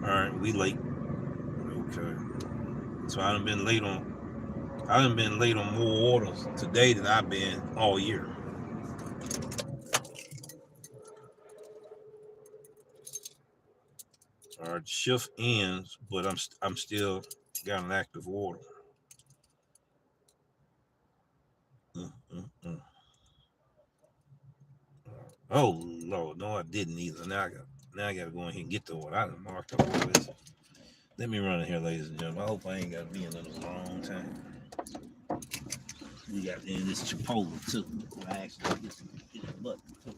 All right, we late. Okay. So I done been late on more orders today than I've been all year. Our shift ends, but I'm still got an active order. Oh Lord, no, I didn't either. Now I got to go in here and get the order. I done marked up all this. Let me run in here, ladies and gentlemen. I hope I ain't got to be in there a long time. We got in this Chipotle too. I actually get the button too.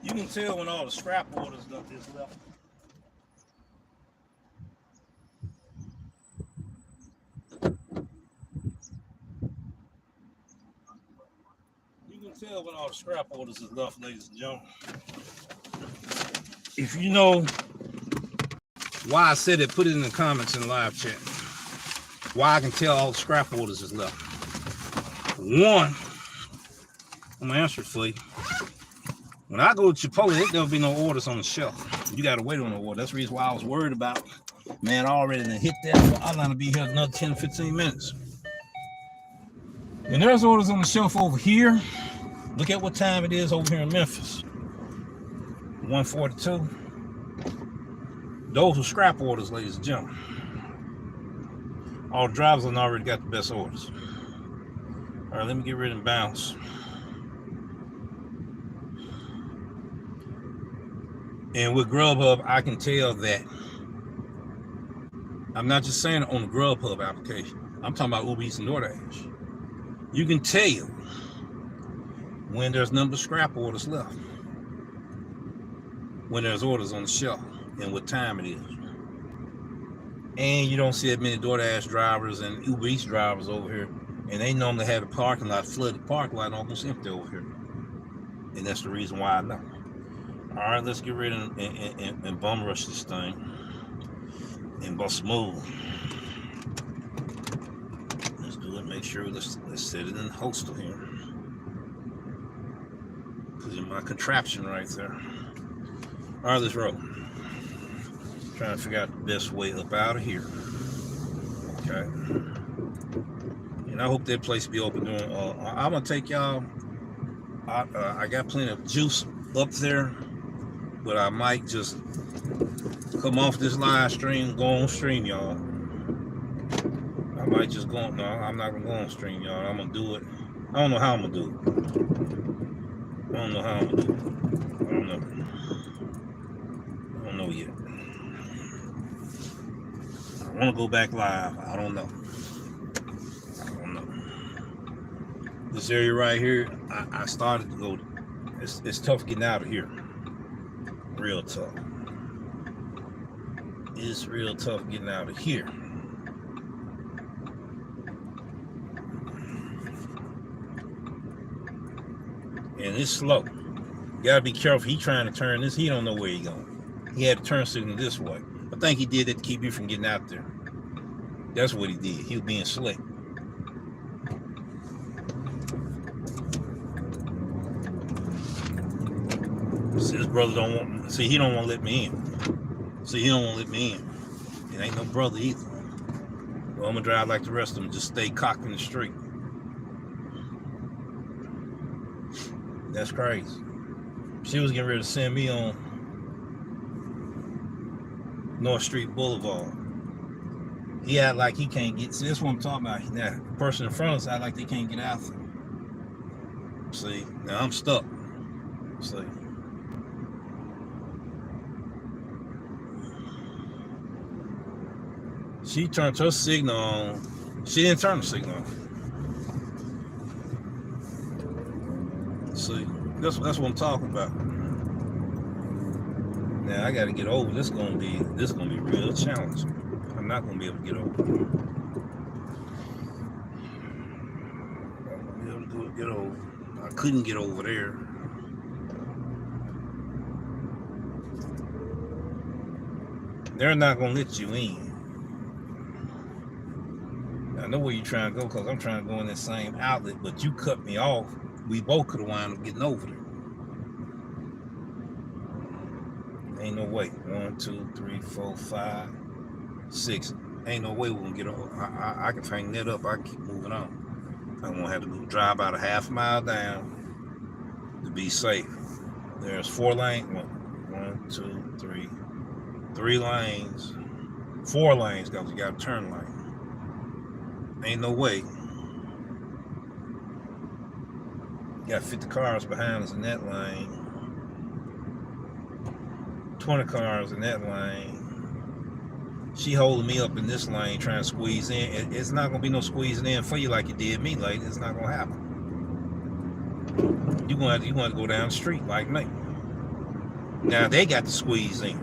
You can tell when all the scrap orders stuff is left. You can tell when all the scrap orders is left, ladies and gentlemen. If you know why I said it, put it in the comments in the live chat. Why I can tell all the scrap orders is left. One, I'm gonna answer it for you. When I go to Chipotle, there'll be no orders on the shelf. You gotta wait on the order. That's the reason why I was worried about, man, I already done hit that, so I'm gonna be here another 10, 15 minutes. When there's orders on the shelf over here, look at what time it is over here in Memphis. 1:42. Those are scrap orders, ladies and gentlemen. All the drivers have already got the best orders. All right, let me get rid and bounce. And with GrubHub, I can tell that. I'm not just saying it on the GrubHub application. I'm talking about Uber Eats and Doordash. You can tell when there's none but scrap orders left, when there's orders on the shelf, and what time it is. And you don't see that many DoorDash drivers and Uber Eats drivers over here, and they normally have the parking lot flooded, parking lot almost empty over here. And that's the reason why I know. All right, let's get ready and bum rush this thing and bust move. Let's do it. Make sure let's set it in the holster here. Put in my contraption right there. All right, let's roll. Trying to figure out the best way up out of here. Okay. And I hope that place be open during. I'm gonna take y'all. I got plenty of juice up there, but I might just come off this live stream, go on stream, y'all. I might just go on. No, I'm not gonna go on stream, y'all. I'm gonna do it. I don't know how I'm gonna do it. I don't know how I'm gonna do it. I don't know. I don't know yet. I want to go back live. I don't know. I don't know. This area right here, I started to go. It's tough getting out of here. Real tough. It's real tough getting out of here. And it's slow. You gotta be careful. He trying to turn this. He don't know where he going. He had to turn signal this way. I think he did it to keep you from getting out there. That's what he did. He was being slick. See, this brother don't want. See, he don't want to let me in. See, he don't want to let me in. It ain't no brother either. Well, I'm gonna drive like the rest of them. Just stay cocked in the street. That's crazy. She was getting ready to send me on North Street Boulevard. He act like he can't get. See, that's what I'm talking about. Now, the person in front of us act like they can't get out there. See, now I'm stuck. See. She turned her signal on. She didn't turn the signal on. See, that's what I'm talking about. Now I got to get over. This gonna be real challenging. I'm not gonna be able to get over. I'm gonna be able to do it. Get over. I couldn't get over there. They're not gonna let you in. I know where you're trying to go because I'm trying to go in that same outlet, but you cut me off. We both could have wound up getting over there. Ain't no way. 1, 2, 3, 4, 5, 6. Ain't no way we're gonna get over. I can hang that up. I can keep moving on. I'm gonna have to go drive about a half mile down to be safe. There's 4 lanes. 1, 2, 3. 3 lanes. 4 lanes because you got a turn lane. Ain't no way. Got 50 cars behind us in that lane. 20 cars in that lane. She holding me up in this lane trying to squeeze in. It's not gonna be no squeezing in for you like you did me, lady. It's not gonna happen. You want to go down the street like me. Now they got to squeeze in.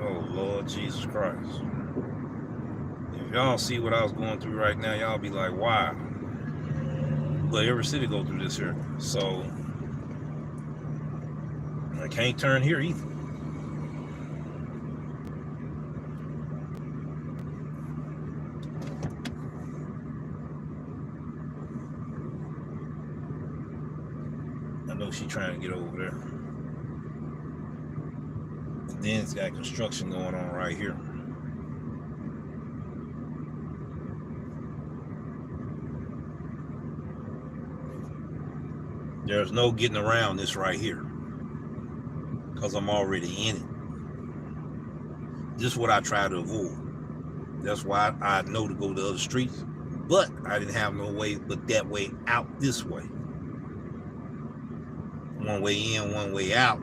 Oh Lord Jesus Christ. If y'all see what I was going through right now, y'all be like, wow. But every city go through this here. So I can't turn here either. I know she's trying to get over there. And then it's got construction going on right here. There's no getting around this right here because I'm already in it. This is what I try to avoid. That's why I know to go to other streets, but I didn't have no way but that way out this way. One way in, one way out.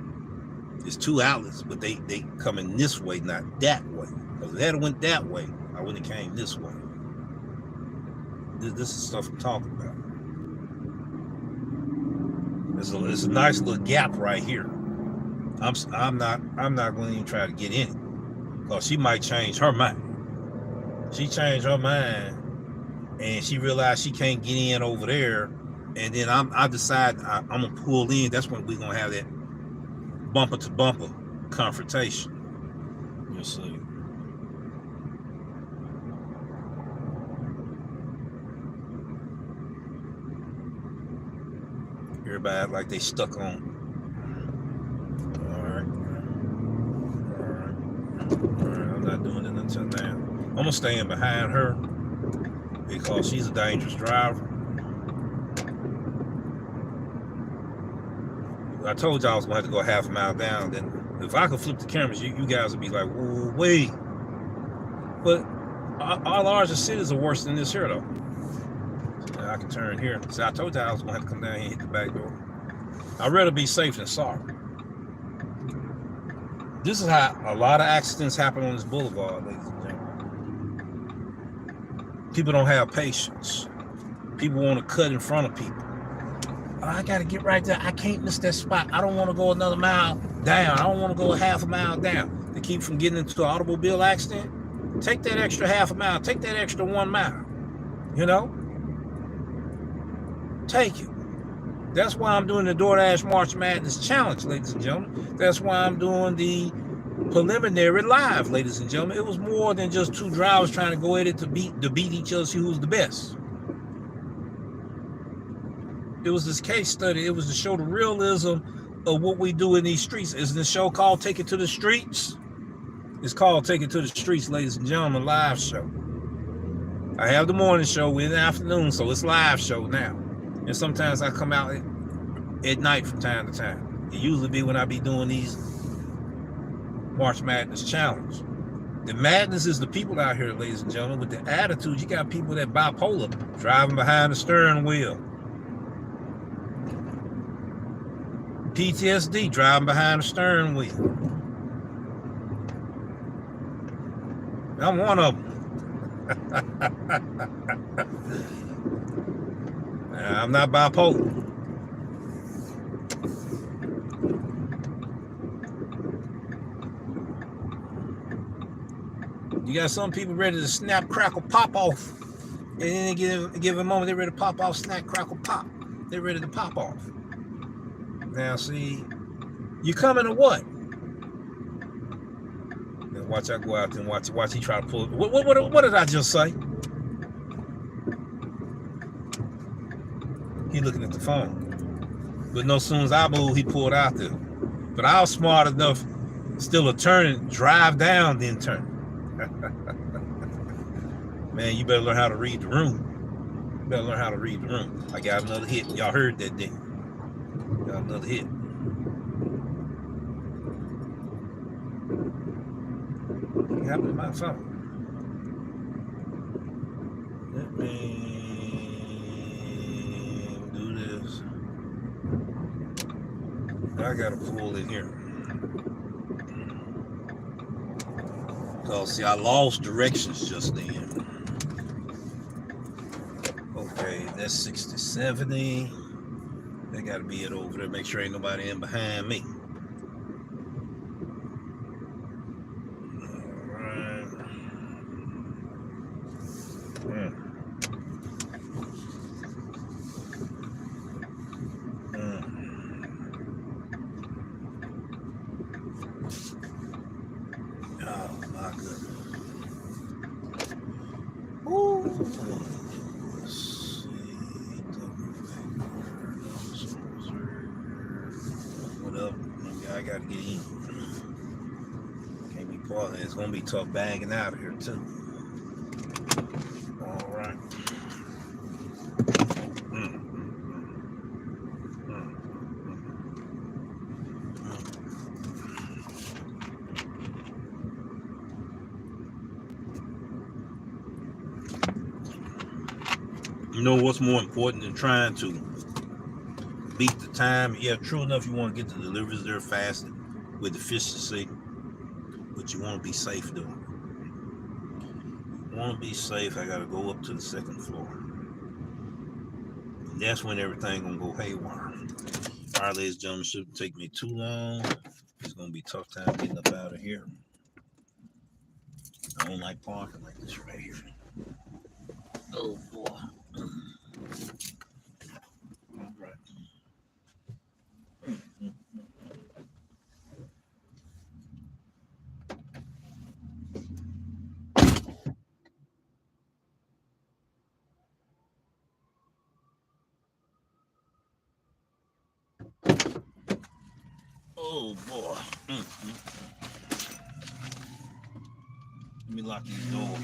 There's two outlets, but they coming this way, not that way. Because if they had went that way, I wouldn't have came this way. This is stuff I'm talking about. It's a nice little gap right here. I'm not going to even try to get in it because she might change her mind. She changed her mind and she realized she can't get in over there, and then I decide I'm gonna pull in. That's when we're gonna have that bumper to bumper confrontation. You'll see. Everybody like they stuck on. All right. I'm not doing it until now. I'm gonna stand behind her because she's a dangerous driver. I told y'all I was gonna have to go half a mile down. Then if I could flip the cameras, you guys would be like, whoa, wait. But our larger cities are worse than this here though. So I can turn here. See, I told y'all I was gonna have to come down here and hit the back door. I'd rather be safe than sorry. This is how a lot of accidents happen on this boulevard, ladies and gentlemen. People don't have patience. People want to cut in front of people. Oh, I got to get right there. I can't miss that spot. I don't want to go another mile down. I don't want to go half a mile down. To keep from getting into an automobile accident, take that extra half a mile. Take that extra 1 mile. You know? Take it. That's why I'm doing the Doordash March Madness Challenge, ladies and gentlemen. That's why I'm doing the preliminary live, ladies and gentlemen. It was more than just two drivers trying to go at it to beat each other, see who's the best. It was this case study. It was to show the realism of what we do in these streets. Isn't the show called Take It to the Streets? It's called Take It to the Streets, ladies and gentlemen, live show. I have the morning show, we're in the afternoon, so it's live show now. And sometimes I come out at night from time to time. It usually be when I be doing these March Madness Challenge. The madness is the people out here, ladies and gentlemen, with the attitude. You got people that bipolar, driving behind the steering wheel. PTSD, driving behind the steering wheel. I'm one of them. I'm not bipolar. You got some people ready to snap, crackle, pop off. And then give a moment, they're ready to pop off, snap, crackle, pop. They're ready to pop off. Now see, you coming to what? Now watch I go out there and watch he try to pull it. What did I just say? He looking at the phone. But no soon as I moved, he pulled out there. But I was smart enough still to turn and drive down, then turn. Man, you better learn how to read the room. You better learn how to read the room. I got another hit. Y'all heard that thing. Got another hit. What happened to my phone? Let me do this. I gotta pull in here. Because see, I lost directions just then. Okay, that's 60, 70. They gotta be it over there. Make sure ain't nobody in behind me. Alright. What up? I gotta get in. Can't be part of it. It's gonna be tough bagging out of here too. All right. You know what's more important than trying to beat the time? Yeah, true enough, you want to get the deliveries there fast with efficiency, but you want to be safe doing it. You want to be safe. I got to go up to the second floor. And that's when everything gonna go haywire. All right, ladies and gentlemen, shouldn't take me too long. It's gonna be a tough time getting up out of here. I don't like parking like this right here. Oh boy. All right. Oh boy. Let me lock these doors.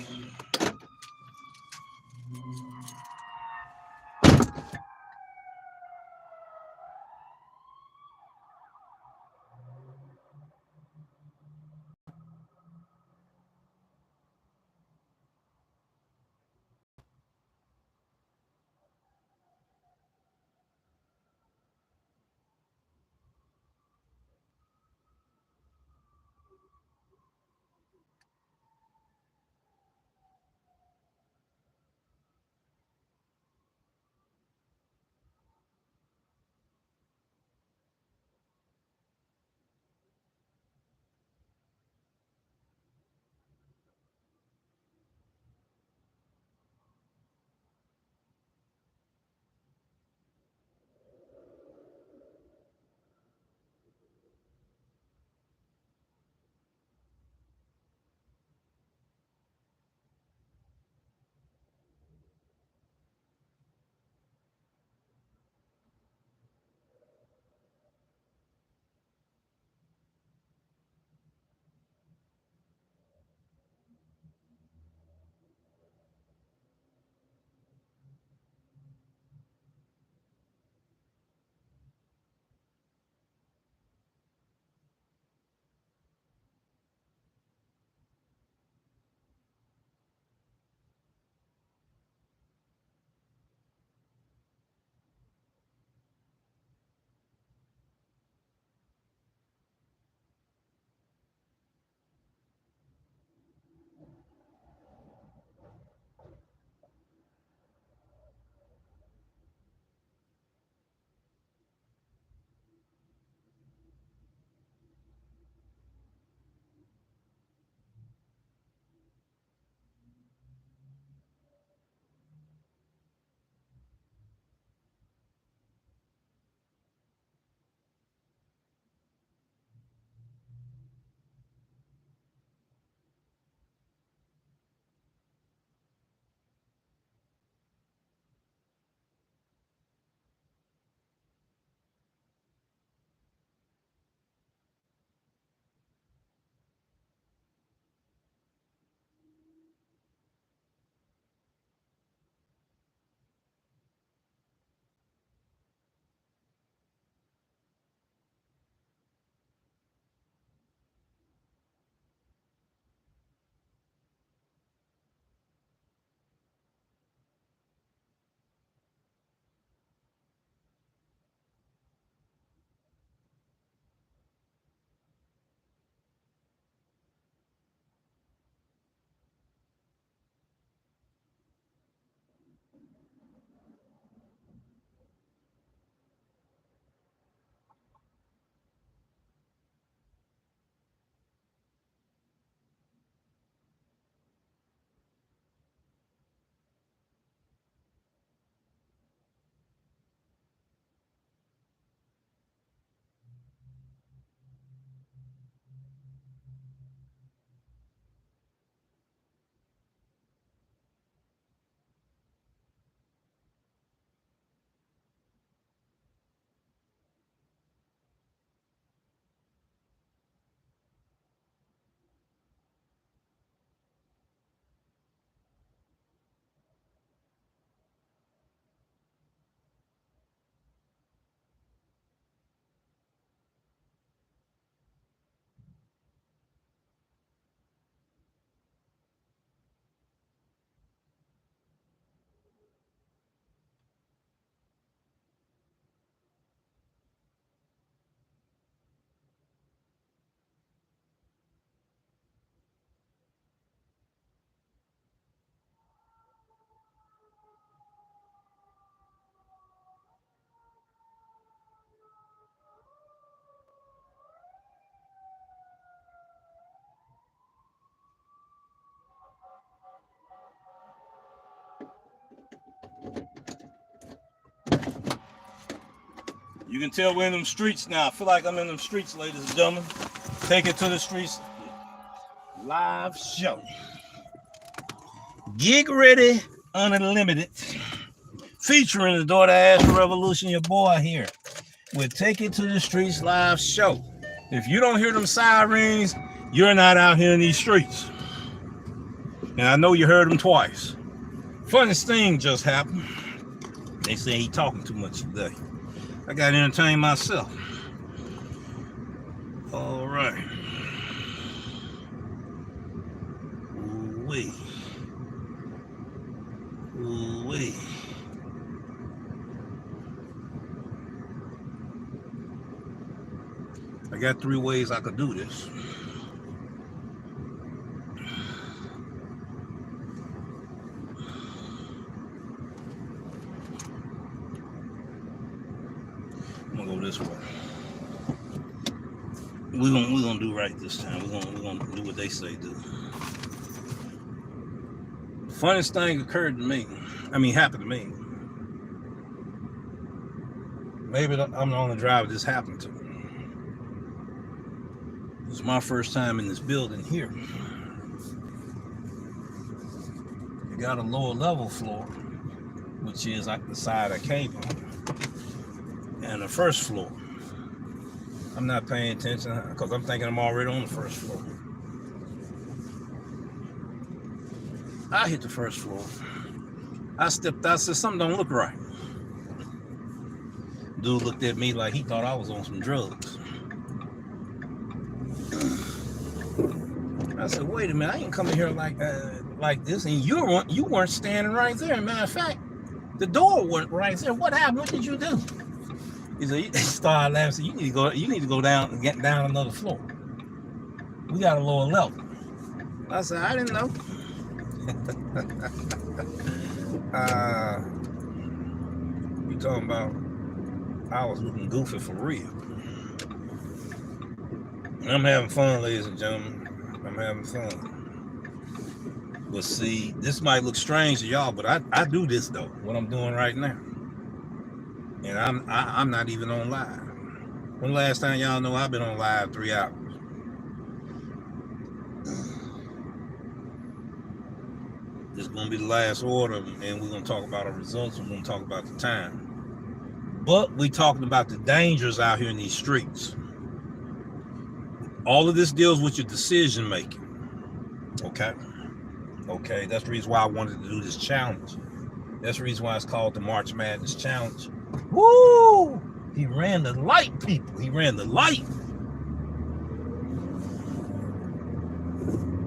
You can tell we're in them streets now. I feel like I'm in them streets, ladies and gentlemen. Take it to the streets. Live show. Gig Ready Unlimited. Featuring the Doordash Revolution, your boy here. We'll take it to the streets live show. If you don't hear them sirens, you're not out here in these streets. And I know you heard them twice. Funniest thing just happened. They say he talking too much today. I got to entertain myself. All right. Ooh-wee. Ooh-wee. I got 3 ways I could do this. I'm gonna go this way. We're gonna do right this time. We're gonna do what they say do. Funniest thing occurred to me. Happened to me. Maybe I'm the only driver this happened to. It's my first time in this building here. You got a lower level floor, which is like the side I came on, and the first floor. I'm not paying attention because I'm thinking I'm already on the first floor. I hit the first floor. I stepped out, said something don't look right. Dude looked at me like he thought I was on some drugs. I said, wait a minute, I ain't coming here like this, and you weren't standing right there. Matter of fact, the door wasn't right there. What happened? What did you do? He started laughing. Said, you need to go down and get down another floor. We got a lower level. I said, I didn't know. You talking about I was looking goofy for real. I'm having fun, ladies and gentlemen. I'm having fun. But see, this might look strange to y'all, but I do this though. What I'm doing right now, and I'm not even on live. When the last time y'all know I've been on live 3 hours? This is gonna be the last order, and we're gonna talk about our results. We're gonna talk about the time, but we talking about the dangers out here in these streets. All of this deals with your decision making. Okay, that's the reason why I wanted to do this challenge. That's the reason why it's called the March Madness Challenge. Woo! He ran the light, people. He ran the light.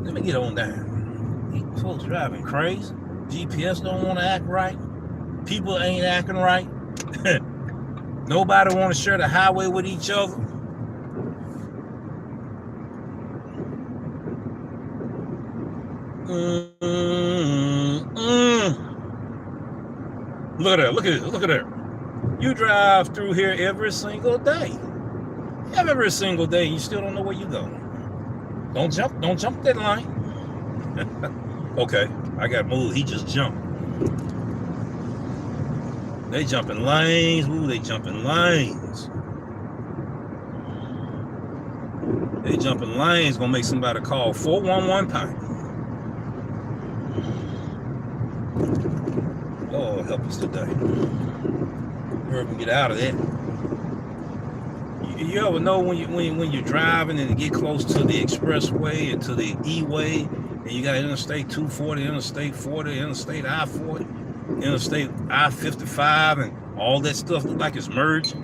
Let me get on down. These folks driving crazy. GPS don't want to act right. People ain't acting right. Nobody want to share the highway with each other. Look at there. You drive through here every single day. Every single day, you still don't know where you're going. Don't jump that line. Okay, I got moved. He just jumped. They jumping lanes. Ooh, they jumping lanes. They jumping lanes gonna make somebody call 411 pipe. Lord help us today. Hurry up and get out of that. You ever know when you're driving and you get close to the expressway and to the E-way, and you got Interstate 240, Interstate 40, Interstate I-40, Interstate I-55, and all that stuff look like it's merging?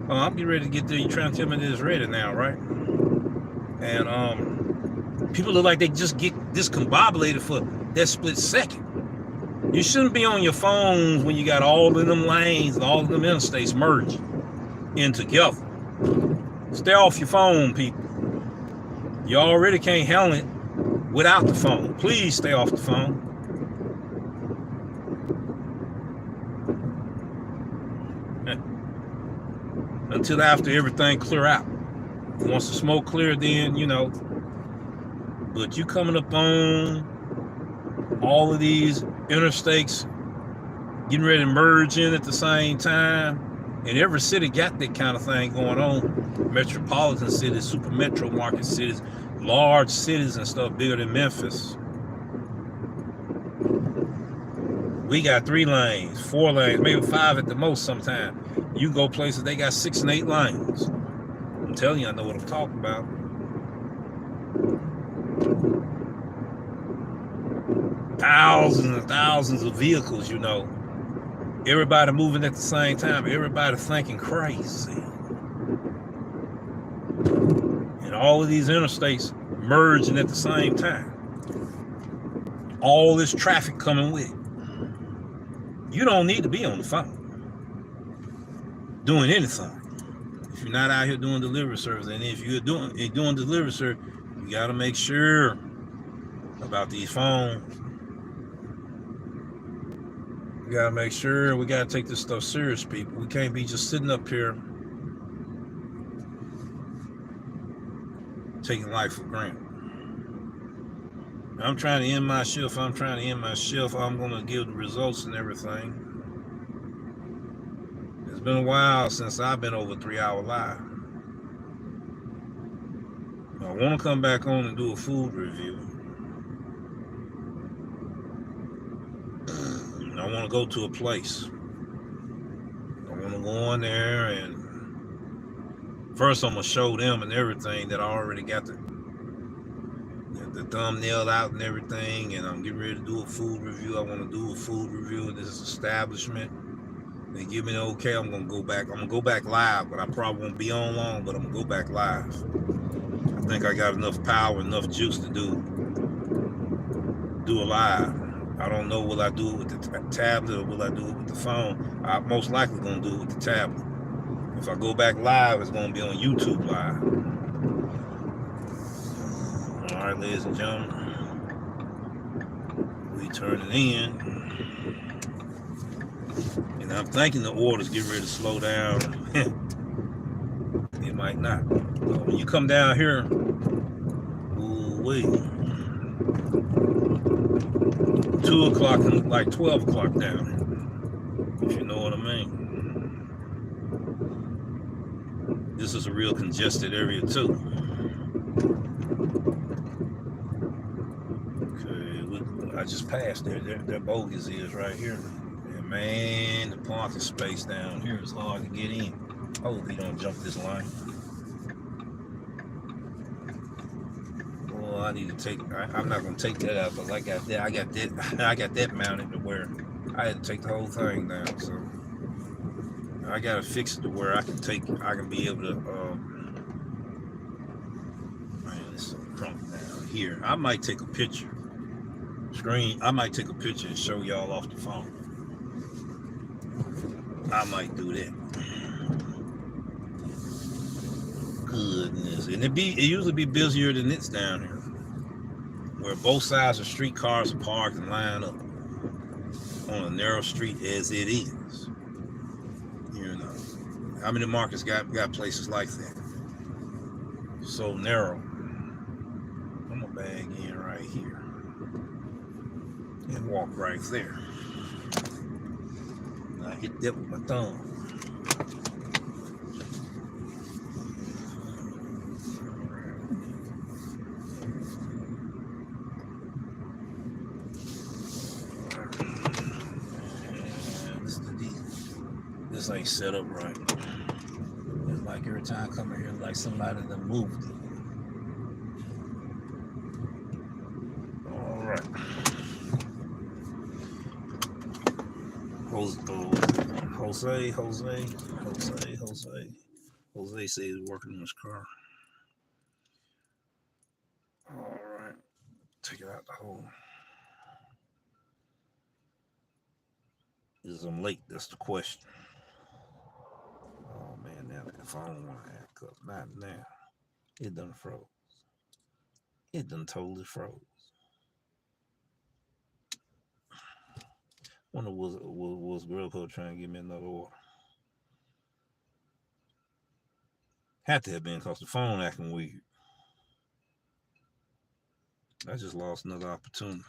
I'm getting ready to get there. You're trying to tell me that it's ready now, right? And people look like they just get discombobulated for that split second. You shouldn't be on your phones when you got all of them lanes and all of them interstates merging in together. Stay off your phone, people. You already can't handle it without the phone. Please stay off the phone. Until after everything clear out. Once the smoke clear, then, But you coming up on all of these interstates, getting ready to merge in at the same time. And every city got that kind of thing going on. Metropolitan cities, super metro market cities, large cities and stuff bigger than Memphis. We got 3 lanes, 4 lanes, maybe 5 at the most sometimes. You go places, they got 6 and 8 lanes. I'm telling you, I know what I'm talking about. Thousands and thousands of vehicles, you know. Everybody moving at the same time. Everybody thinking crazy. And all of these interstates merging at the same time. All this traffic coming with it. You don't need to be on the phone doing anything if you're not out here doing delivery service. And if you're doing delivery service, you got to make sure about these phones. We got to make sure. We got to take this stuff serious, people. We can't be just sitting up here taking life for granted. I'm trying to end my shift. I'm going to give the results and everything. It's been a while since I've been over 3-hour live. I want to come back on and do a food review. I want to go to a place. I want to go in there and first I'm going to show them and everything that I already got the thumbnail out and everything, and I'm getting ready to do a food review. I want to do a food review of this establishment. They give me the okay, I'm gonna go back. I'm gonna go back live, but I probably won't be on long, but I'm gonna go back live. I think I got enough power, enough juice to do a live. I don't know, will I do it with the tablet or will I do it with the phone? I'm most likely gonna do it with the tablet. If I go back live, it's gonna be on YouTube Live. All right, ladies and gentlemen, we turning in, and I'm thinking the orders get ready to slow down. It might not. So when you come down here, ooh wait, 2 o'clock and like 12 o'clock down here, if you know what I mean. This is a real congested area too. I just passed there. Their bogus is right here. And man, the parking space down here is hard to get in. Hope you don't jump this line. Well, I need to take. I'm not gonna take that out because I got that. I got that mounted to where I had to take the whole thing down. So I gotta fix it to where I can be able to. Man, this is crump down here. I might take a picture. I might take a picture and show y'all off the phone. I might do that. Goodness. And it usually be busier than it's down here, where both sides of street cars are parked and lined up on a narrow street as it is. You know, how many markets got places like that? So narrow. I'm gonna bag in right here and walk right there. And I hit that with my thumb. This ain't set up right. It's like every time I come in here, like somebody that moved it. All right. Jose says he's working on his car. All right. Take it out the hole. Is I'm late? That's the question. Oh man, now that phone want to act up. Not now. It done froze. It done totally froze. Wonder was GrubHub trying to give me another order? Had to have been because the phone acting weird. I just lost another opportunity.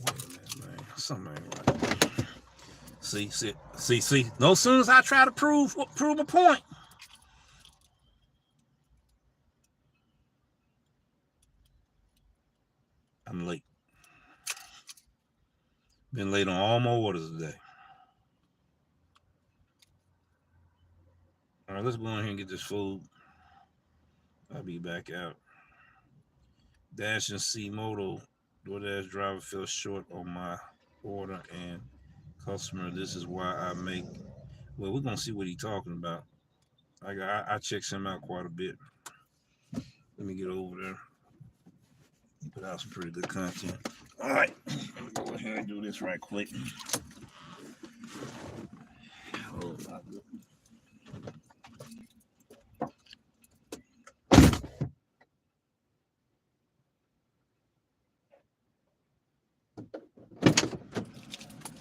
Wait a minute, man. Something ain't right. See. No sooner as I try to prove a point. I'm late. Been late on all my orders today. All right, let's go in here and get this food. I'll be back out. Dash and C Moto. DoorDash driver fell short on my order and customer. This is why I make. Well, we're gonna see what he's talking about. I checks him out quite a bit. Let me get over there. He put out some pretty good content. All right, let me go ahead and do this right quick. Oh, my goodness.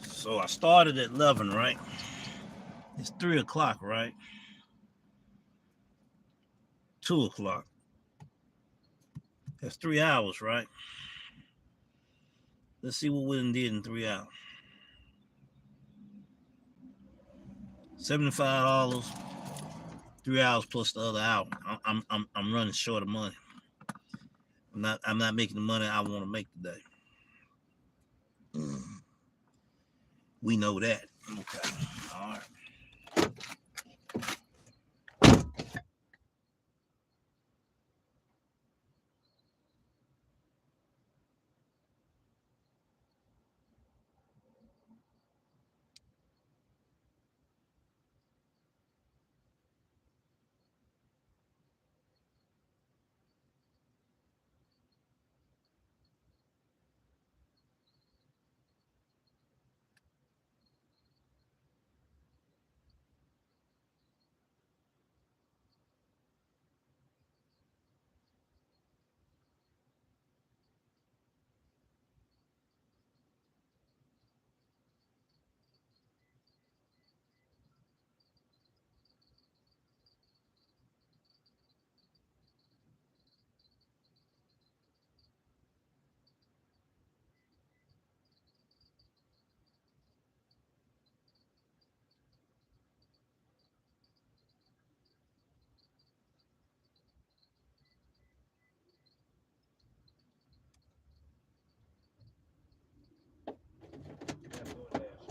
So I started at 11, right? It's 3 o'clock, right? 2 o'clock. That's 3 hours, right? Let's see what we did in 3 hours. $75, 3 hours plus the other hour. I'm running short of money. I'm not making the money I want to make today. We know that. Okay. All right.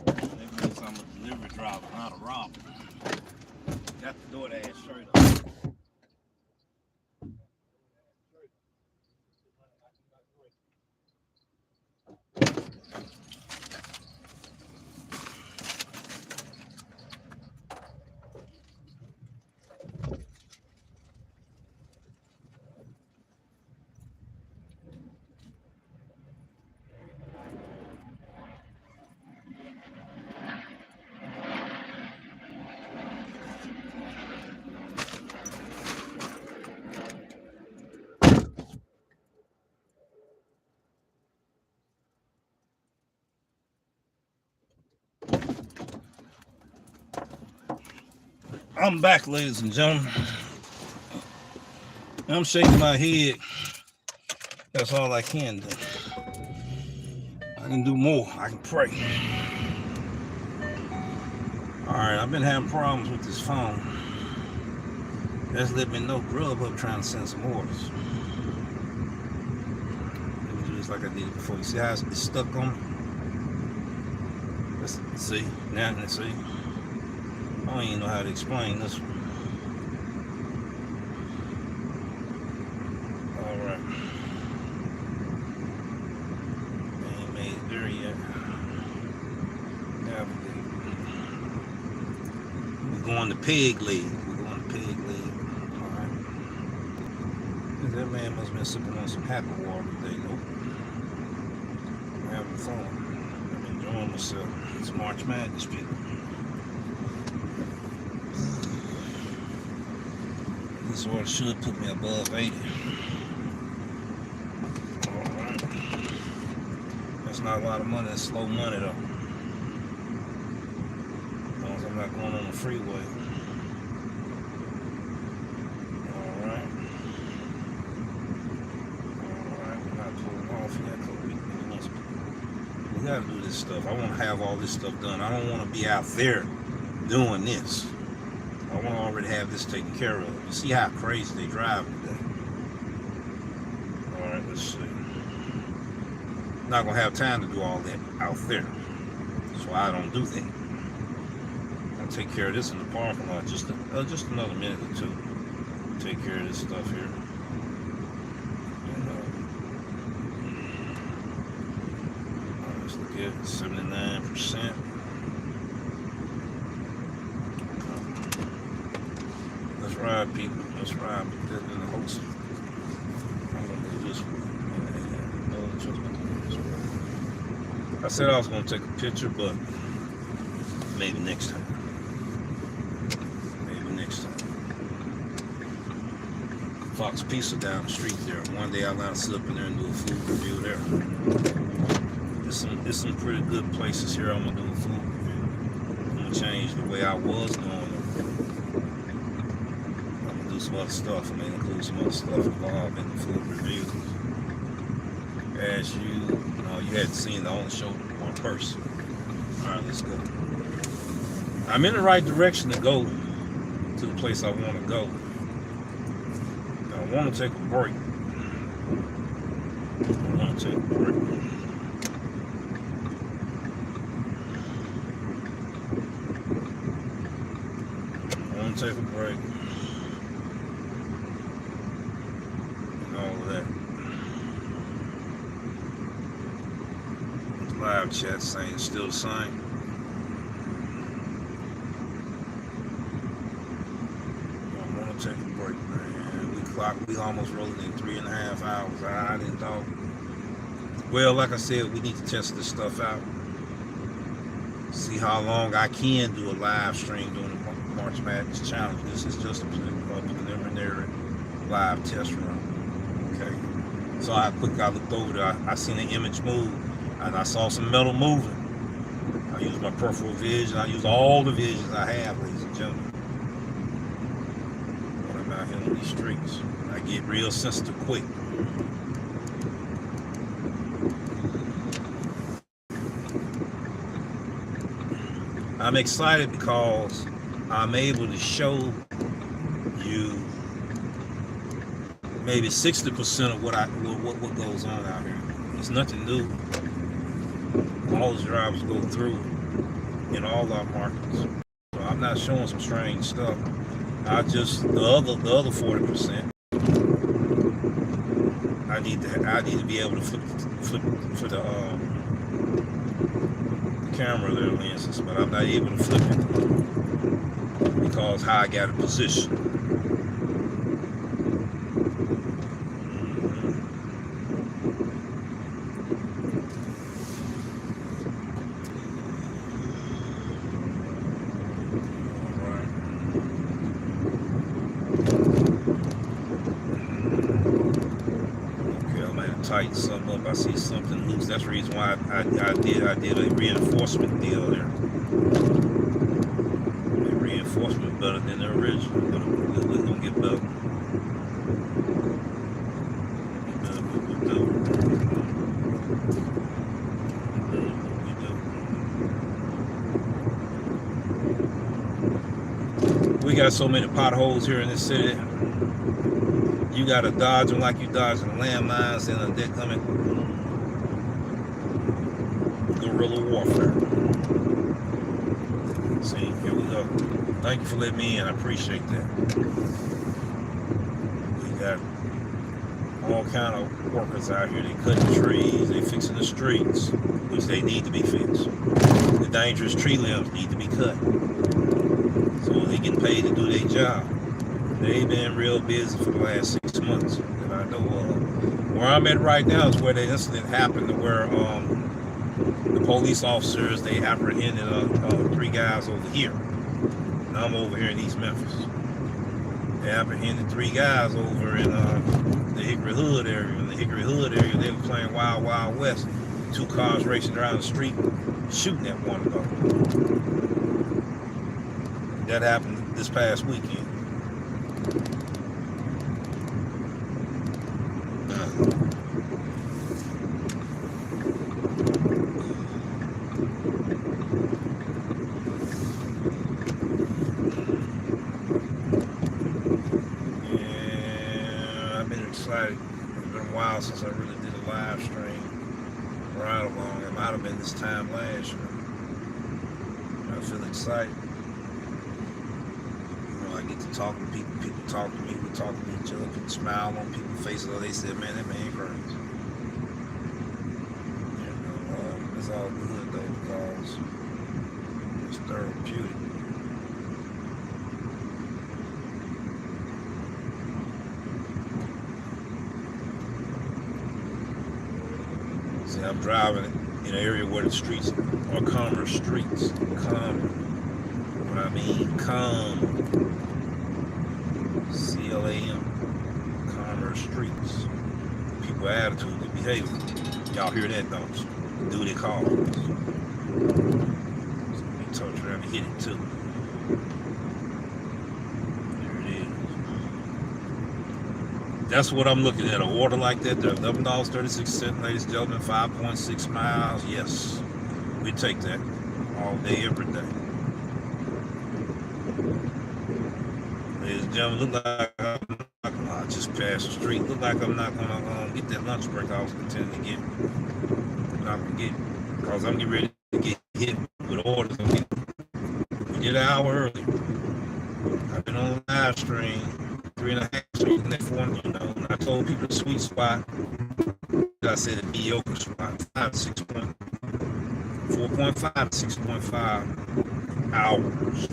That means I'm a delivery driver, not a robber. Got the DoorDash shirt on. I'm back, ladies and gentlemen. I'm shaking my head. That's all I can do. I can do more. I can pray. All right, I've been having problems with this phone. That's let me know GrubHub trying to send some orders. Let me do this like I did before. You see how it's stuck on me? Let's see. Now let's see. I don't even know how to explain this one. All right. I ain't made it there yet. Navigate. We're going to peg leg. All right. That man must have been sipping on some happy water today. Nope. I'm having fun. I'm enjoying myself. It's March Madness, people. This order should put me above 80. Alright. That's not a lot of money, that's slow money though. As long as I'm not going on the freeway. Alright. Alright, we're not pulling off yet. We got to do this stuff. I want to have all this stuff done. I don't want to be out there doing this. I want to already have this taken care of. You see how crazy they drive today. All right, let's see. Not going to have time to do all that out there. So I don't do that. I'll take care of this in the parking lot. Just another minute or two. Take care of this stuff here. Let's look at 79%. Let's ride, people. Let's ride. Put that in the host. I'm going to do this one. I said I was going to take a picture, but maybe next time. Maybe next time. Fox Pizza down the street there. One day I'll line sit up in there and do a food review there. There's some pretty good places here. I'm going to do a food review. I'm going to change the way I was doing it. I'm going to do some other stuff. I'm going to include some other stuff involved in the food reviews. As you hadn't seen, I only showed one person. All right, let's go. I'm in the right direction to go to the place I want to go. I want to take a break. I want to take a break. I want to take a break. And all of that. Live chat saying still the same. I want to take a break, man. We almost rolling in 3.5 hours. I didn't thought. Well, like I said, we need to test this stuff out. See how long I can do a live stream during the March Madness Challenge. This is just a preliminary live test run. Okay. So I looked over there. I seen an image move. And I saw some metal moving. I use my peripheral vision. I use all the visions I have, ladies and gentlemen. When I'm out here on these streets, I get real sensitive quick. I'm excited because I'm able to show you maybe 60% of what goes on out here. It's nothing new. All the drivers go through in all our markets. So I'm not showing some strange stuff. I just the other 40%. I need to be able to flip the camera there lenses, but I'm not able to flip it because how I got it positioned. Tighten something up. I see something loose. That's the reason why I did a reinforcement deal there. The reinforcement better than the original, but we're gonna get better. We got so many potholes here in this city. You gotta dodge them like you dodging landmines and they're coming. Guerrilla warfare. See, here we go. Thank you for letting me in. I appreciate that. We got all kind of workers out here. They cutting trees. They fixing the streets, which they need to be fixed. The dangerous tree limbs need to be cut, so they get paid to do their job. They've been real busy for the last 6 months that I know of. Where I'm at right now is where the incident happened, to where the police officers, they apprehended 3 guys over here. And I'm over here in East Memphis. They apprehended 3 guys over in the Hickory Hood area. In the Hickory Hood area, they were playing Wild Wild West. 2 cars racing around the street, shooting at one another. That happened this past weekend. excited. It's been a while since I really did a live stream ride along. It might have been this time last year. I feel excited. You know, I get to talk to people. People talk to me. We talk to each other. People smile on people's faces. Oh, they said, "Man, that man crazy." You know, it's all good though because it's therapeutic. See, I'm driving in an area where the streets are calmer streets. Calm. What I mean, calm. CLAM. Calmer streets. People attitude, their behavior. Y'all hear that, don't you? Do they call? So we trying to hit it too. There it is. That's what I'm looking at. An order like that, they're $11.36, ladies and gentlemen, 5.6 miles. Yes, we take that all day, every day. Ladies and gentlemen, look like I just passed the street. Look like I'm not gonna get that lunch break I was intending to get. I'm not gonna get it because I'm getting ready to get hit with orders. We did an hour early. I've been on the live stream. 3.5 streets in that one, you know, and I told people the sweet spot. I said the mediocre spot, 4.5 to 6.5 hours.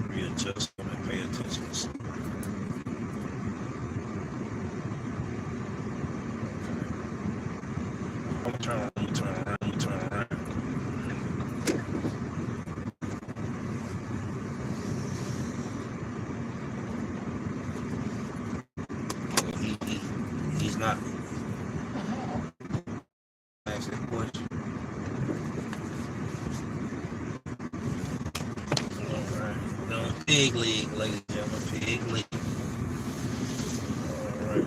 Readjust and pay attention. Turn around. He's not. Ask that question. All right. No, pig leg, ladies and gentlemen, pig leg. All right.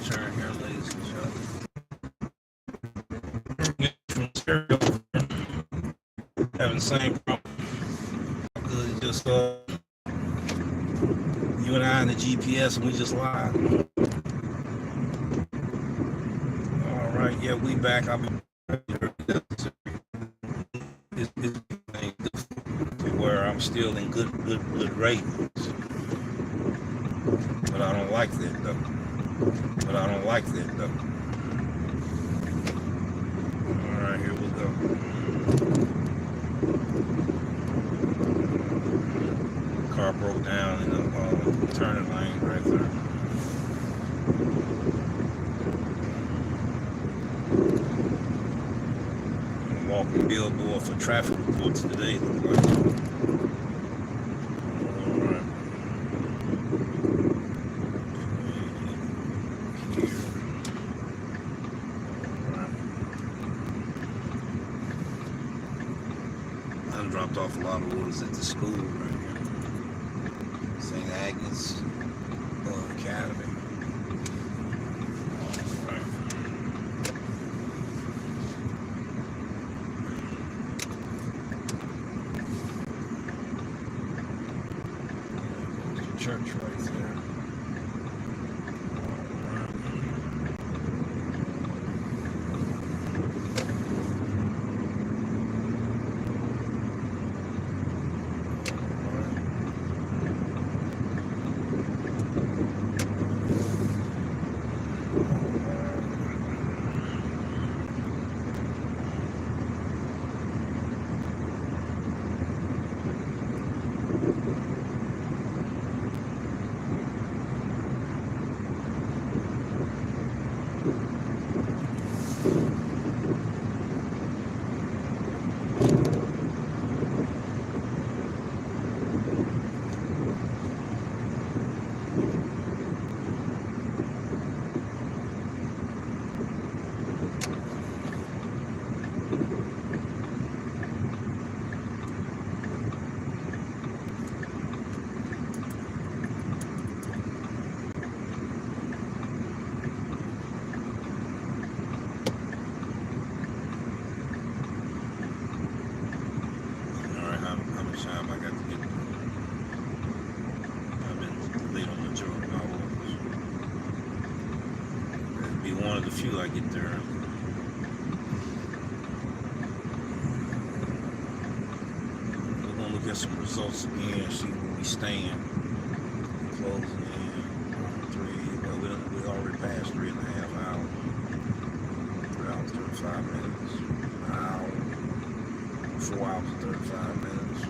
Turn here, ladies and gentlemen. Having the same problem. Just you and I in the GPS, and we just lied. All right, yeah, we back. I'll be where I'm still in good ratings, but I don't like that though. All right, here we go. Car broke down in the turning lane right there. I'm walking billboard for traffic reports today. Dropped off a lot of orders at the school right here. St. Agnes Academy. Right. There's the church right there. time I got to get there. I've been late on majority of my orders. That'd be one of the few I get there. We're gonna look at some results again, see where we stand. Closing in 3. Well, we already passed 3.5 hours. 3 hours 35 minutes. An hour. 4 hours and 35 minutes.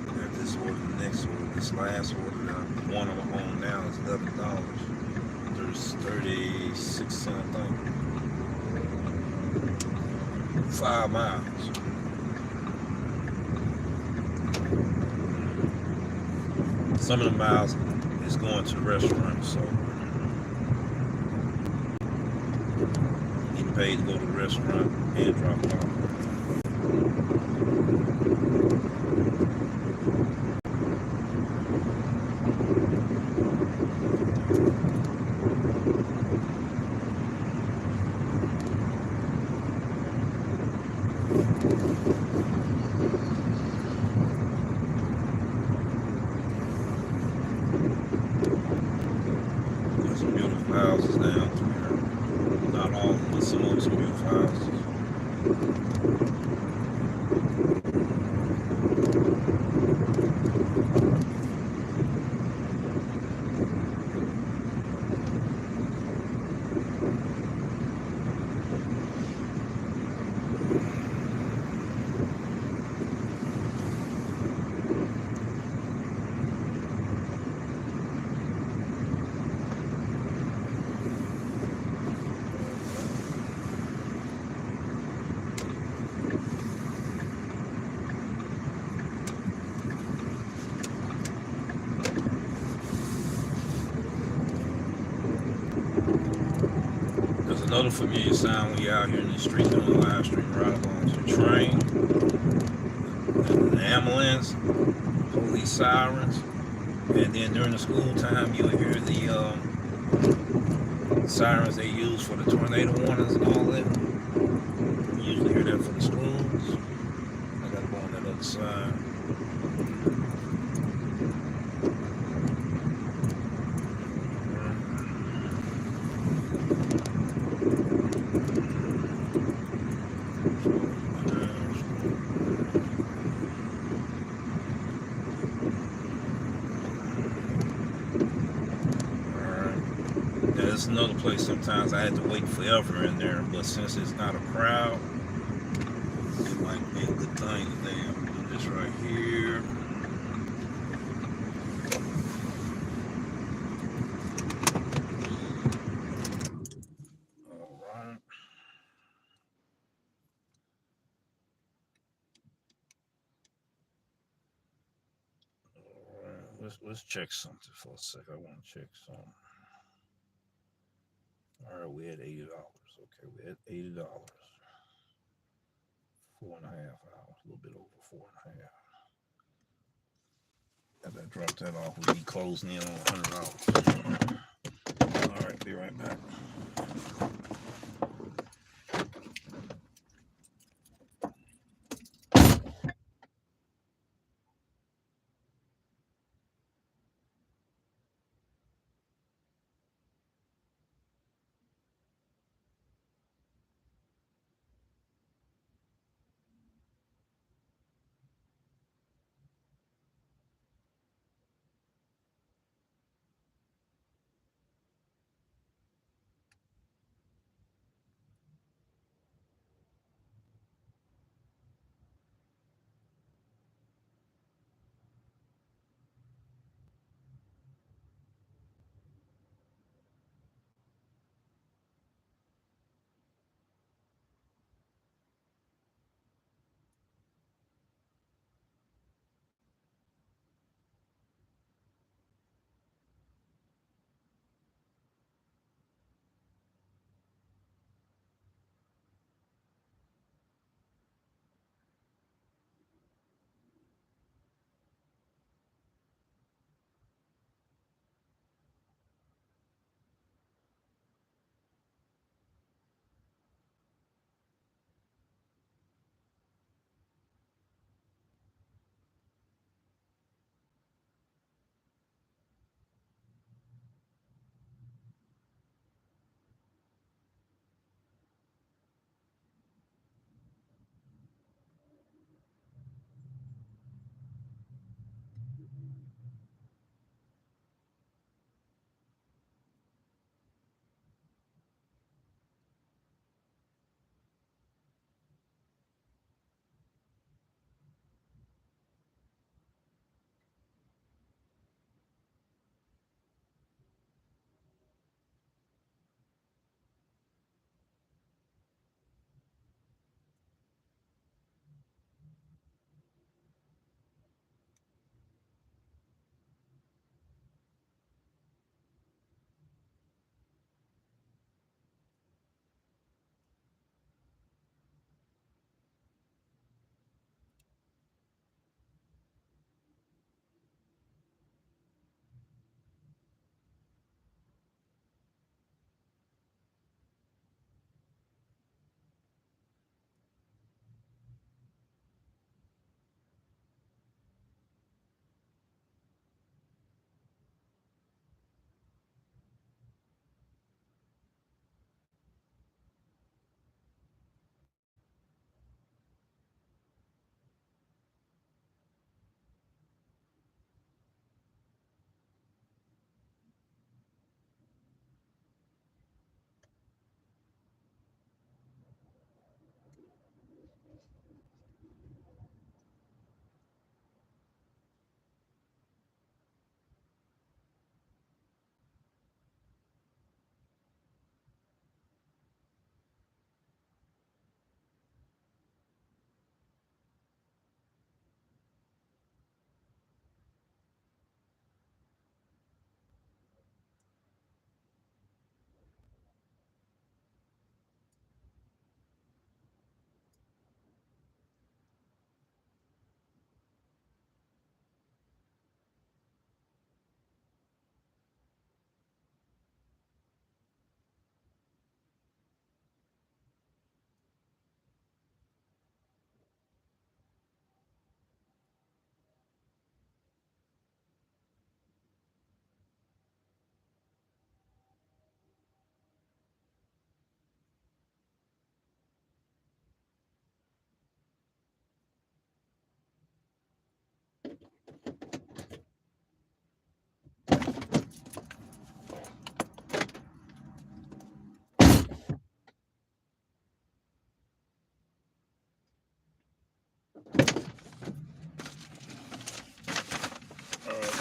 Got this order, the next order, this last order, the one I'm on now is $11. There's 36 cents, I think. 5 miles. Some of the miles is going to the restaurant, so getting paid to go to the restaurant and drop it off. There's some beautiful houses down through here. Not all of them, but some of them some beautiful houses. There's another familiar sound when you're out here in the street doing a live stream right along to the train, an ambulance, police sirens, and then during the school time you'll hear the sirens they use for the tornado warnings and all that. You usually hear that for the schools. I gotta go on that other side. There's another place sometimes I had to wait forever in there, but since it's not a crowd, it might be a good thing today. I'm gonna do this right here. All right. All right. Let's check something for a sec. I want to check something. All right, we had $80. Okay, we had $80. 4.5 hours, a little bit over 4.5. As I drop that off, we'll be closing in on $100. All right, be right back.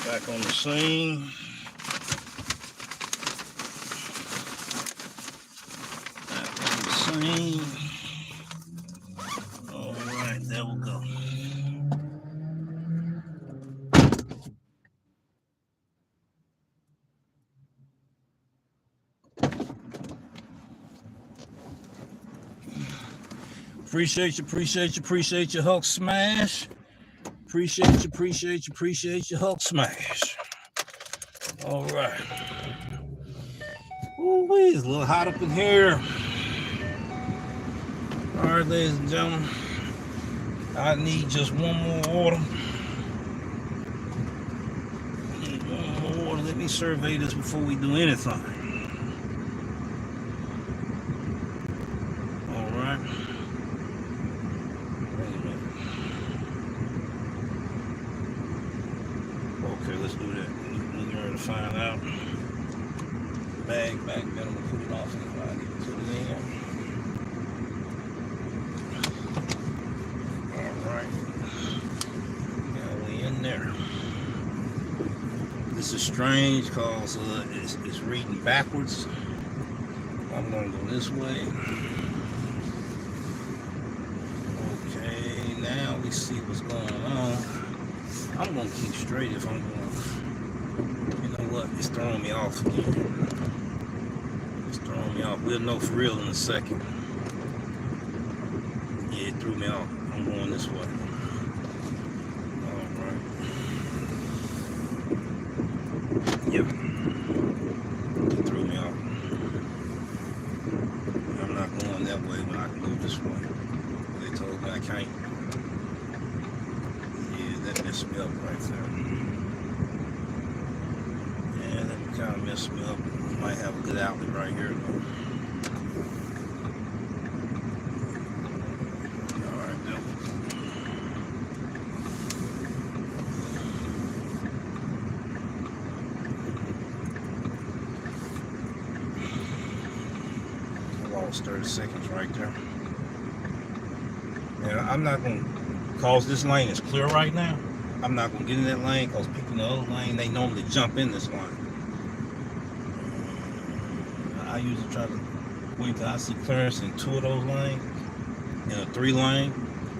Back on the scene. Back on the scene. All right, there we go. Appreciate you, Hulk smash. Appreciate you, Hulk smash. All right. Ooh, it's a little hot up in here. All right, ladies and gentlemen, I need just one more order. Let me survey this before we do anything. All right. Okay, let's do that. We're going to find out. Bag, then I'm going to put it off and I need to put it in. All right. Now we in there. This is strange because it's reading backwards. I'm going to go this way. Okay, now we see what's going on. I'm going to keep straight if I'm going. You know what? It's throwing me off again. It's throwing me off. We'll know for real in a second. Yeah, it threw me off. I'm going this way. All right. Yep. It threw me off. I'm not going that way when I can go this way. They told me I can't. Yeah, that messed me up right there. Yeah, that kind of messed me up. Might have a good outlet right here though. Alright, now. I lost 30 seconds right there. And I'm not going to, cause this lane is clear right now, I'm not going to get in that lane because people in the other lane, they normally jump in this line. I usually try to wait till I see clearance in 2 of those lanes, in a 3 lane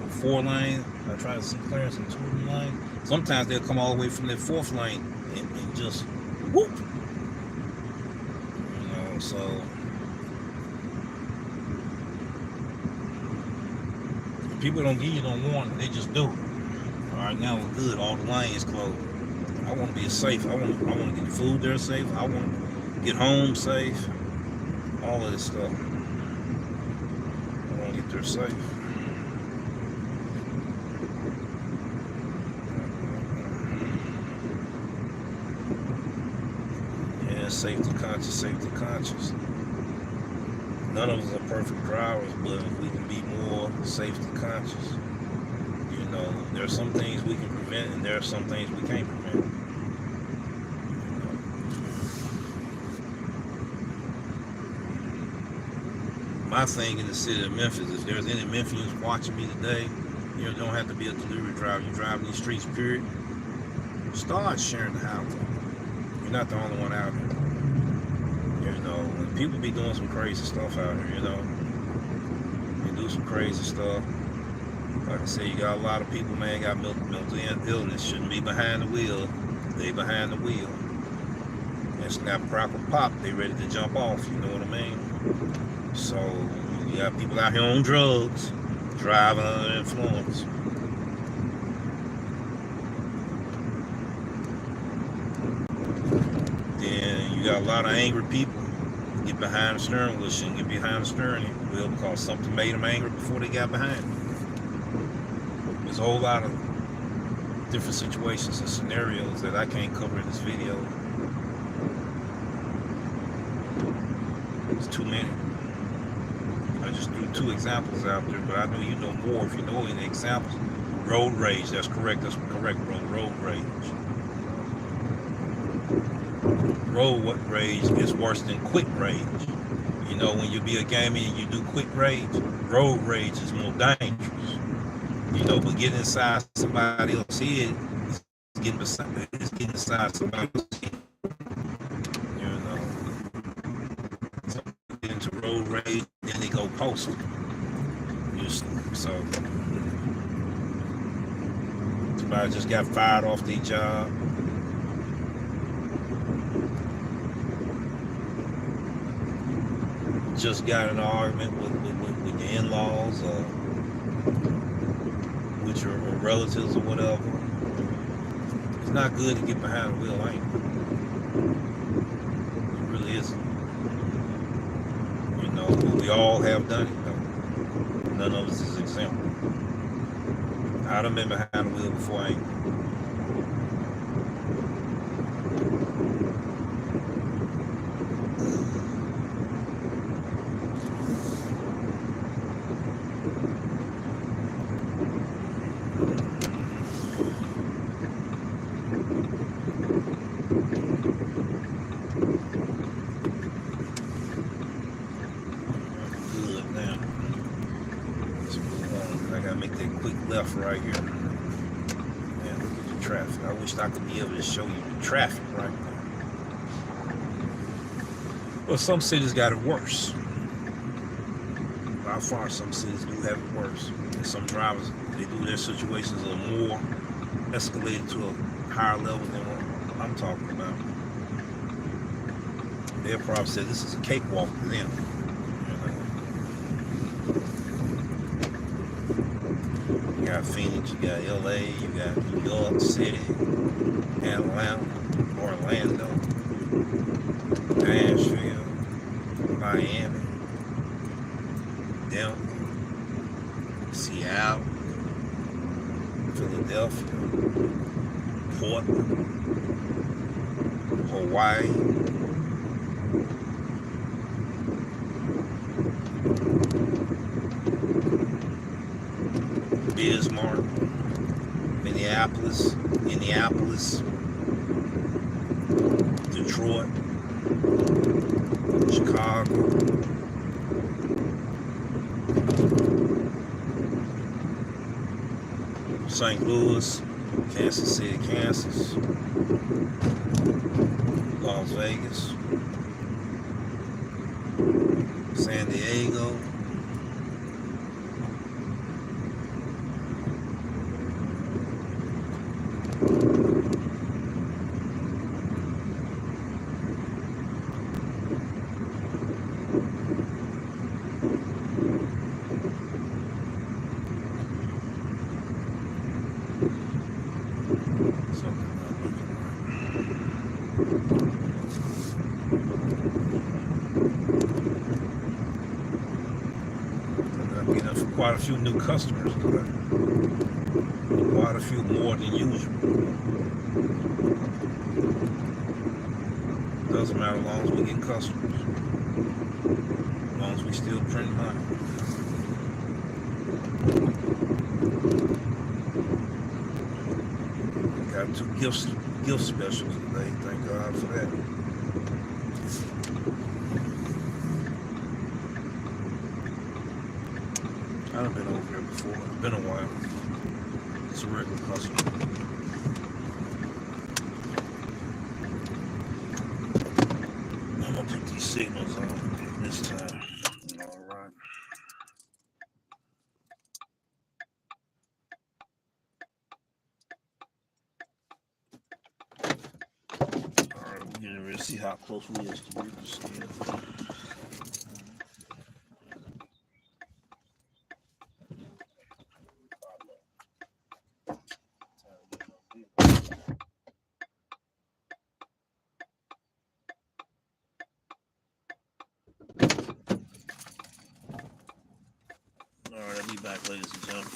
or 4 lane. I try to see clearance in 2 of the lanes. Sometimes they'll come all the way from that 4th lane and just whoop. You know, so people don't give you no warning, they just do it. All right, now we're good. All the lanes closed. I want to be safe. I want to get the food there safe. I want to get home safe. All of this stuff. I want to get there safe. Yeah, safety conscious, safety conscious. None of us are perfect drivers, but if we can be more safety conscious, you know, there are some things we can prevent and there are some things we can't prevent. My thing in the city of Memphis, if there's any Memphians watching me today, you don't have to be a delivery driver. You're driving these streets, period. Start sharing the house. You're not the only one out here. You know, people be doing some crazy stuff out here, you know. They do some crazy stuff. Like I say, you got a lot of people, man, got mental illness, shouldn't be behind the wheel. They behind the wheel. And snap, crackle, pop, they ready to jump off, you know what I mean? So, you got people out here on drugs, driving under influence. Then you got a lot of angry people get behind the steering wheel, shouldn't get behind the steering wheel because something made them angry before they got behind it. There's a whole lot of different situations and scenarios that I can't cover in this video. It's too many. I just threw 2 examples out there, but I know you know more if you know any examples. Road rage, that's correct, road rage. Road rage is worse than quick rage. You know, when you be a gamer and you do quick rage, road rage is more dangerous. You know, but getting inside somebody else's head is beside somebody else. You know, some get into road rage, then they go postal. So somebody just got fired off their job. Just got in an argument with your in-laws or with your relatives or whatever. It's not good to get behind the wheel, ain't it? It really isn't. You know, but we all have done it, though. None of us is exempt. I done been behind the wheel before, ain't it? Right here. Man, look at the traffic. I wish I could be able to show you the traffic right now. Well, some cities got it worse. By far, some cities do have it worse. And some drivers, they do their situations a little more escalated to a higher level than what I'm talking about. They'll probably say this is a cakewalk to them. You got Phoenix, you got LA, you got New York City, Atlanta, Orlando, Nashville, Miami, Denver, Seattle, Philadelphia, Portland, Hawaii, Bismarck, Minneapolis, Detroit, Chicago, St. Louis, Kansas City, Kansas, Las Vegas, San Diego, quite a few new customers today. Quite a few more than usual. Doesn't matter as long as we get customers. As long as we still print money. Got 2 gift specials today. Thank God for that. I've been over here before. It's been a while. It's a regular customer. I'm gonna put these signals on this time. All right. All right, we're getting ready to see how close we is to this. All right, I'll be back, ladies and gentlemen.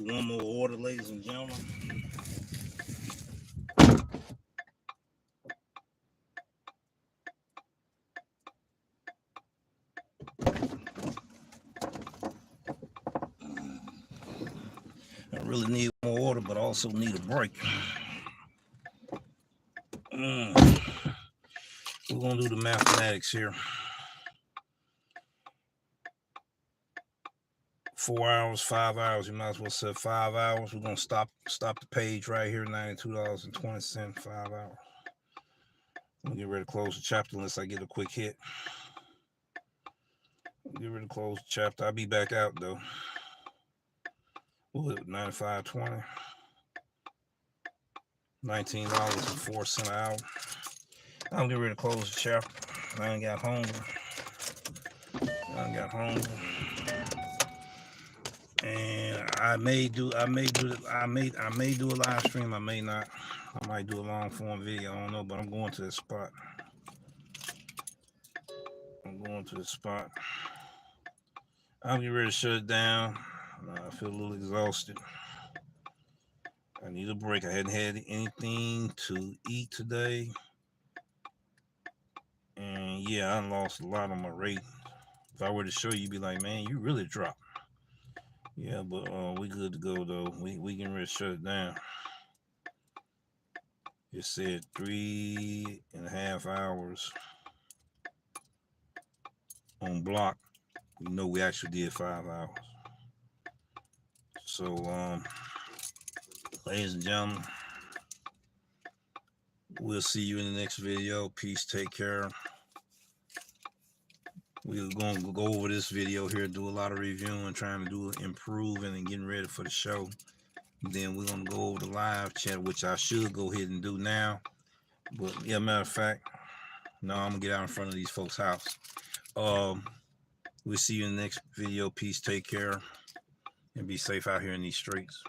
do one more order, ladies and gentlemen. I really need more order, but also need a break. We're gonna do the mathematics here. 4 hours, 5 hours. You might as well say 5 hours. We're gonna stop the page right here. $92.20. 5 hours. I'm gonna get ready to close the chapter unless I get a quick hit. Get ready to close the chapter. I'll be back out though. What was it? $95.20. $19.04 an hour. I'm getting ready to close the chapter. I ain't got hungry. And I may do a live stream. I may not. I might do a long form video. I don't know, but I'm going to this spot. I'm getting ready to shut it down. I feel a little exhausted. I need a break. I hadn't had anything to eat today. And yeah, I lost a lot on my rate. If I were to show you, you'd be like, man, you really dropped. Yeah, but we good to go though. We getting ready to shut it down. It said 3.5 hours on block. You know we actually did 5 hours. So ladies and gentlemen, we'll see you in the next video. Peace, take care. We're going to go over this video here, do a lot of reviewing, trying to do improving and getting ready for the show. Then we're going to go over the live chat, which I should go ahead and do now. But yeah, matter of fact, no, I'm going to get out in front of these folks' house. We'll see you in the next video. Peace, take care, and be safe out here in these streets.